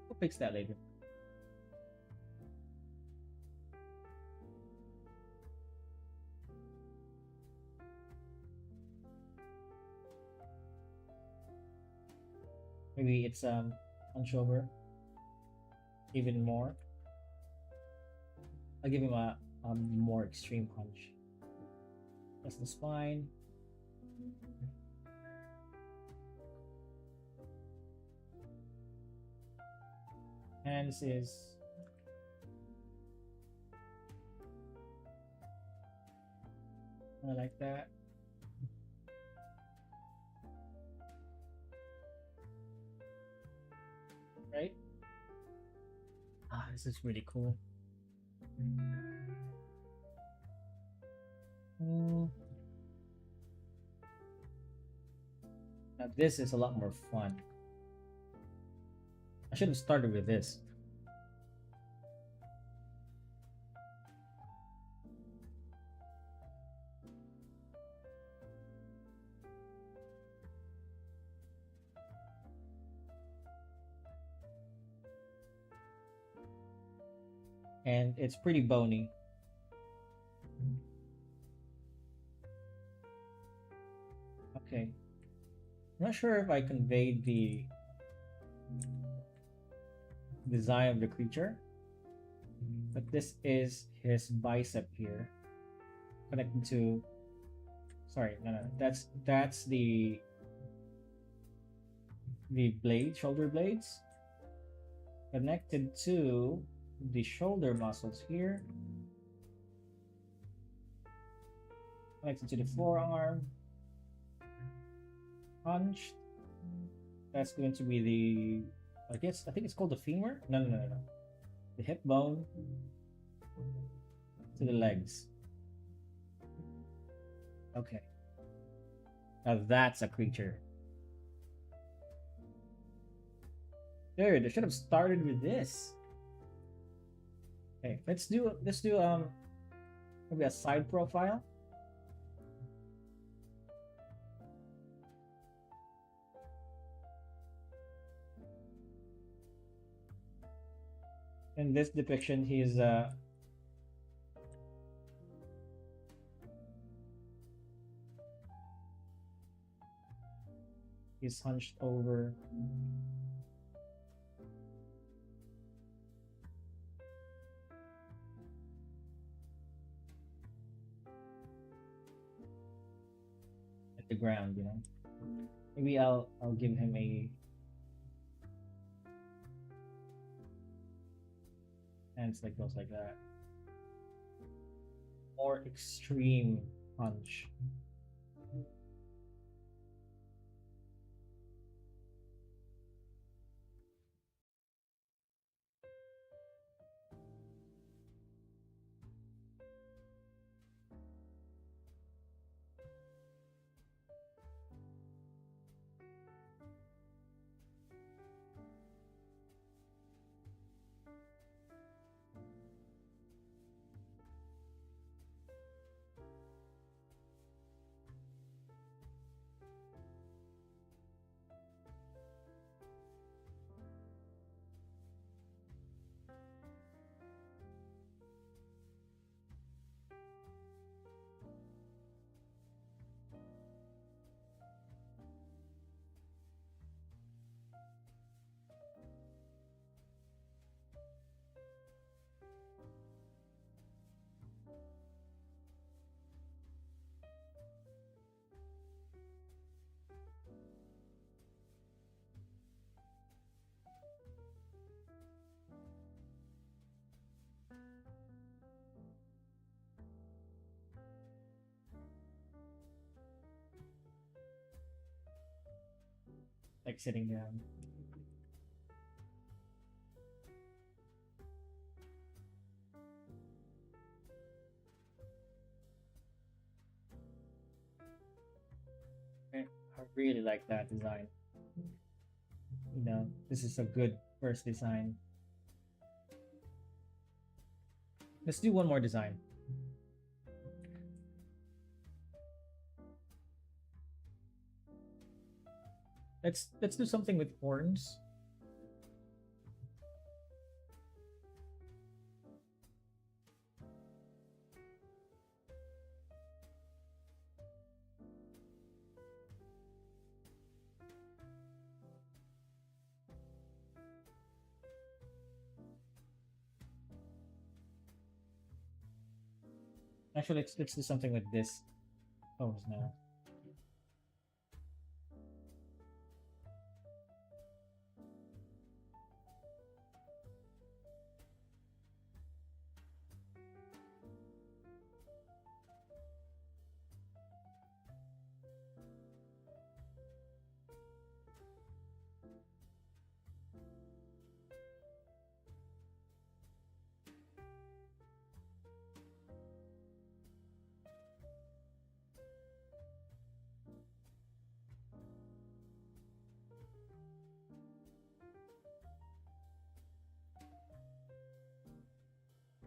Speaker 1: We'll fix that later. Maybe it's hunch over even more. I'll give him a more extreme hunch. That's the spine. Hands is I like that. Right? This is really cool. Now this is a lot more fun. I should have started with this. And it's pretty bony. Okay. I'm not sure if I conveyed the design of the creature, but this is his bicep here, connected to. Sorry, no, that's the blade, shoulder blades, connected to the shoulder muscles here, connected to the forearm, hunched. That's going to be the, I think it's called the femur. No. The hip bone to the legs. Okay. Now that's a creature. Dude, I should have started with this. Okay, let's do maybe a side profile. In this depiction, he's hunched over. the ground, you know. Maybe I'll give him a hands like goes like that. More extreme punch. Like sitting down. I really like that design. You know, this is a good first design. Let's do one more design. Let's do something with horns. Actually, let's do something with this pose now.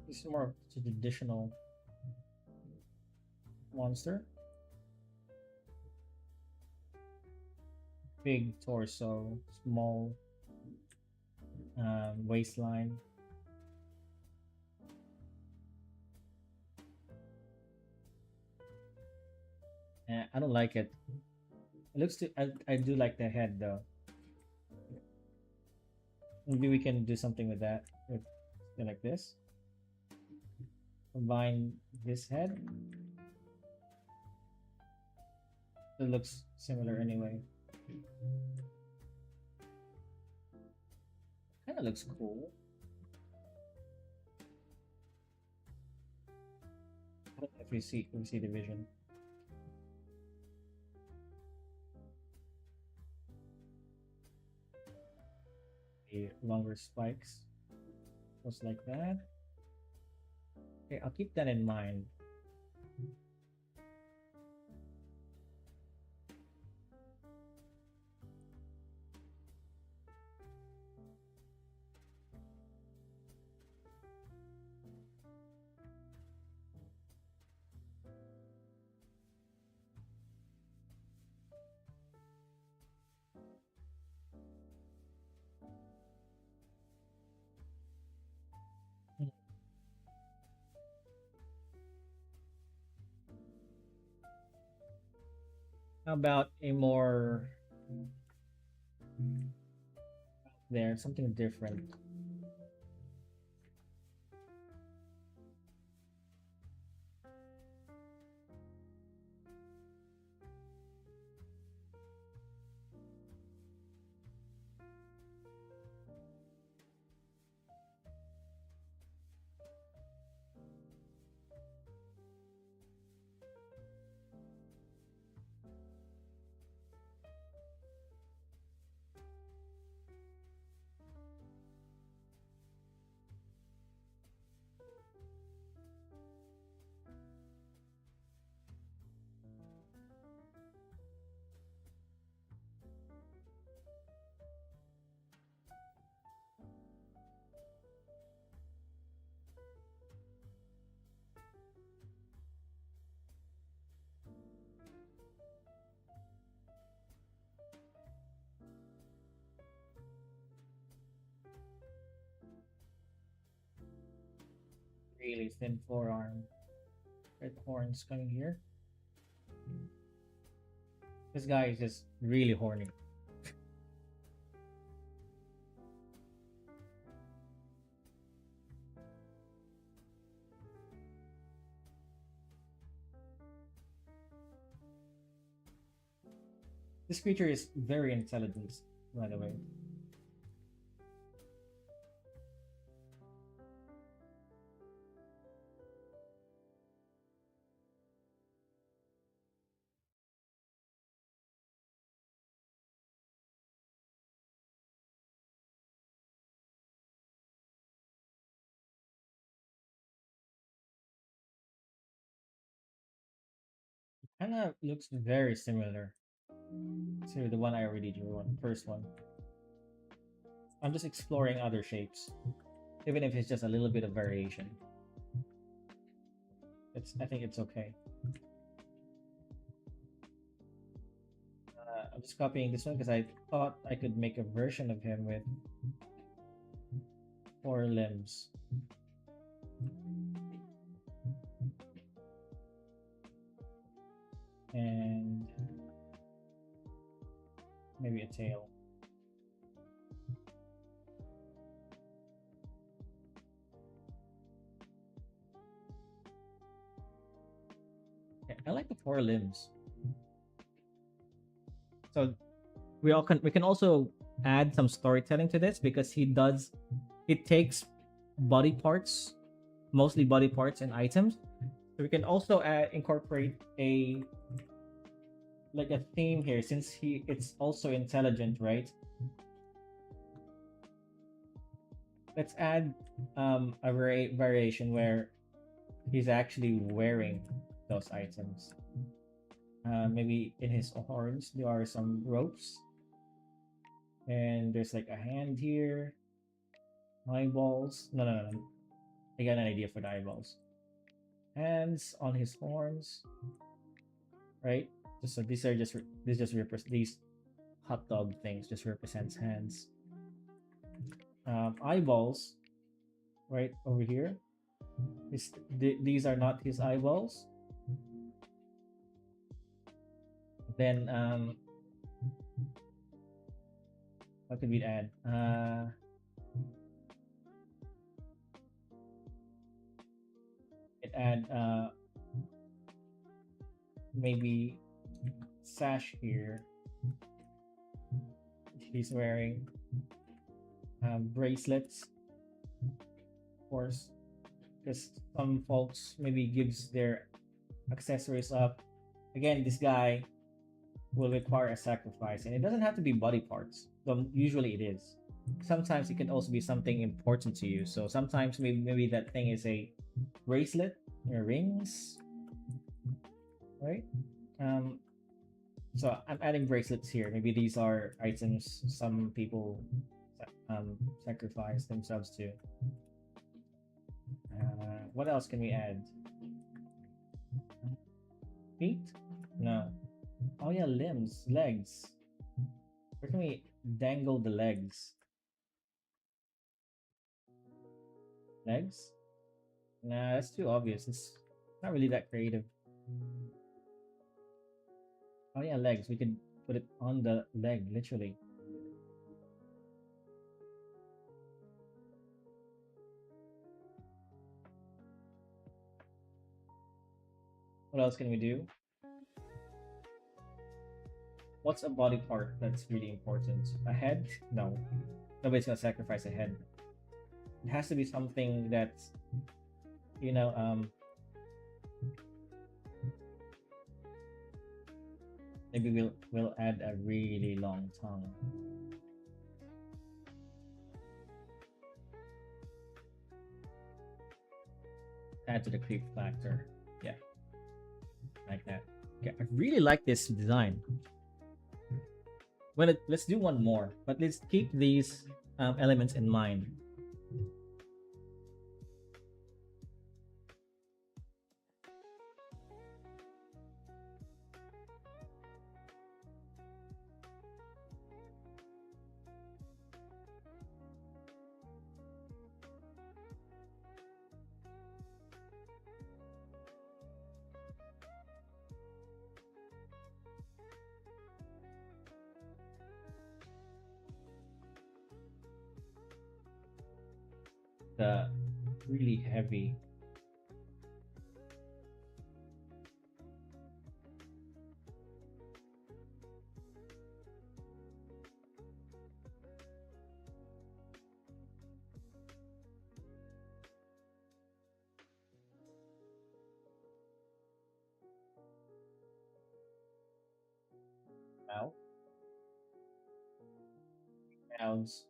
Speaker 1: This is more traditional monster. Big torso, small waistline. I don't like it. It looks too. I do like the head though. Maybe we can do something with that. With like this. Combine this head. It looks similar anyway. Kind of looks cool. I don't know if we see the vision. The longer spikes, just like that. Okay, I'll keep that in mind. How about a more there, something different? Really thin forearm. Red horns coming here. This guy is just really horny. This creature is very intelligent, by the way. Kind of looks very similar to the one I already drew on the first one. I'm just exploring other shapes, even if it's just a little bit of variation. I think it's okay. I'm just copying this one because I thought I could make a version of him with 4 limbs. And maybe a tail. Yeah, I like the 4 limbs. So we can also add some storytelling to this because it takes body parts, mostly body parts and items. So we can also incorporate a theme here since it's also intelligent, right? Let's add a variation where he's actually wearing those items. Maybe in his horns there are some ropes, and there's like a hand here, eyeballs. No. I got an idea for the eyeballs. Hands on his horns, right? So these hot dog things just represents hands. Eyeballs, right over here. These are not his eyeballs. Then what could we add? It add maybe sash here. He's wearing bracelets, of course, because some folks maybe gives their accessories up. Again, this guy will require a sacrifice, and it doesn't have to be body parts, though usually it is. Sometimes it can also be something important to you. So sometimes maybe that thing is a bracelet or rings, right? So I'm adding bracelets here. Maybe these are items some people sacrifice themselves to. What else can we add? Feet? No. Oh yeah, limbs, legs. Where can we dangle the legs? Legs? Nah, that's too obvious. It's not really that creative. Oh yeah, legs. We could put it on the leg, literally. What else can we do? What's a body part that's really important? A head? No. Nobody's gonna sacrifice a head. It has to be something that's, you know, maybe we'll add a really long tongue. Add to the creep factor. Yeah. Like that. Okay, I really like this design. Well, let's do one more, but let's keep these elements in mind. the really heavy. Mount mounds,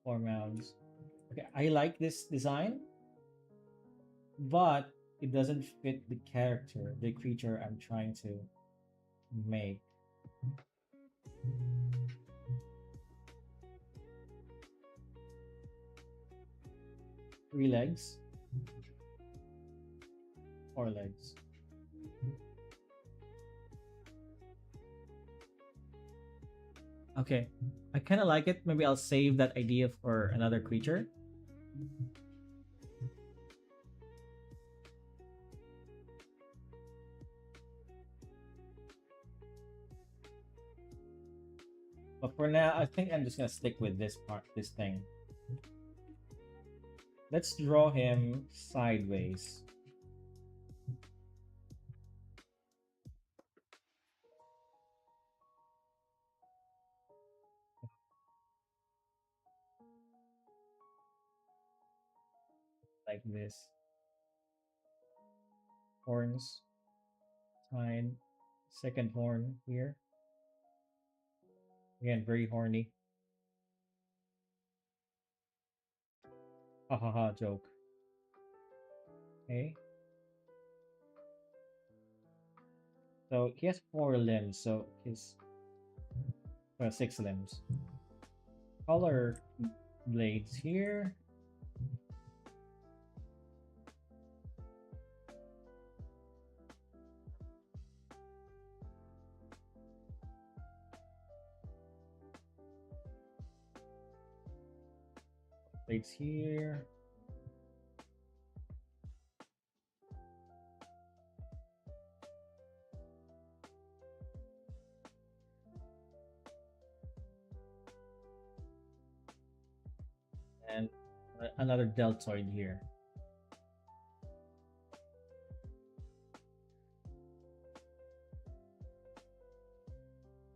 Speaker 1: 4 mounds. Okay, I like this design, but it doesn't fit the character, the creature I'm trying to make. 3 legs, 4 legs. Okay, I kind of like it. Maybe I'll save that idea for another creature. But for now, I think I'm just gonna stick with this part, this thing. Let's draw him sideways. Like this. Horns. Tine. Second horn here. Again, very horny. Ha ha ha, joke. Okay. So he has 4 limbs, so he's 6 limbs. Color blades here. Blades here. And another deltoid here.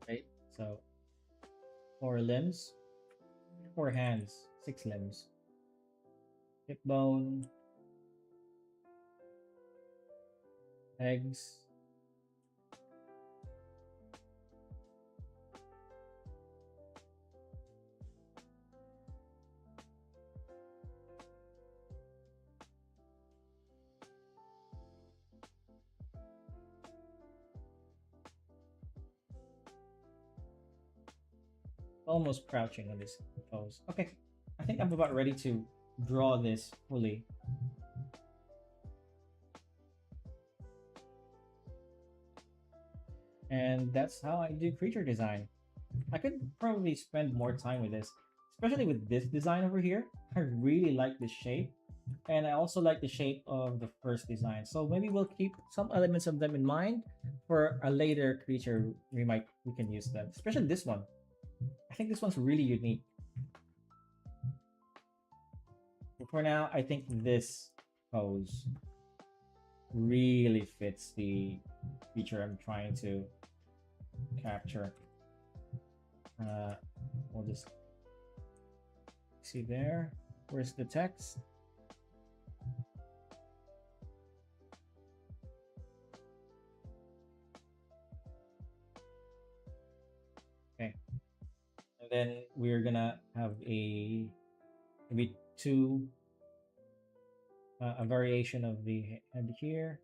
Speaker 1: Right? So 4 limbs, 4 hands, 6 limbs. Hip bone, legs, almost crouching on this pose. Okay, I think I'm about ready to draw this fully. And that's how I do creature design. I could probably spend more time with this, especially with this design over here. I really like this shape. And I also like the shape of the first design. So maybe we'll keep some elements of them in mind for a later creature we can use them. Especially this one. I think this one's really unique. But for now, I think this pose really fits the feature I'm trying to capture. We'll just see there. Where's the text? Okay. And then we're gonna have maybe a variation of the head here,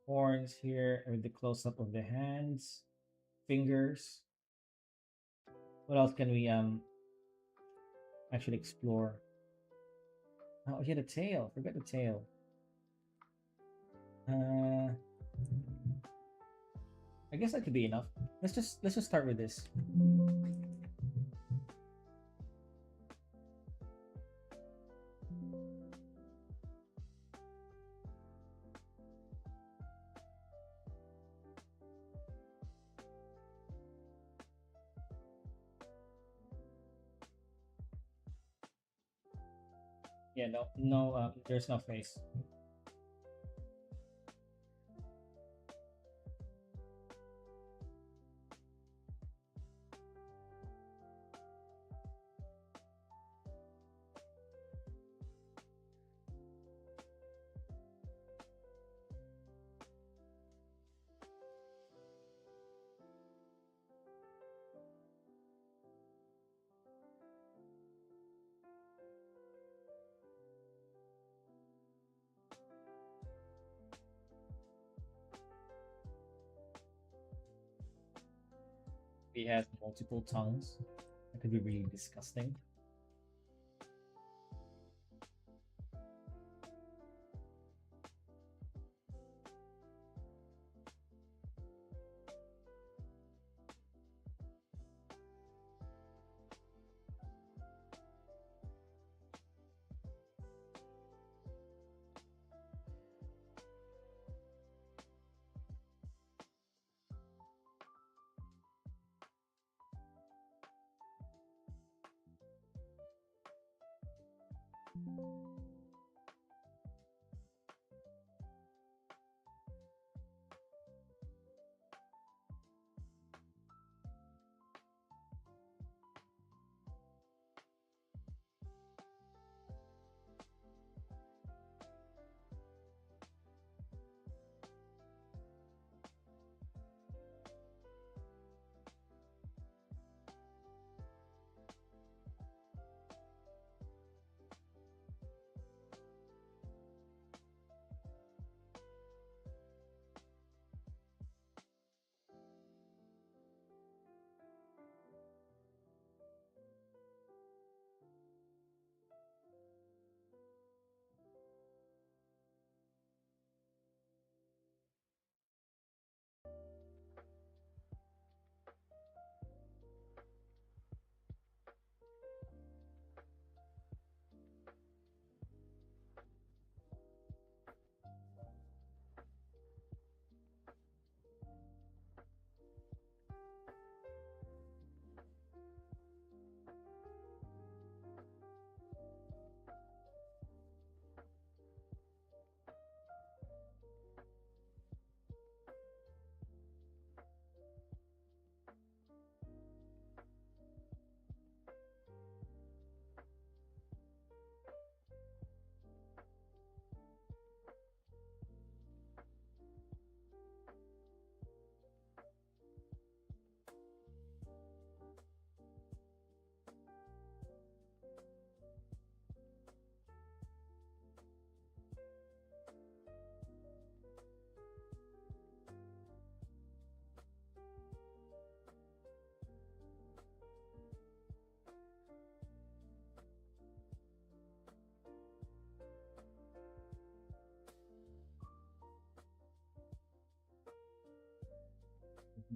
Speaker 1: horns here, with the close up of the hands, fingers. What else can we actually explore? Oh, yeah, the tail. Forget the tail. I guess that could be enough. Let's just start with this. Yeah, no, no, there's no face. He has multiple tongues. That could be really disgusting.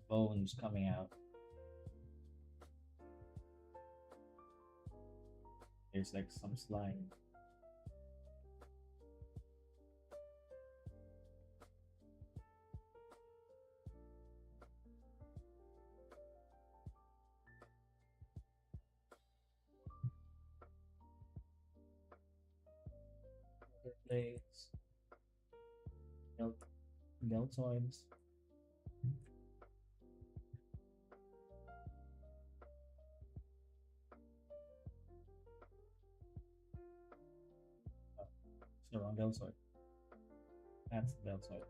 Speaker 1: Bones coming out. There's like some slime. Blades, del- deltoids. Oh, it's the wrong deltoid. That's the deltoid.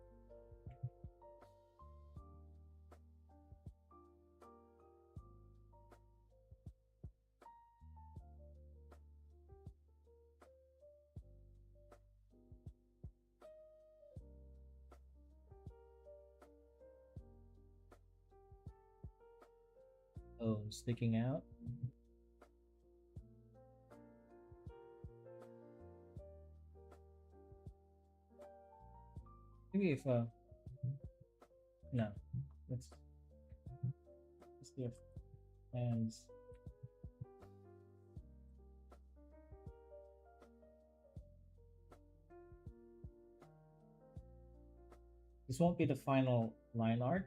Speaker 1: Oh, sticking out. Maybe if no, let's do hands. This won't be the final line art.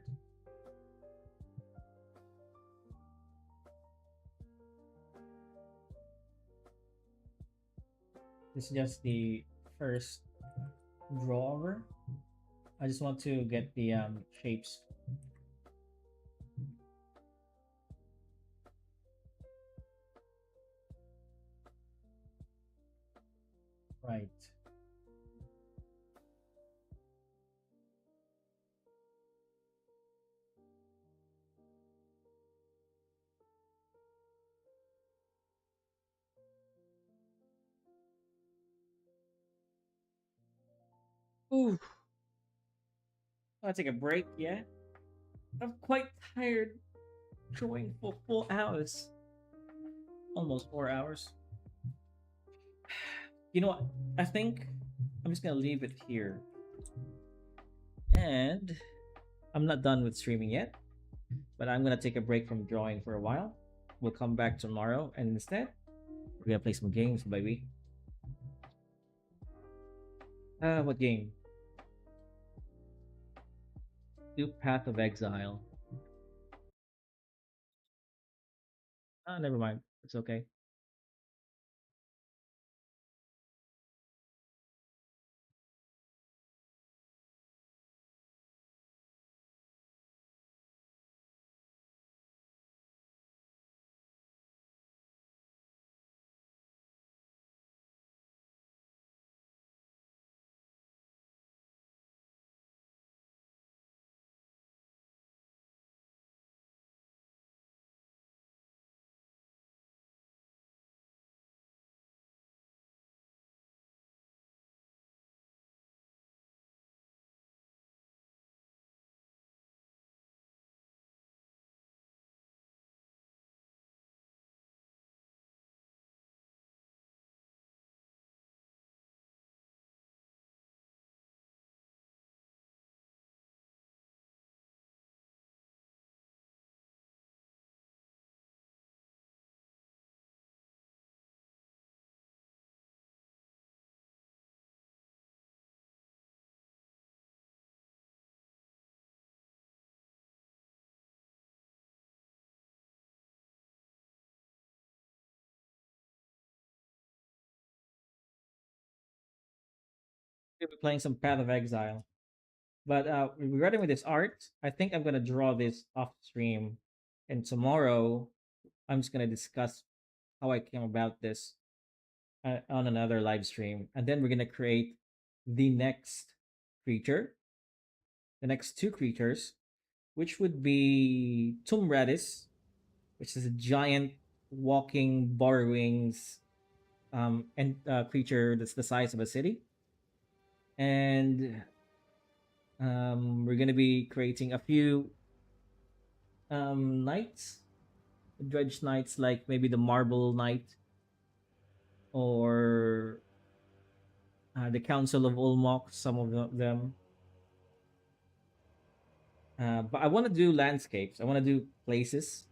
Speaker 1: This is just the first draw over. I just want to get the shapes right. Ooh, I'll take a break. Yeah, I'm quite tired. Drawing for 4 hours, almost 4 hours. You know what? I think I'm just gonna leave it here, and I'm not done with streaming yet. But I'm gonna take a break from drawing for a while. We'll come back tomorrow, and instead, we're gonna play some games, baby. What game? Do Path of Exile. Ah, never mind. It's okay. We'll be playing some Path of Exile. But regarding with this art, I think I'm gonna draw this off stream, and tomorrow I'm just gonna discuss how I came about this on another live stream, and then we're gonna create the next creature, the next two creatures, which would be Tomb Radis, which is a giant walking borrowings and creature that's the size of a city, and we're gonna be creating a few knights, dredge knights, like maybe the Marble Knight or the Council of Ulmok, some of them. But I want to do landscapes. I want to do places.